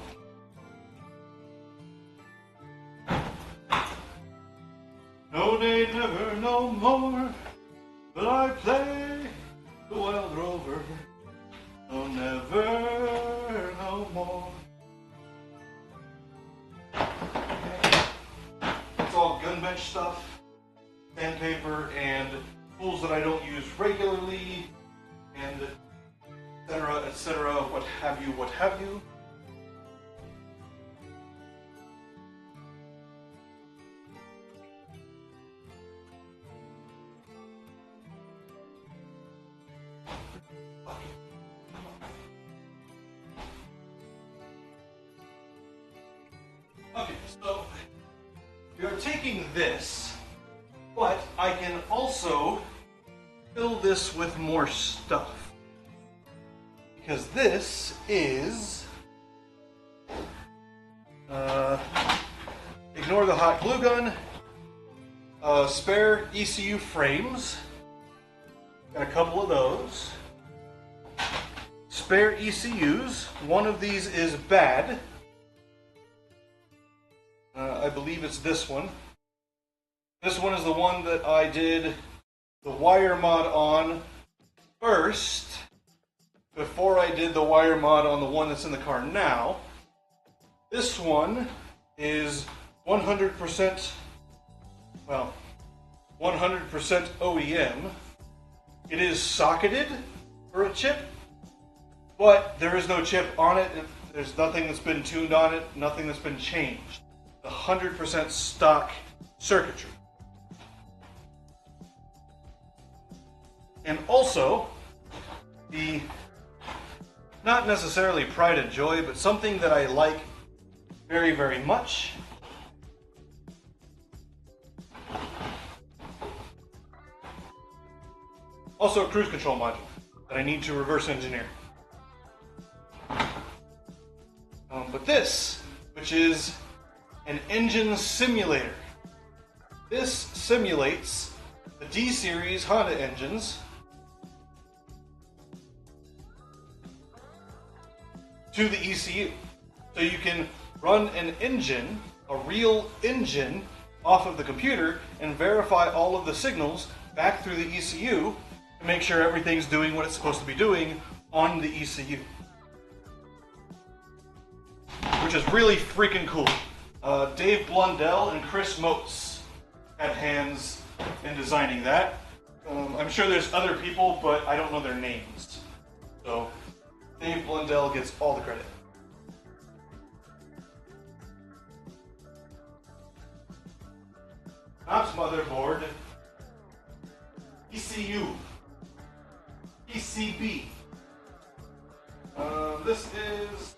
No, nay, never, no more will I play the wild rover. No, never, no more. It's all gun bench stuff. Sandpaper and tools that I don't use regularly, and etc., what have you, what have you. Okay, so we are taking this. But I can also fill this with more stuff. Because this is, ignore the hot glue gun, spare ECU frames, got a couple of those. Spare ECUs, one of these is bad. I believe it's this one. This one is the one that I did the wire mod on first, before I did the wire mod on the one that's in the car now. This one is 100%, well, 100% OEM. It is socketed for a chip, but there is no chip on it. There's nothing that's been tuned on it, nothing that's been changed. 100% stock circuitry. And also, the, not necessarily pride and joy, but something that I like very, very much. Also a cruise control module that I need to reverse engineer. But this, which is an engine simulator. This simulates the D-Series Honda engines to the ECU. So you can run an engine, a real engine, off of the computer and verify all of the signals back through the ECU to make sure everything's doing what it's supposed to be doing on the ECU. Which is really freaking cool. Dave Blundell and Chris Motes had hands in designing that. I'm sure there's other people, but I don't know their names. So Dave Blundell gets all the credit. Ops motherboard, ECU, PCB. This is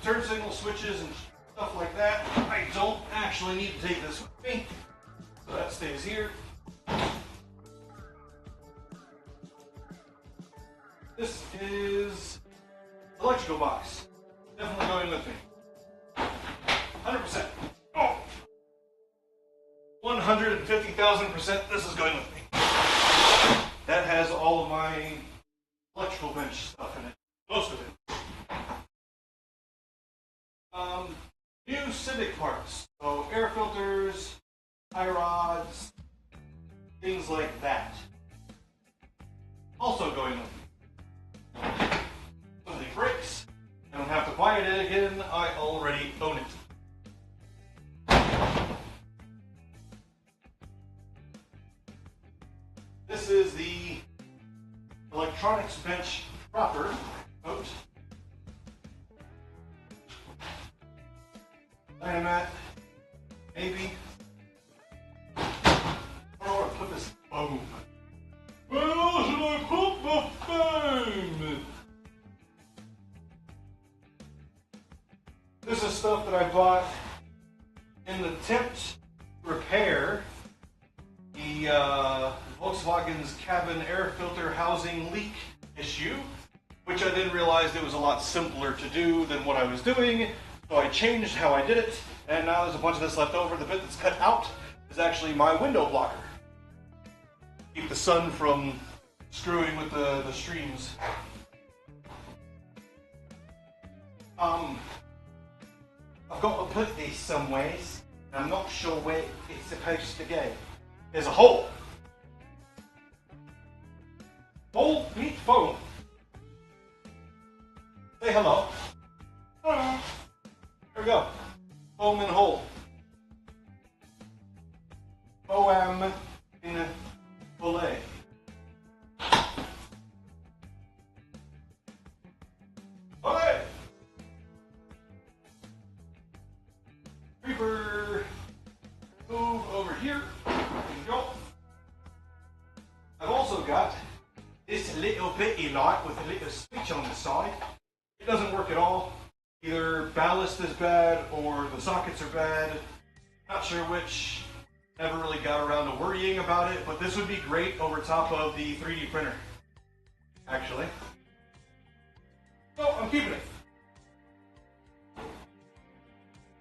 turn signal switches and stuff like that. I don't actually need to take this with me, so that stays here. This is electrical box. Definitely going with me. 100%. Oh! 150,000% this is going with me. That has all of my electrical bench stuff in it. Most of it. New Civic parts. So air filters, tie rods, things like that. Also going with me. Something breaks. I don't have to buy it again. I already own it. This is the electronics bench proper. Oops. Dynamat, maybe. I don't know where to put this foam. Where should I put the foam? This is stuff that I bought in the attempt to repair the Volkswagen's cabin air filter housing leak issue, which I then realized it was a lot simpler to do than what I was doing. So I changed how I did it, and now there's a bunch of this left over. The bit that's cut out is actually my window blocker. Keep the sun from screwing with the streams. I've got to put this somewhere. I'm not sure where it's supposed to go. There's a hole. Hole, meet phone. Say hello. Hello. There we go. Foam and hole. Foam in fillet. Fillet. Creeper. Move over here. There you go. I've also got this little bitty light with a little switch on the side. It doesn't work at all. Either ballast is bad or the sockets are bad. Not sure which. Never really got around to worrying about it, but this would be great over top of the 3D printer, actually. So I'm keeping it.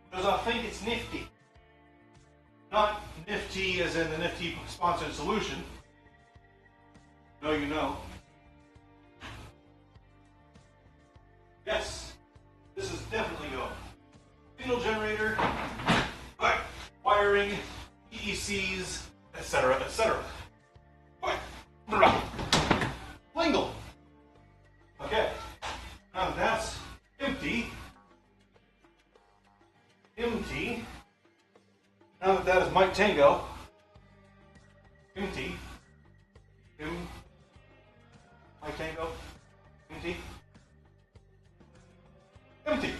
Because I think it's nifty. Not nifty as in the nifty sponsored solution. No, you know. Yes. This is definitely going. Signal generator, right. Wiring, EECs, etc., etc. Lingle. Okay. Now that that's empty. Empty. Now that that is Mike Tango. Empty. Mike Tango. Empty. Empty.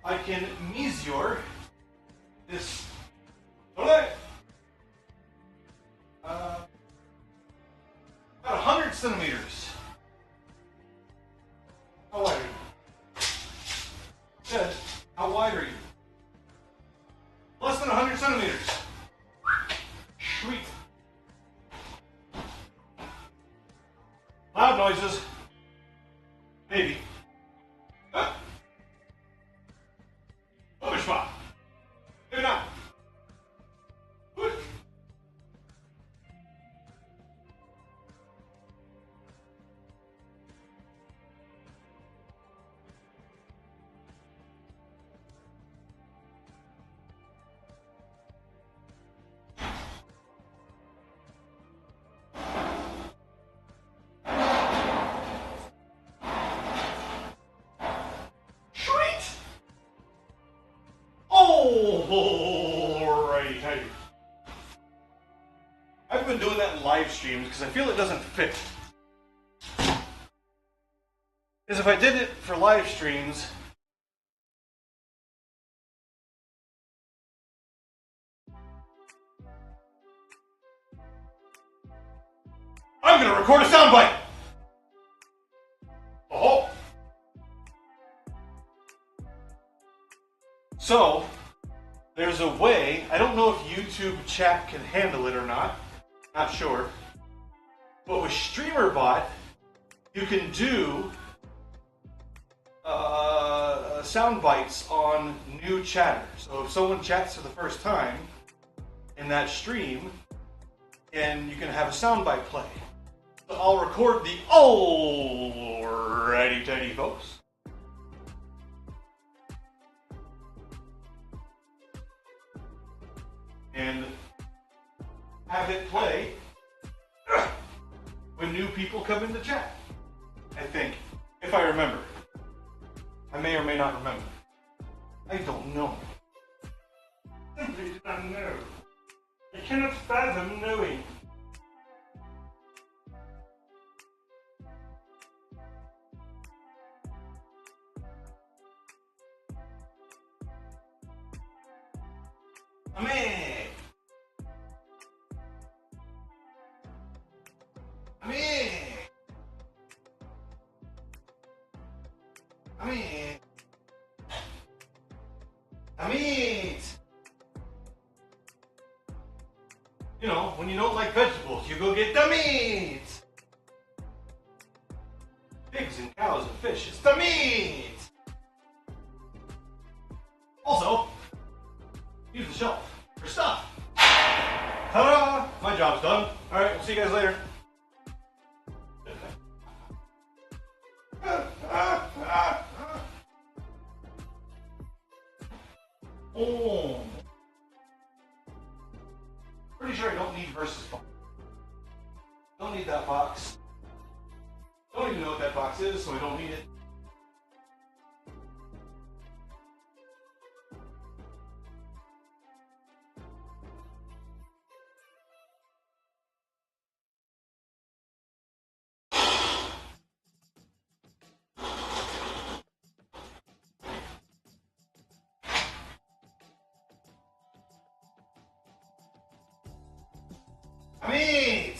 I can measure this. About 100 centimeters. How wide are you? Said, how wide are you? Less than 100 centimeters. Sweet. Loud noises. Maybe. Overspot. Maybe not. live streams because I feel it doesn't fit. Because if I did it for live streams, I'm going to record a soundbite. Oh. So, there's a way, I don't know if YouTube chat can handle it or not, not sure, but with StreamerBot, you can do sound bites on new chatters. So if someone chats for the first time in that stream, and you can have a sound bite play. So I'll record the alrighty tighty folks. And have it play when new people come into chat. I think, if I remember. I may or may not remember. I don't know. Simply do not know. I cannot fathom knowing. Amé! Amé! Amé! Amit! You know, when you don't like vegetables, you go get the meat! Pigs and cows and fish, it's the meat! Also, use the shelf for stuff. Ta-da! My job's done. Alright, we'll see you guys later. Oh. Pretty sure I don't need versus box. Don't need that box. Don't even know what that box is, so I don't need it. Meat!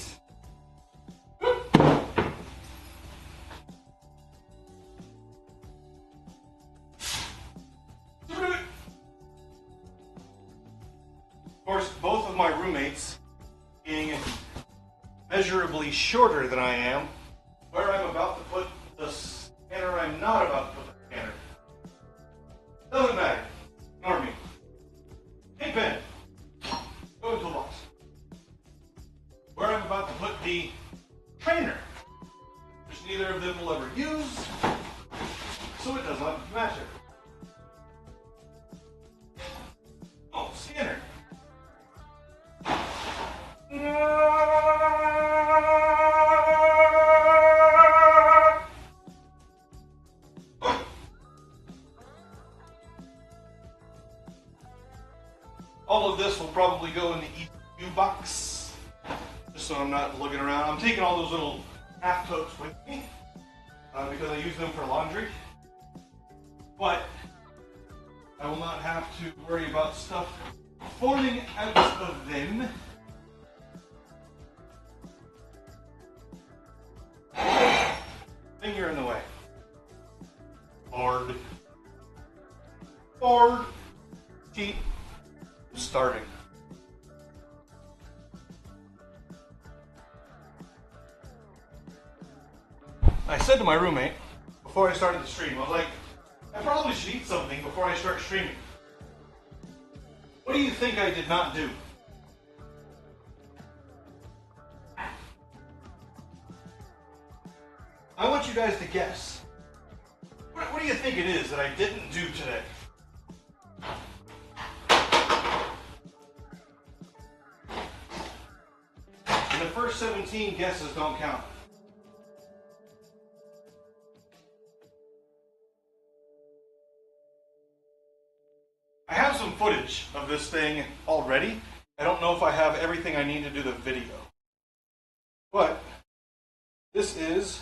Of course, both of my roommates being measurably shorter than I am, where I'm about to put the scanner, I'm not about to put the scanner. Doesn't matter. Ignore me. Hey, Ben. Go into the box. Where I'm about to put the trainer, which neither of them will ever use, so it does not matter. Oh, scanner. All of this will probably go in the EQ box. Just so I'm not looking around. I'm taking all those little half totes with me because I use them for laundry. But I will not have to worry about stuff falling out of them. Finger in the way. Bored. Bored. Keep starving. I said to my roommate before I started the stream, I was like, I probably should eat something before I start streaming. What do you think I did not do? I want you guys to guess. What do you think it is that I didn't do today? And the first 17 guesses don't count. I have some footage of this thing already. I don't know if I have everything I need to do the video. But this is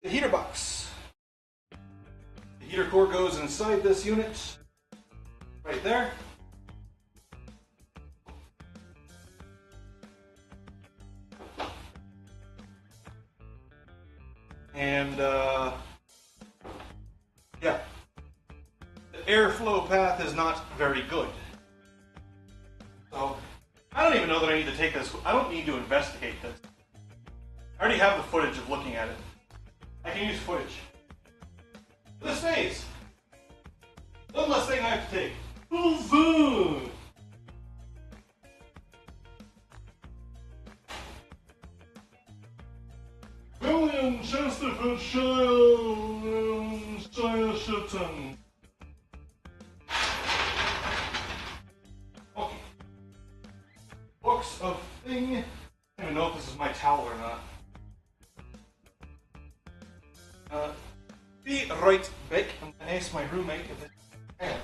the heater box. The heater core goes inside this unit, right there. And yeah, the airflow path is not very good. So I don't even know that I need to take this. I don't need to investigate this. I already have the footage of looking at it. I can use footage. This phase. One less thing I have to take. William Chesterford Shire. Okay. Books of thing. I don't even know if this is my towel or not. Be right back. I'm gonna ask my roommate if it's towel.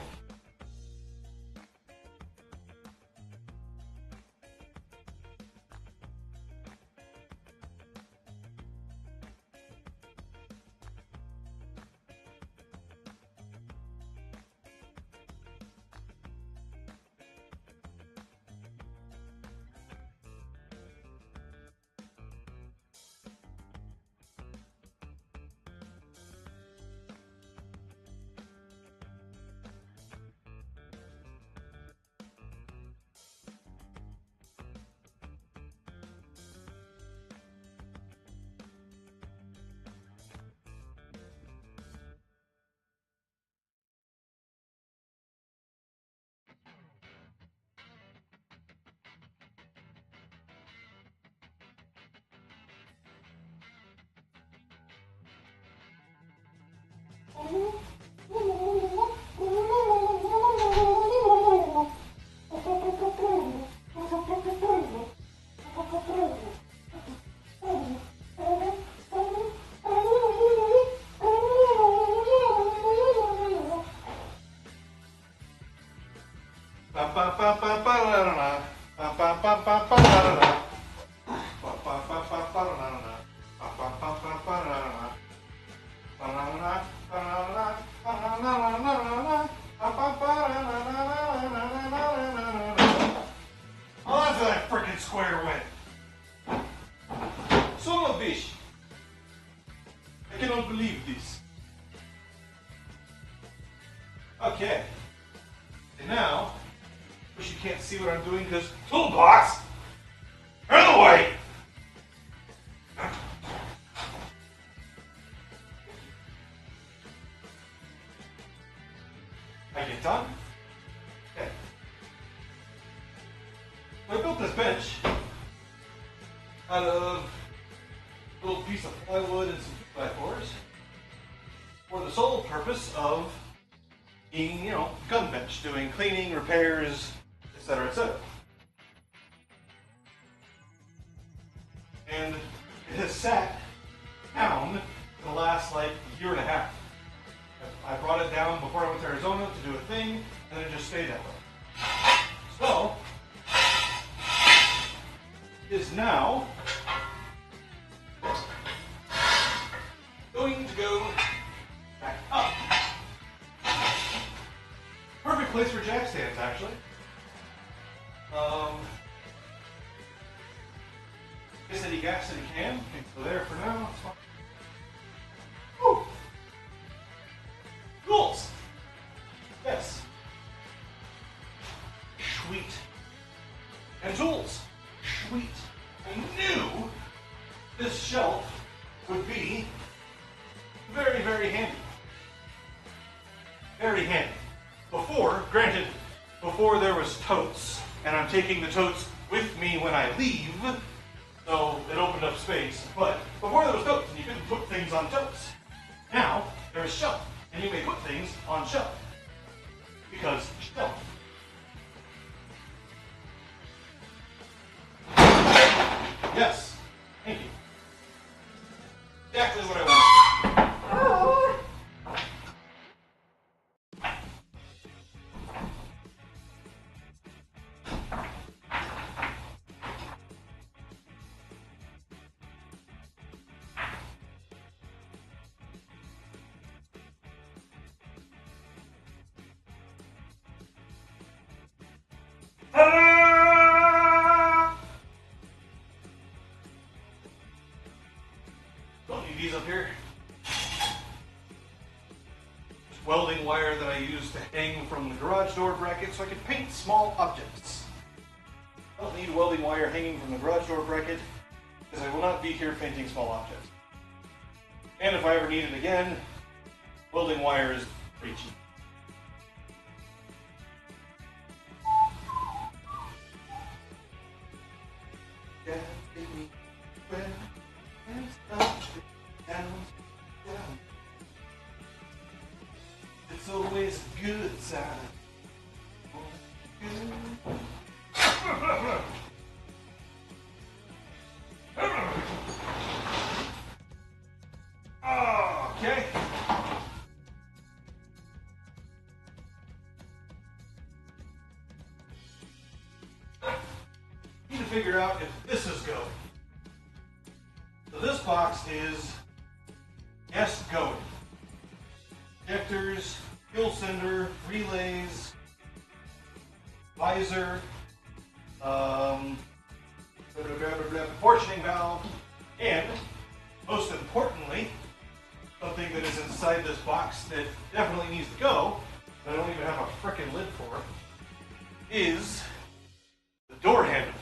Oh, that's where that frickin' square went. Son of a bitch. I cannot believe this. Okay. And now, wish you can't see what I'm doing because toolbox! Out of the way! I get done. Okay. So I built this bench out of a little piece of plywood and some 2x4s for the sole purpose of being, you know, gun bench, doing cleaning, repairs, etc., etc. And it has sat down for the last like year and a half. I brought it down before I went to Arizona to do a thing, and it just stayed that way. So, it is now going to go back up. Perfect place for jack stands, actually. Guess that he gas that he can go there for now. It's fine. Woo! Tools. Yes. Sweet. And tools. Sweet. I knew this shelf would be very, very handy. Very handy. Granted, before there was totes, and I'm taking the totes with me when I leave, so it opened up space, but before there was totes, and you couldn't put things on totes. Now, there is shelf, and you may put things on shelf, because shelf. Yes, thank you. Exactly what I want. these up here. Welding wire that I use to hang from the garage door bracket so I can paint small objects. I don't need welding wire hanging from the garage door bracket because I will not be here painting small objects. And if I ever need it again, welding wire is pretty cheap. It's always a good time. Okay. Need to figure out if this is going. So this box is yes, going. Injectors, fuel sender, relays, visor, portioning valve, and most importantly, something that is inside this box that definitely needs to go, that I don't even have a frickin' lid for, is the door handles.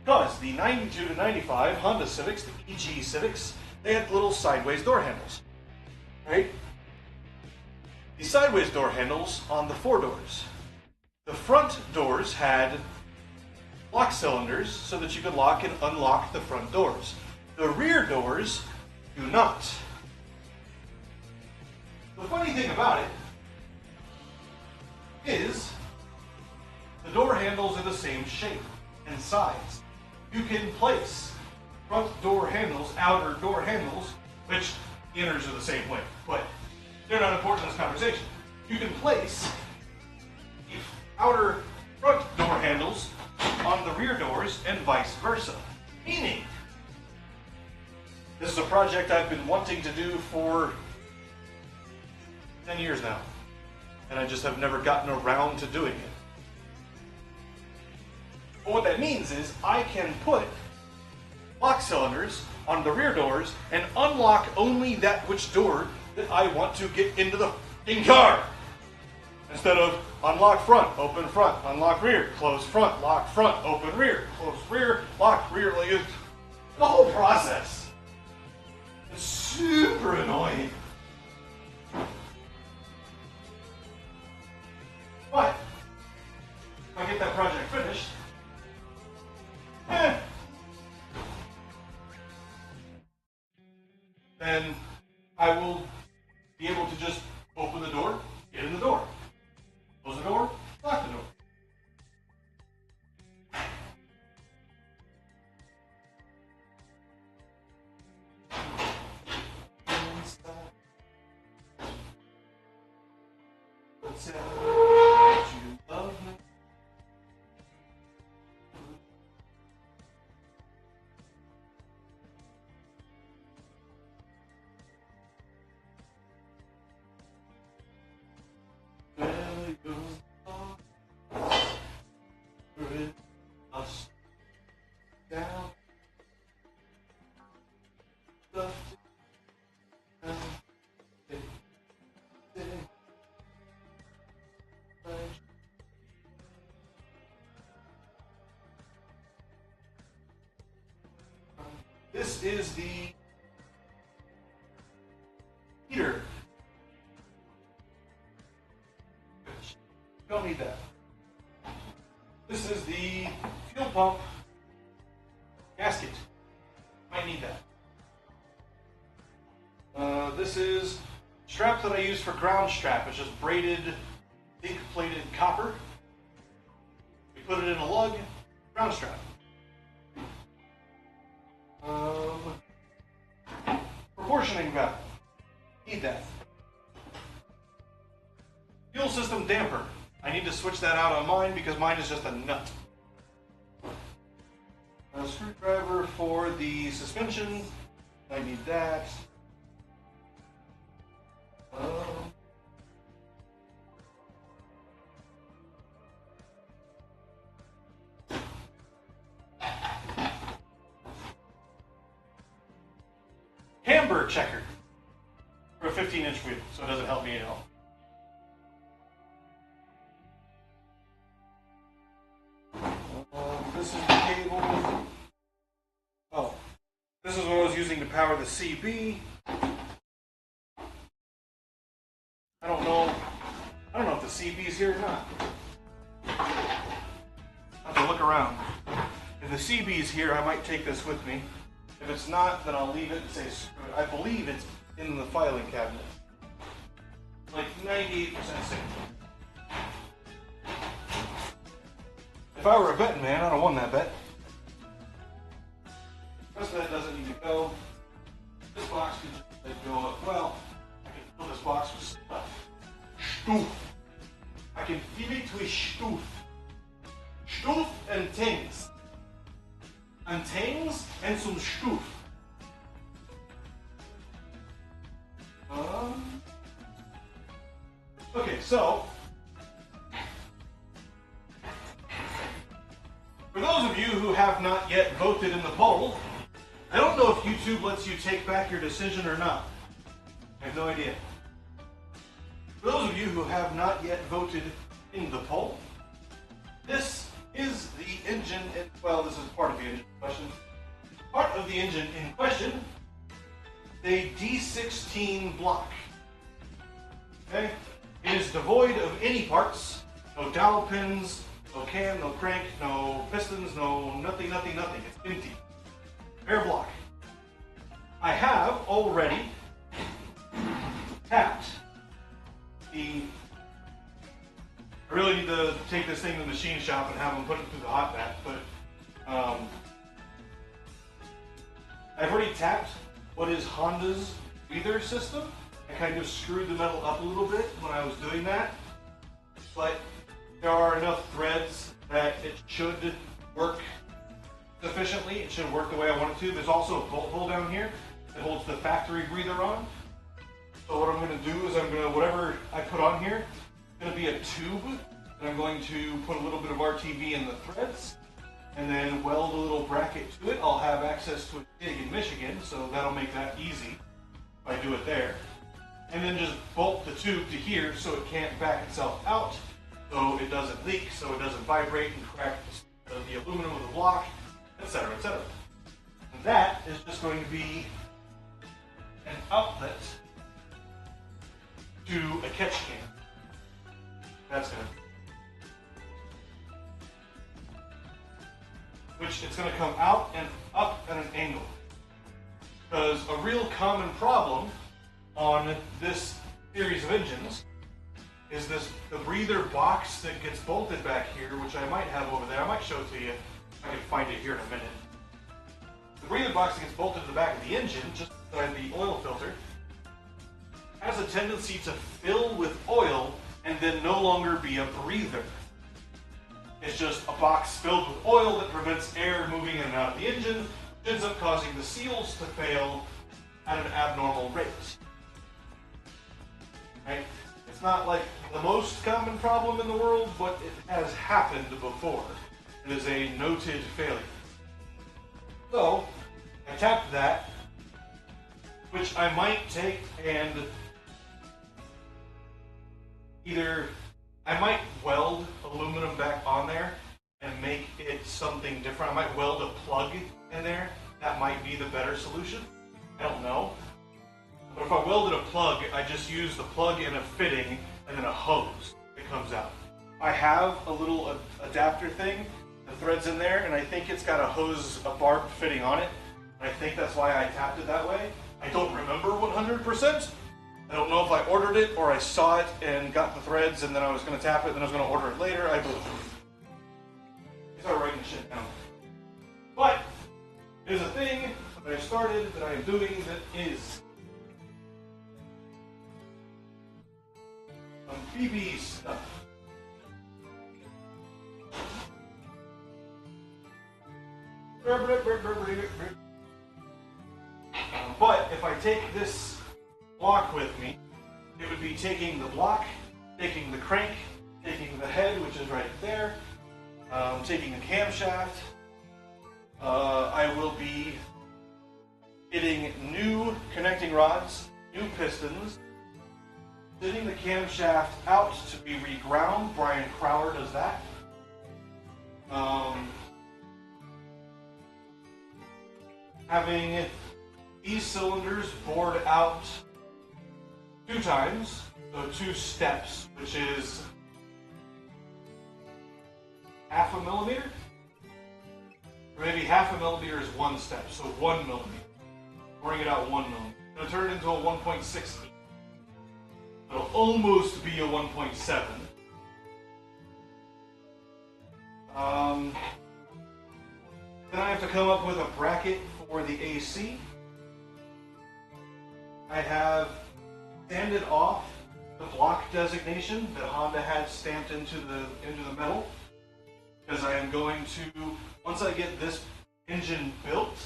Because the 92 to 95 Honda Civics, the EG Civics, they had little sideways door handles, right? The sideways door handles on the 4 doors. The front doors had lock cylinders so that you could lock and unlock the front doors. The rear doors do not. The funny thing about it is the door handles are the same shape and size. You can place front door handles, outer door handles, which the inners are the same way, but they're not important in this conversation. You can place the outer front door handles on the rear doors and vice versa. Meaning, this is a project I've been wanting to do for 10 years now, and I just have never gotten around to doing it. But what that means is I can put lock cylinders on the rear doors and unlock only that which door that I want to get into the f***ing car. Instead of unlock front, open front, unlock rear, close front, lock front, open rear, close rear, lock rear, like it's the whole process. It's super annoying. But if I get that project finished, then I will be able to just open the door, get in the door, close the door, lock the door. This is the heater. Don't need that. This is the fuel pump gasket. Might need that. This is strap that I use for ground strap. It's just braided, zinc-plated copper. We put it in a lug, ground strap. Proportioning valve. Need that. Fuel system damper. I need to switch that out on mine because mine is just a nut. A screwdriver for the suspension. I need that. camber checker for a 15-inch wheel, so it doesn't help me at all. This is the cable. Oh, this is what I was using to power the CB. I don't know if the CB's here or not. I have to look around. If the CB's here, I might take this with me. If it's not, then I'll leave it and say screw it. I believe it's in the filing cabinet. Like 98% safe. If I were a betting man, I'd have won that bet. The rest of that doesn't need to go. This box can just go up. Well, I can fill this box with stuff. Stuff. I can fill it with stuff. Stuff and things. And things and some stuff. Okay, so for those of you who have not yet voted in the poll, I don't know if YouTube lets you take back your decision or not. I have no idea. For those of you who have not yet voted in the poll, this is the engine, well, this is part of the engine in question. Part of the engine in question, a D16 block. Okay? It is devoid of any parts, no dowel pins, no cam, no crank, no pistons, no nothing. It's empty. Bare block. I have already tapped the... I really need to take this thing to the machine shop and have them put it through the hot bath, but I've already tapped what is Honda's breather system. I kind of screwed the metal up a little bit when I was doing that, but there are enough threads that it should work sufficiently. It should work the way I want it to. There's also a bolt hole down here that holds the factory breather on. So what I'm going to do is whatever I put on here, it's going to be a tube, and I'm going to put a little bit of RTV in the threads, and then weld a little bracket to it. I'll have access to a dig in Michigan, so that'll make that easy if I do it there. And then just bolt the tube to here so it can't back itself out, so it doesn't leak, so it doesn't vibrate and crack the aluminum of the block, etc., etc. And that is just going to be an outlet to a catch can. That's going to, which it's going to come out and up at an angle. Because a real common problem on this series of engines is the breather box that gets bolted back here, which I might have over there. I might show it to you if I can find it here in a minute. The breather box that gets bolted to the back of the engine, just beside the oil filter, has a tendency to fill with oil and then no longer be a breather. It's just a box filled with oil that prevents air moving in and out of the engine, which ends up causing the seals to fail at an abnormal rate. Right? It's not like the most common problem in the world, but it has happened before. It is a noted failure. So, I tapped that, which I might take and I might weld aluminum back on there and make it something different. I might weld a plug in there. That might be the better solution. I don't know. But if I welded a plug, I just use the plug in a fitting and then a hose that comes out. I have a little adapter thing, the thread's in there, and I think it's got a barb fitting on it. And I think that's why I tapped it that way. I don't remember 100%. I don't know if I ordered it or I saw it and got the threads and then I was going to tap it and then I was going to order it later. I started writing shit down. But there's a thing that I started that I am doing that is some BB stuff. But if I take this block with me, it would be taking the block, taking the crank, taking the head, which is right there, taking the camshaft. I will be getting new rods, new pistons, sending the camshaft out to be reground. Brian Crowler does that. Having these cylinders bored out 2 times, so 2 steps, which is ½ millimeter, or maybe ½ millimeter is 1 step, so 1 millimeter. Boring it out 1 millimeter. It'll turn it into a 1.6. It'll almost be a 1.7. Then I have to come up with a bracket for the AC. I have sanded off the block designation that Honda had stamped into the metal, because I am going to, once I get this engine built,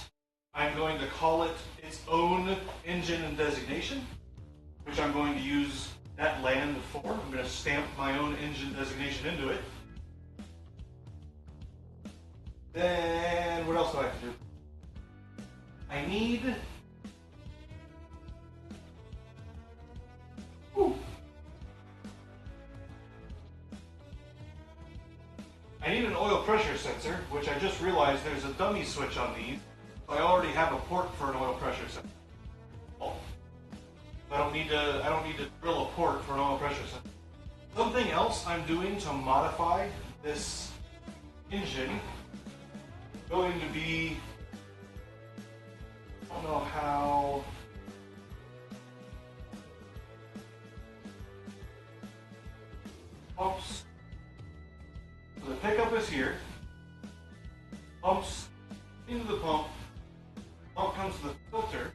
I'm going to call it its own engine and designation, which I'm going to use that land for. I'm going to stamp my own engine designation into it. Then, what else do I have to do? I need... I need an oil pressure sensor, which I just realized there's a dummy switch on these. So I already have a port for an oil pressure sensor. I don't need to drill a port for an oil pressure sensor. Something else I'm doing to modify this engine is going to be, I don't know how. Pumps. So the pickup is here. Pumps into the pump. Pump comes to the filter.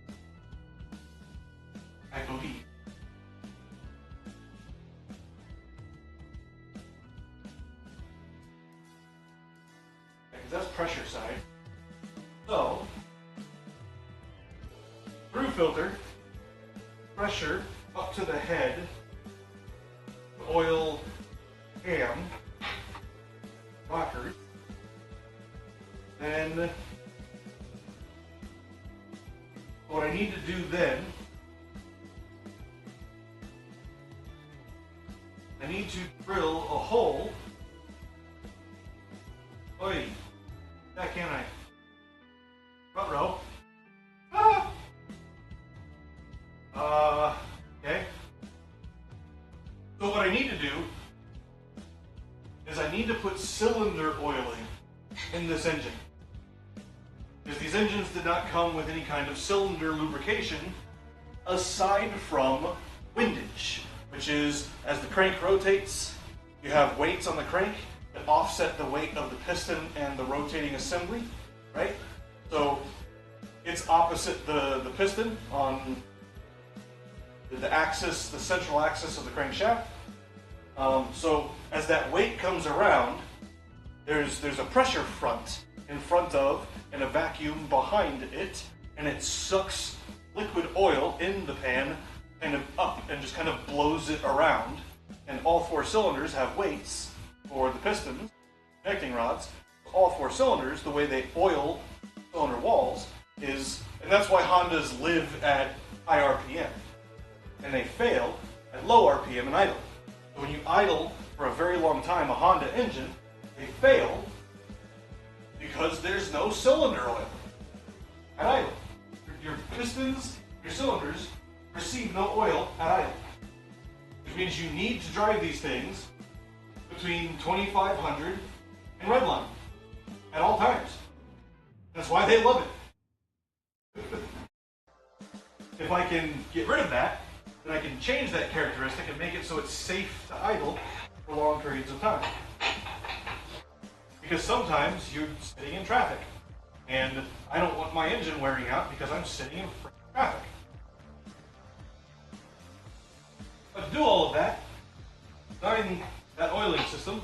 I believe. Because that's pressure side. So, through filter, pressure up to the head, oil cam, rockers, then what I need to do then, I need to drill a hole. Oi, that can't I? Front row. Okay. So what I need to do is I need to put cylinder oiling in this engine. Because these engines did not come with any kind of cylinder lubrication aside from windage, which is as the crank rotates, you have weights on the crank that offset the weight of the piston and the rotating assembly, right? So it's opposite the piston on the axis, the central axis of the crankshaft. So as that weight comes around, there's a pressure front in front of and a vacuum behind it, and it sucks liquid oil in the pan kind of up and just kind of blows it around. And all 4 cylinders have weights for the pistons, connecting rods. All 4 cylinders, the way they oil cylinder walls is, and that's why Hondas live at high RPM, and they fail at low RPM and idle. So when you idle for a very long time a Honda engine, they fail because there's no cylinder oil at idle. Your pistons, your cylinders receive no oil at idle, which means you need to drive these things between 2500 and redline at all times. That's why they love it. If I can get rid of that, then I can change that characteristic and make it so it's safe to idle for long periods of time. Because sometimes you're sitting in traffic, and I don't want my engine wearing out because I'm sitting in traffic. But to do all of that, design that oiling system,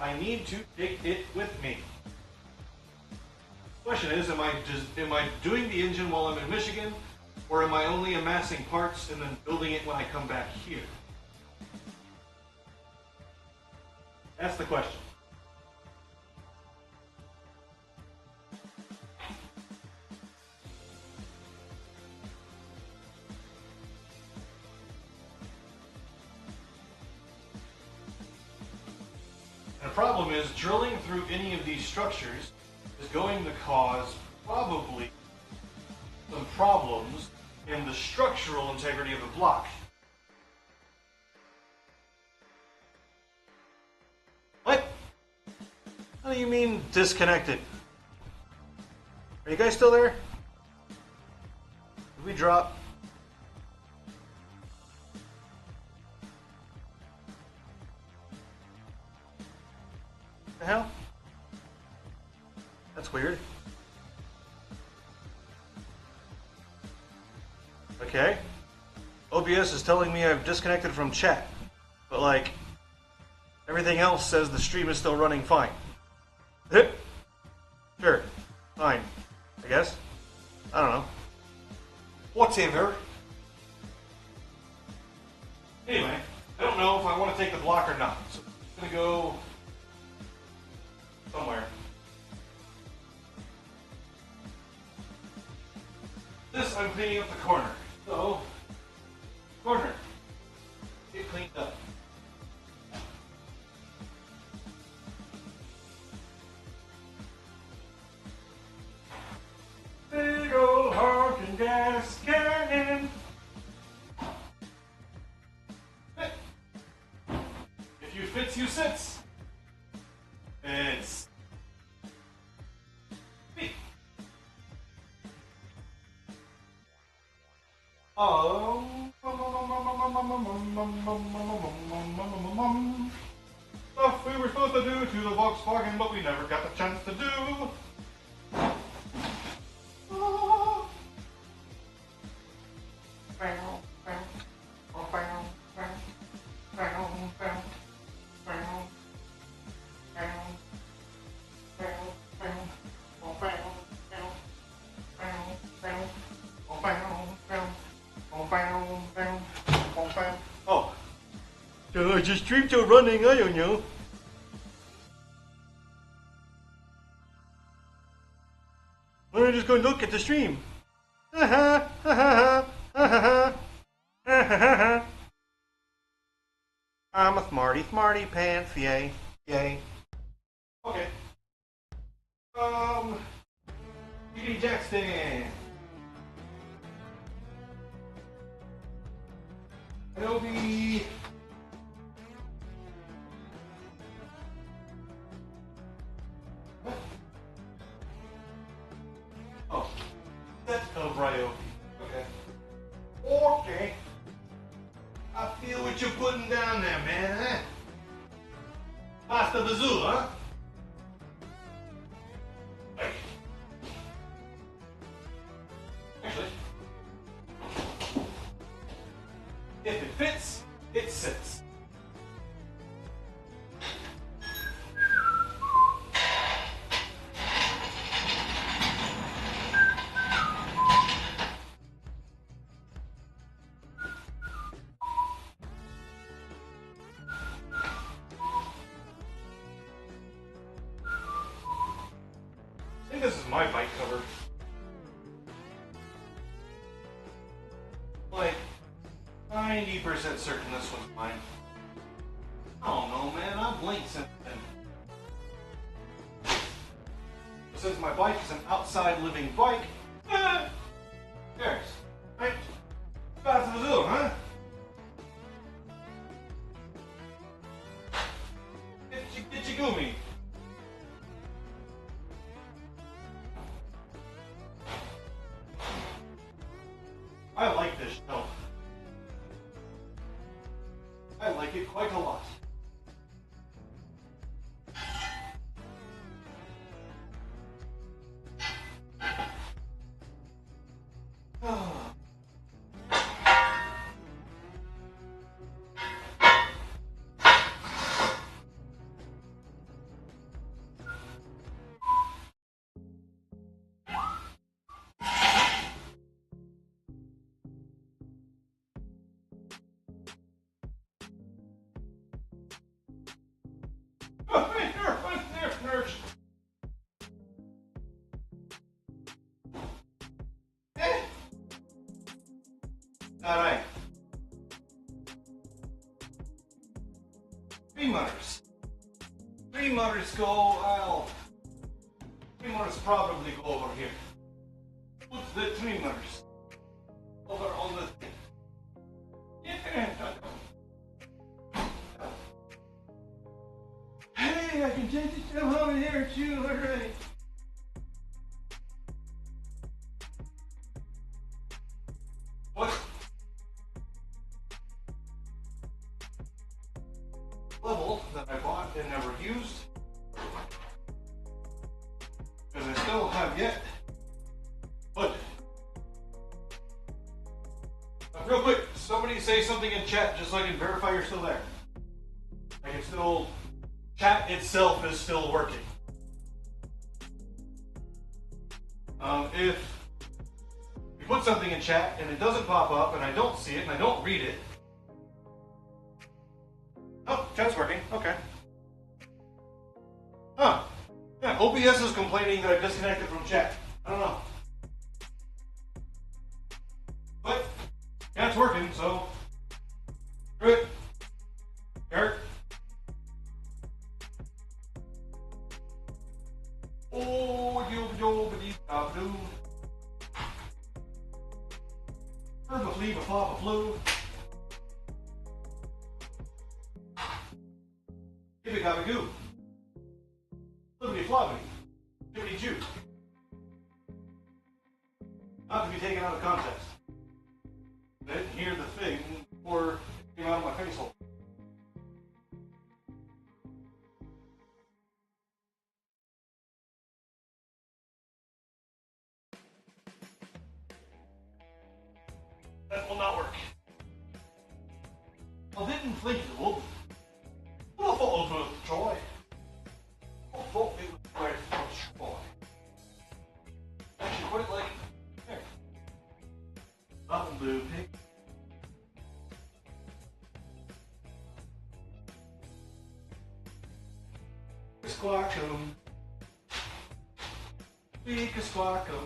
I need to take it with me. The question is, am I doing the engine while I'm in Michigan, or am I only amassing parts and then building it when I come back here? That's the question. problem is drilling through any of these structures is going to cause probably some problems in the structural integrity of the block. What? What do you mean disconnected? Are you guys still there? Did we drop? The hell? That's weird. Okay. OBS is telling me I've disconnected from chat, but like everything else says the stream is still running fine. Sure. Fine. I guess. I don't know. Whatever. Anyway, I don't know if I want to take the block or not. So I'm going to go somewhere. This, I'm cleaning up the corner. So, corner. Get cleaned up. Big old honking gas cannon. If you fits, you sits. It's me. Stuff we were supposed to do to the Volkswagen, but we never got the chance to do. Oh, the streams are running, I don't know. We're just going to look at the stream. I'm a smarty pants, yay, yay. Okay. Judy Jackson. Adobe. What? Oh, that's Ryobi. Okay. Okay. I feel what you're putting down there, man. Huh? Pasta Vazoo, huh? Actually, if it fits, it sits. I think this is my bike cover. Like, 90% certain this one's mine. I don't know, man. I've blinked since then. Since my bike is an outside living bike, there's, right? That's the zoo, huh? Get you goomy. I like this shelf. I like it quite a lot. Alright. Streamers. streamers go, streamers probably go over here. Put the streamers over on the thing. Yeah. Hey, I can take this stuff over here too, alright. What? Level that I bought and never used. Because I still have yet. But real quick, somebody say something in chat just so I can verify you're still there. I can still, chat itself is still working. If you put something in chat and it doesn't pop up and I don't see it and I don't read it. Oh, chat's working, okay. Huh. Yeah, OBS is complaining that I disconnected from chat. I don't know. But, yeah, it's working, so. Screw it. Eric. Oh, yo, blue. Herb a flea, a flop, a flu. Gibby gobby goo. Flippity floppity. Jibbity chew. Not to be taken out of context. I didn't hear the thing before it came out of my face hole. That will not work. I didn't think it would. Well, I thought it was worth a try. I thought it was worth a try. Actually, put it like there. That will do, pig. Squawkum. Speak a squawkum.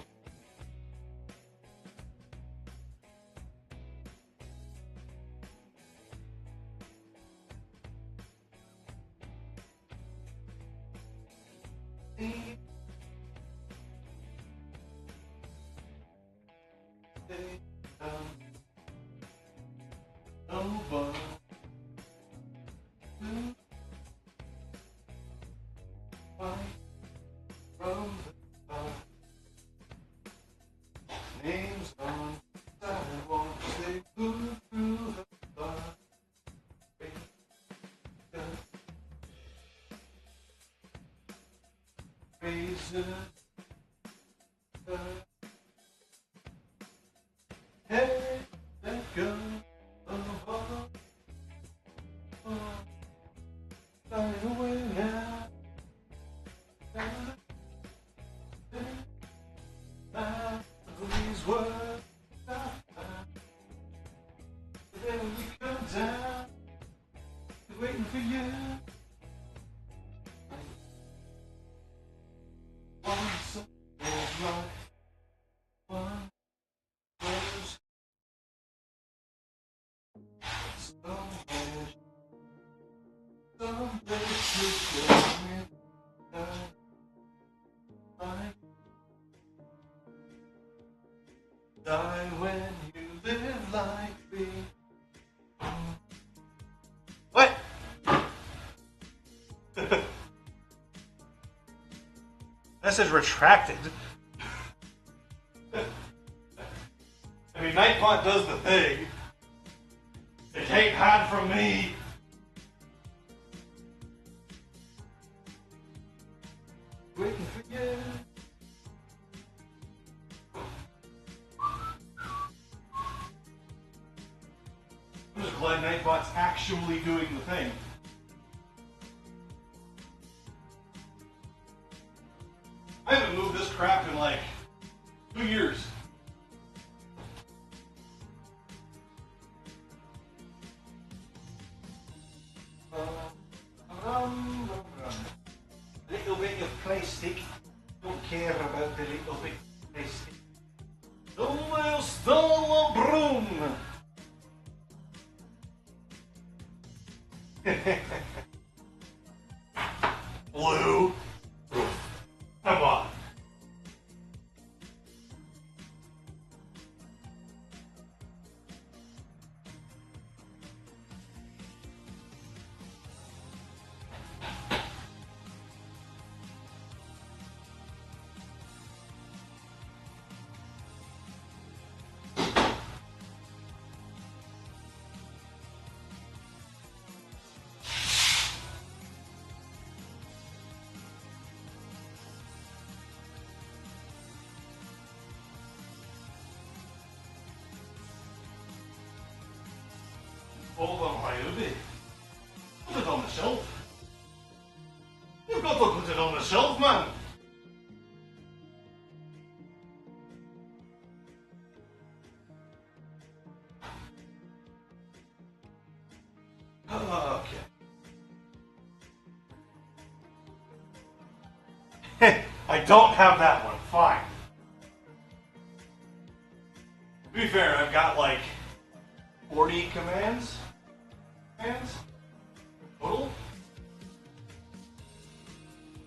Names on sidewalk, they move through the bar. Razor. Hey, that girl. Die away now. These words. Then we come down. Waiting for you. Once of life, one was somewhere, someplace to go with die when you live like me. What? Message retracted. I mean, Nightbot does the thing. It can't hide from me. Waiting for you. I'm just glad Nightbot's actually doing the thing. I haven't moved this crap in like 2 years. Little bit of plastic. Don't care about the little bit of plastic. Almost all a broom. Hold on, Hydrate. Put it on the shelf. You've got to put it on the shelf, man. Okay. I don't have that one. Fine. To be fair, I've got like 40 commands total.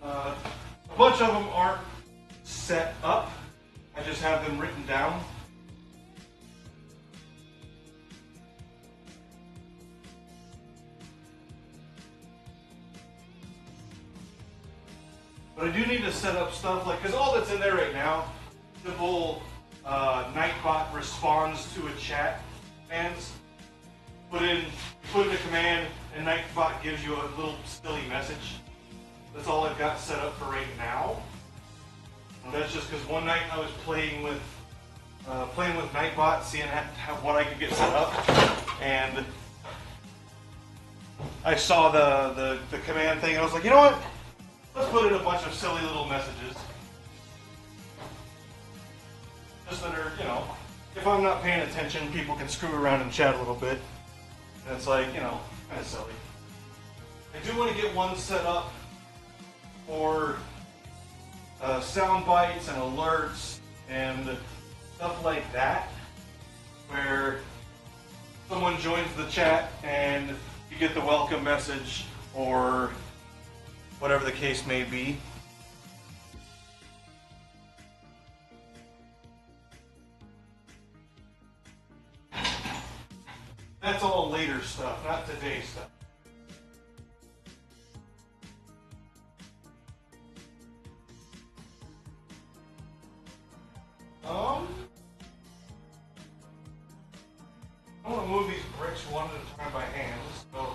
A bunch of them aren't set up. I just have them written down. But I do need to set up stuff like, because all that's in there right now, simple Nightbot responds to a chat commands. Put in a command and Nightbot gives you a little silly message. That's all I've got set up for right now. And that's just because one night I was playing with Nightbot, seeing what I could get set up, and I saw the command thing, and I was like, you know what? Let's put in a bunch of silly little messages. Just that are, you know, if I'm not paying attention, people can screw around and chat a little bit. And it's like, you know, kind of silly. I do want to get one set up for sound bites and alerts and stuff like that, where someone joins the chat and you get the welcome message or whatever the case may be. That's all later stuff, not today's stuff. I want to move these bricks one at a time by hand. So.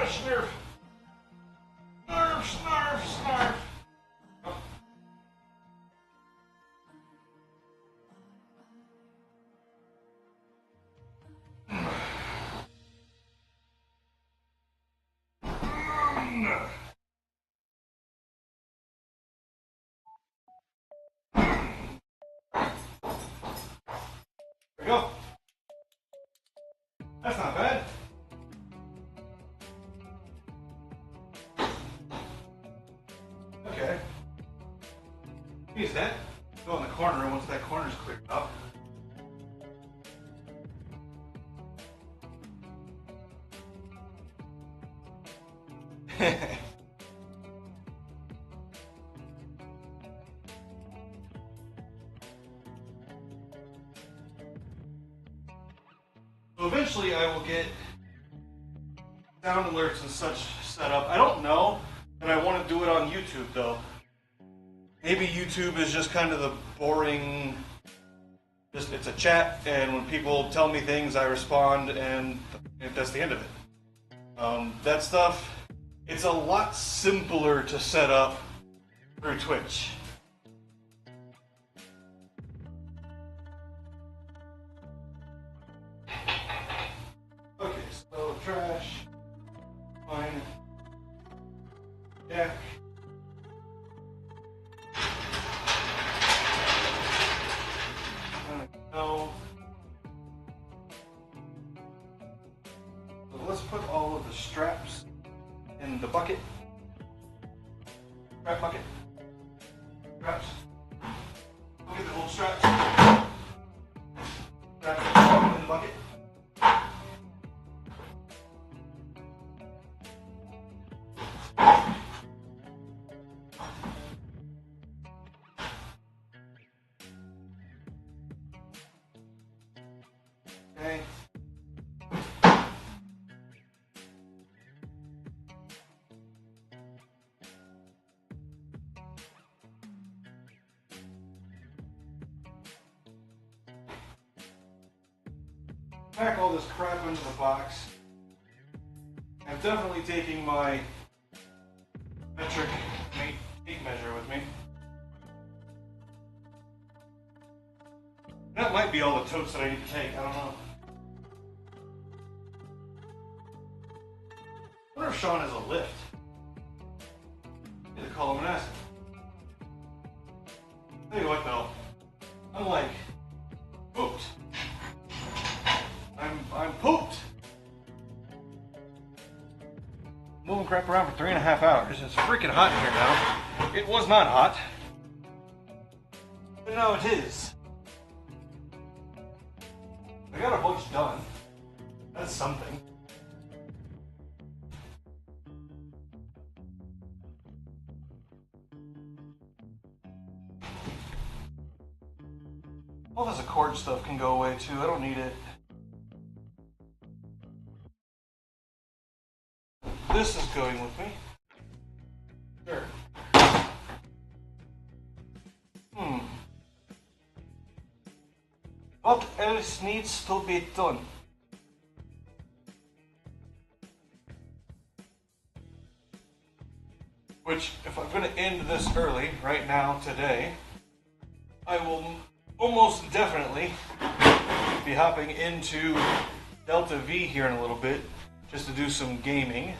Snurf. Snurf, snurf, snurf. There we go. That's not bad. Okay. Use that. Go in the corner once that corner's cleared up. So eventually I will get sound alerts and such set up. I don't know that I want to do it on YouTube though. Maybe YouTube is just kind of the boring, it's a chat, and when people tell me things I respond, and that's the end of it. That stuff, it's a lot simpler to set up through Twitch. Okay, so trash, fine, yeah. No. So let's put all of the straps in the bucket. Strap bucket. Straps. Look at the old straps. Straps in the bucket. Okay. Pack all this crap into the box. I'm definitely taking my metric tape measure with me. might be all the totes that I need to take. I don't know. I wonder if Sean has a lift. Need to call him and ask him. Tell you what though, I'm like pooped. I'm pooped. Moving crap around for 3.5 hours. It's freaking hot in here now. It was not hot, but now it is. I got a bunch done. That's something. All this Accord stuff can go away too. I don't need it. This is going with me. Sure. What else needs to be done? Which, if I'm going to end this early, right now, today, I will almost definitely be hopping into Delta V here in a little bit, just to do some gaming,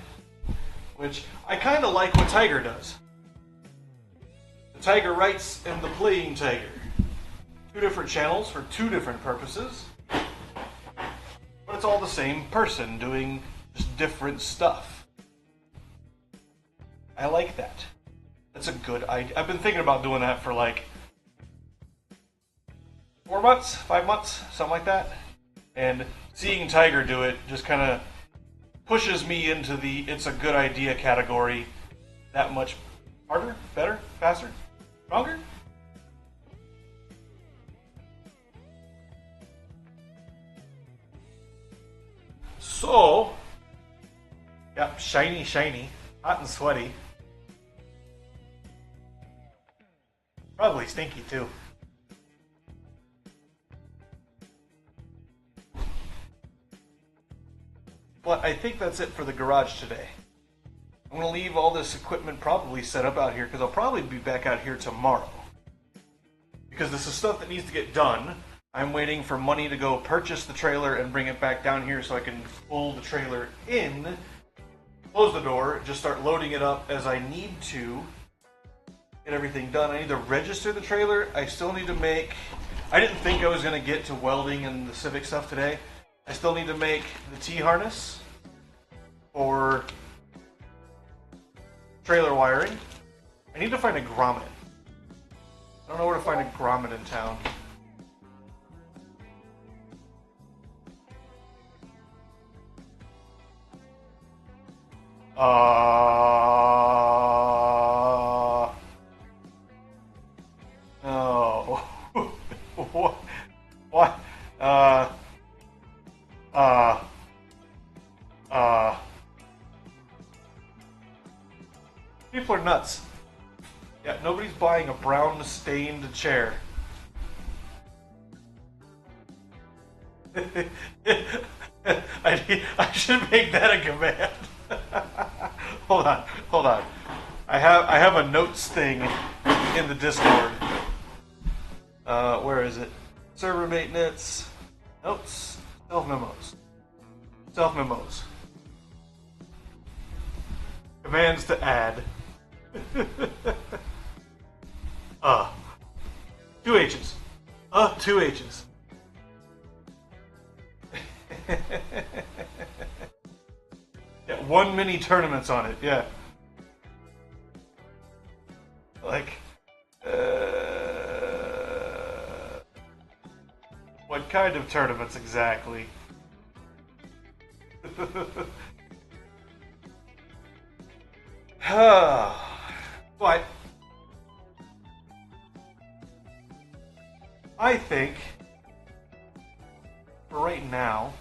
which I kind of like what Tiger does. The Tiger Writes and the Playing Tiger. 2 different channels for 2 different purposes, but it's all the same person doing just different stuff. I like that. That's a good idea. I've been thinking about doing that for like 4 months, 5 months, something like that. And seeing Tiger do it just kind of pushes me into the it's a good idea category that much harder, better, faster, stronger. So, yep, shiny, shiny, hot and sweaty. Probably stinky too. But I think that's it for the garage today. I'm going to leave all this equipment probably set up out here because I'll probably be back out here tomorrow. Because this is stuff that needs to get done. I'm waiting for money to go purchase the trailer and bring it back down here so I can pull the trailer in, close the door, just start loading it up as I need to get everything done. I need to register the trailer. I still need to make, I didn't think I was going to get to welding and the Civic stuff today. I still need to make the T-harness for trailer wiring. I need to find a grommet. I don't know where to find a grommet in town. No. What? People are nuts. Yeah, nobody's buying a brown stained chair. I should make that a command. Hold on. I have a notes thing in the Discord. Where is it? Server maintenance, notes, self memos. Commands to add. 2 H's. 2 H's. Yeah, 1 mini tournaments on it, yeah. Like, what kind of tournaments exactly? But I think for right now.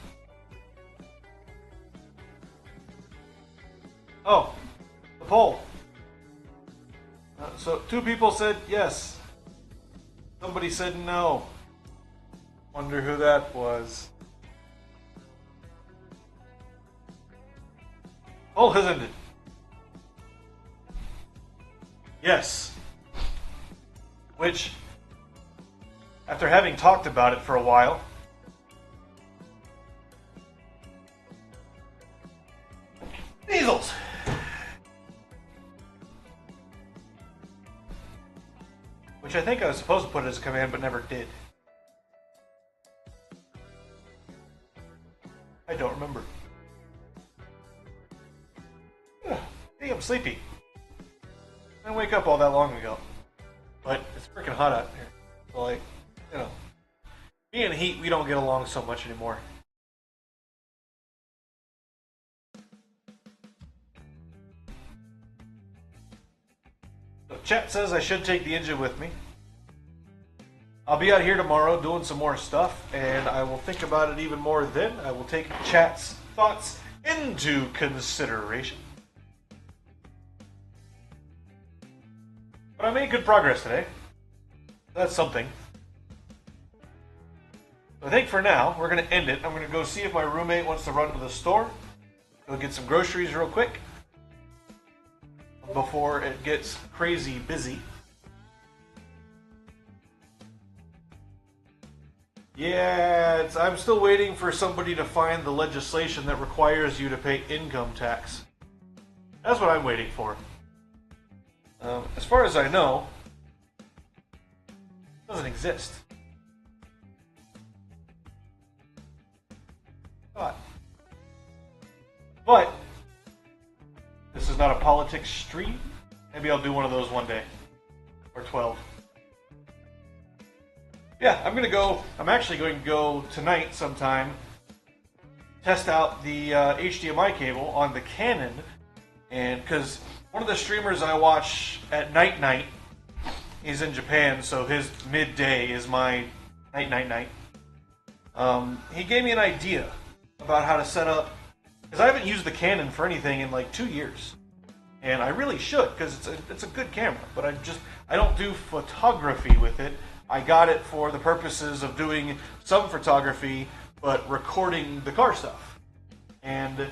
Oh, the poll. So 2 people said yes. Somebody said no. Wonder who that was. Poll has ended. Yes. Which after having talked about it for a while, measles. Which I think I was supposed to put as a command, but never did. I don't remember. Ugh, I think I'm sleepy. I didn't wake up all that long ago. But it's freaking hot out here. So, like, you know, me and heat, we don't get along so much anymore. So chat says I should take the engine with me. I'll be out here tomorrow doing some more stuff, and I will think about it even more then. I will take chat's thoughts into consideration. But I made good progress today. That's something. So I think for now, we're going to end it. I'm going to go see if my roommate wants to run to the store. Go get some groceries real quick before it gets crazy busy. Yeah, I'm still waiting for somebody to find the legislation that requires you to pay income tax. That's what I'm waiting for. As far as I know, it doesn't exist. But this is not a politics stream. Maybe I'll do one of those one day. Or 12. Yeah, I'm actually going to go tonight sometime, test out the HDMI cable on the Canon, and because one of the streamers I watch at night, he's in Japan, so his midday is my night. He gave me an idea about how to set up, because I haven't used the Canon for anything in like 2 years, and I really should, because it's a good camera, but I don't do photography with it. I got it for the purposes of doing some photography, but recording the car stuff. And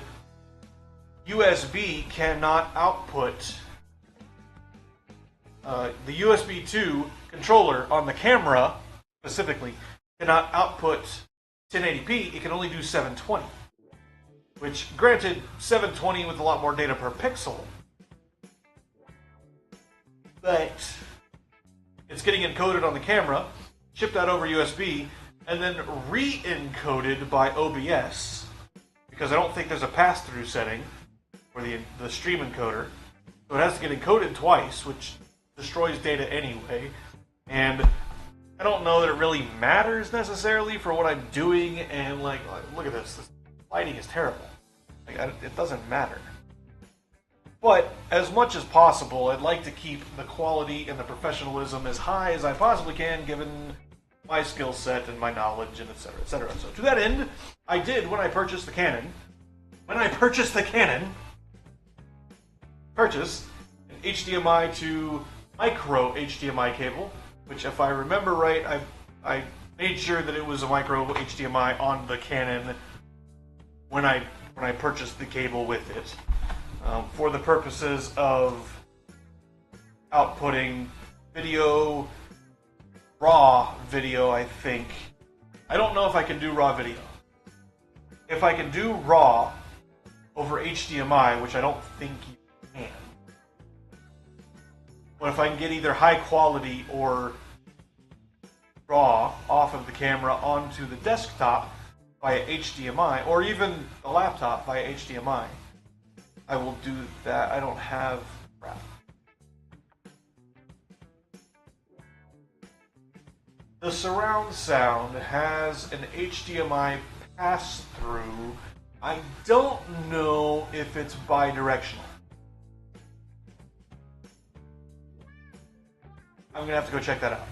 USB cannot output the USB 2 controller on the camera specifically cannot output 1080p. It can only do 720, which granted 720 with a lot more data per pixel, but it's getting encoded on the camera, shipped out over USB, and then re-encoded by OBS, because I don't think there's a pass-through setting for the stream encoder. So it has to get encoded twice, which destroys data anyway. And I don't know that it really matters necessarily for what I'm doing, and like look at this. This lighting is terrible. It doesn't matter. But as much as possible, I'd like to keep the quality and the professionalism as high as I possibly can, given my skill set and my knowledge, and etc., etc. So to that end, I did, when I purchased the Canon, purchase an HDMI to micro HDMI cable, which, if I remember right, I made sure that it was a micro HDMI on the Canon when I purchased the cable with it. For the purposes of outputting video, raw video, I think. I don't know if I can do raw video. If I can do raw over HDMI, which I don't think you can, but if I can get either high quality or raw off of the camera onto the desktop via HDMI, or even the laptop via HDMI, I will do that. I don't have crap. The surround sound has an HDMI pass-through. I don't know if it's bi-directional. I'm gonna have to go check that out.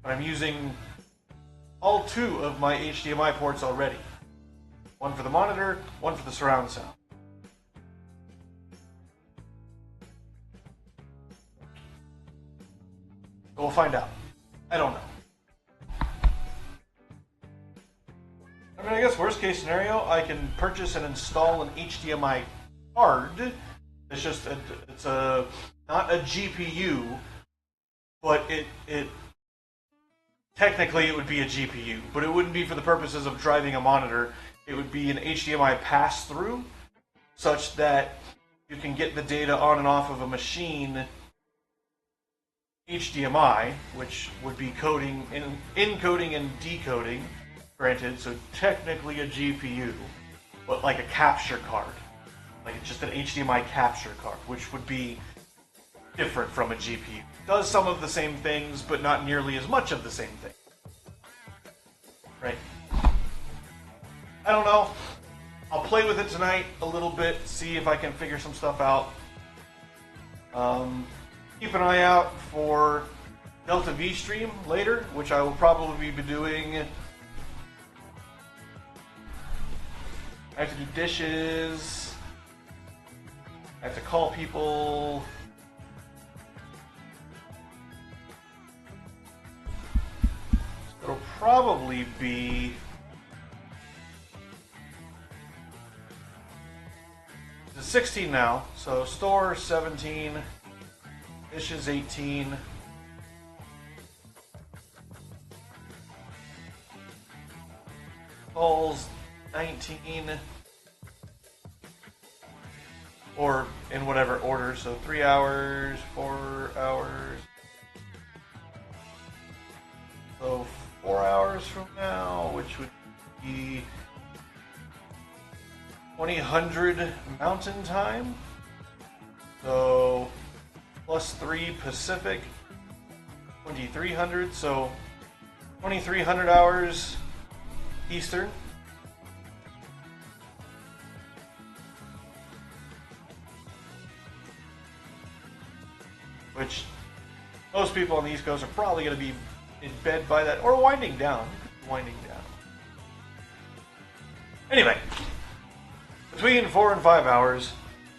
But I'm using all 2 of my HDMI ports already. One for the monitor, one for the surround sound. We'll find out. I don't know. I mean, I guess worst case scenario, I can purchase and install an HDMI card It's just it's a not a GPU, but it technically it would be a GPU, but it wouldn't be for the purposes of driving a monitor. It would be an HDMI pass-through, such that you can get the data on and off of a machine HDMI, which would be coding, encoding and decoding, granted, so technically a GPU, but like a capture card. Like just an HDMI capture card, which would be different from a GPU. Does some of the same things, but not nearly as much of the same thing. Right? I don't know. I'll play with it tonight a little bit, see if I can figure some stuff out. Keep an eye out for Delta V stream later, which I will probably be doing. I have to do dishes. I have to call people. It'll probably be it's 16 now, so store 17, dishes 18. Calls 19. Or in whatever order, so 3 hours, 4 hours. So 4 hours from now, which would be 2000 Mountain Time. So plus 3 Pacific, 2300. So 2300 hours Eastern. Which most people on the East Coast are probably going to be in bed by that, or winding down. Winding down. Anyway, between 4 and 5 hours,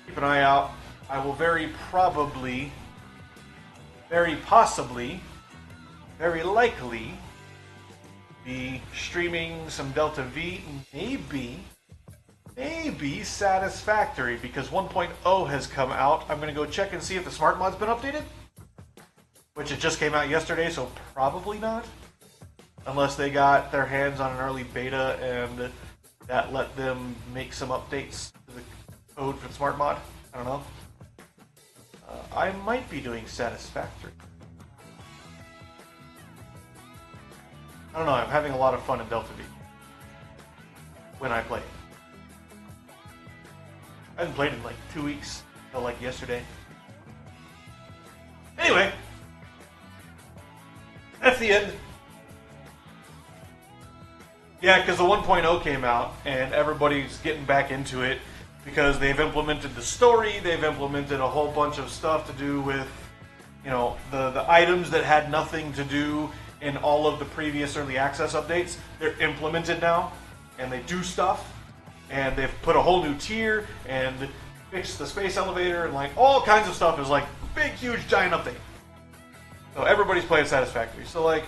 keep an eye out. I will very probably, very possibly, very likely be streaming some Delta V, maybe Satisfactory, because 1.0 has come out. I'm going to go check and see if the smart mod's been updated, which it just came out yesterday, so probably not, unless they got their hands on an early beta and that let them make some updates to the code for the smart mod. I don't know. I might be doing Satisfactory. I don't know, I'm having a lot of fun in Delta V when I play it. I haven't played in like 2 weeks, until like yesterday. Anyway, that's the end. Yeah, because the 1.0 came out and everybody's getting back into it because they've implemented the story, they've implemented a whole bunch of stuff to do with, you know, the items that had nothing to do in all of the previous early access updates. They're implemented now and they do stuff. And they've put a whole new tier and fixed the space elevator and like all kinds of stuff is like big, huge, giant update. So everybody's playing Satisfactory. So like,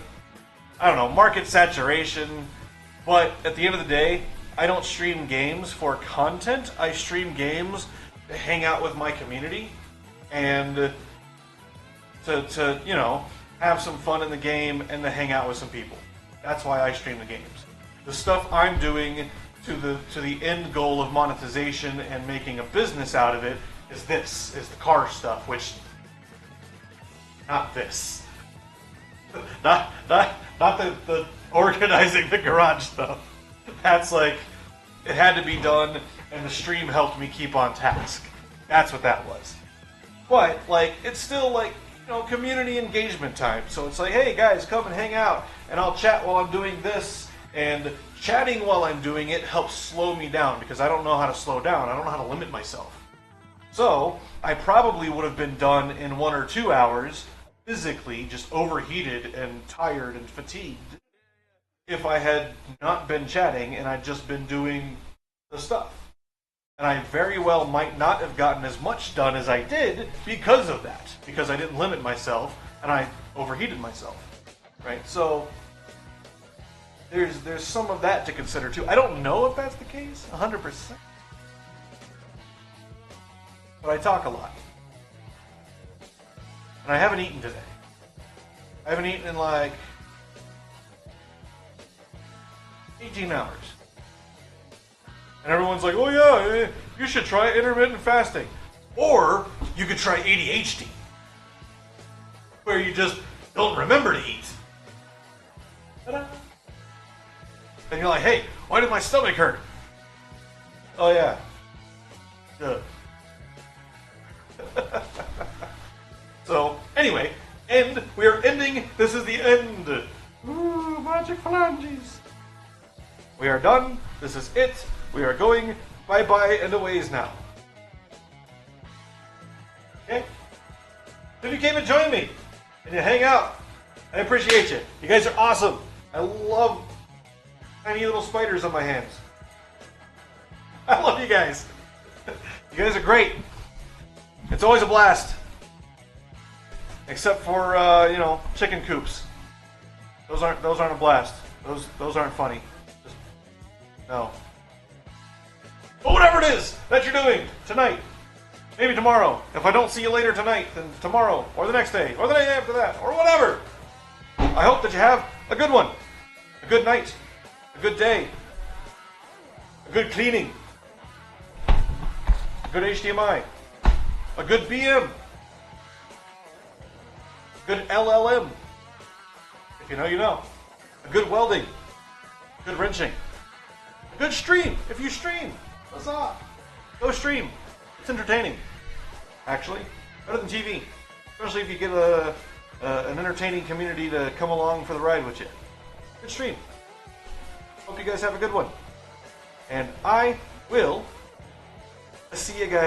I don't know, market saturation. But at the end of the day, I don't stream games for content. I stream games to hang out with my community and to you know, have some fun in the game and to hang out with some people. That's why I stream the games. The stuff I'm doing to the end goal of monetization and making a business out of it is the car stuff, which not this. Not the organizing the garage stuff. That's like, it had to be done and the stream helped me keep on task. That's what that was. But like, it's still like, you know, community engagement time. So it's like, hey guys, come and hang out and I'll chat while I'm doing this. And chatting while I'm doing it helps slow me down because I don't know how to slow down. I don't know how to limit myself. So I probably would have been done in 1 or 2 hours, physically just overheated and tired and fatigued, if I had not been chatting and I'd just been doing the stuff. And I very well might not have gotten as much done as I did because of that, because I didn't limit myself and I overheated myself, right? So there's some of that to consider too. I don't know if that's the case 100%, but I talk a lot. And I haven't eaten today. I haven't eaten in like 18 hours. And everyone's like, oh yeah, you should try intermittent fasting. Or you could try ADHD, where you just don't remember to eat. Ta-da. And you're like, hey, why did my stomach hurt? Oh yeah. Good. So, anyway, we are ending. This is the end. Ooh, magic phalanges. We are done. This is it. We are going bye-bye and a ways now. Okay? If you came and joined me, and you hang out, I appreciate you. You guys are awesome. I love tiny little spiders on my hands. I love you guys. You guys are great. It's always a blast. Except for chicken coops. Those aren't a blast. Those aren't funny. Just, no. But whatever it is that you're doing tonight, maybe tomorrow. If I don't see you later tonight, then tomorrow, or the next day, or the day after that, or whatever. I hope that you have a good one, a good night, a good day, a good cleaning, a good HDMI, a good BM, a good LLM, if you know, you know, a good welding, good wrenching, a good stream, if you stream. What's up? Go stream. It's entertaining, actually. Better than TV. Especially if you get an entertaining community to come along for the ride with you. Good stream. Hope you guys have a good one. And I will see you guys.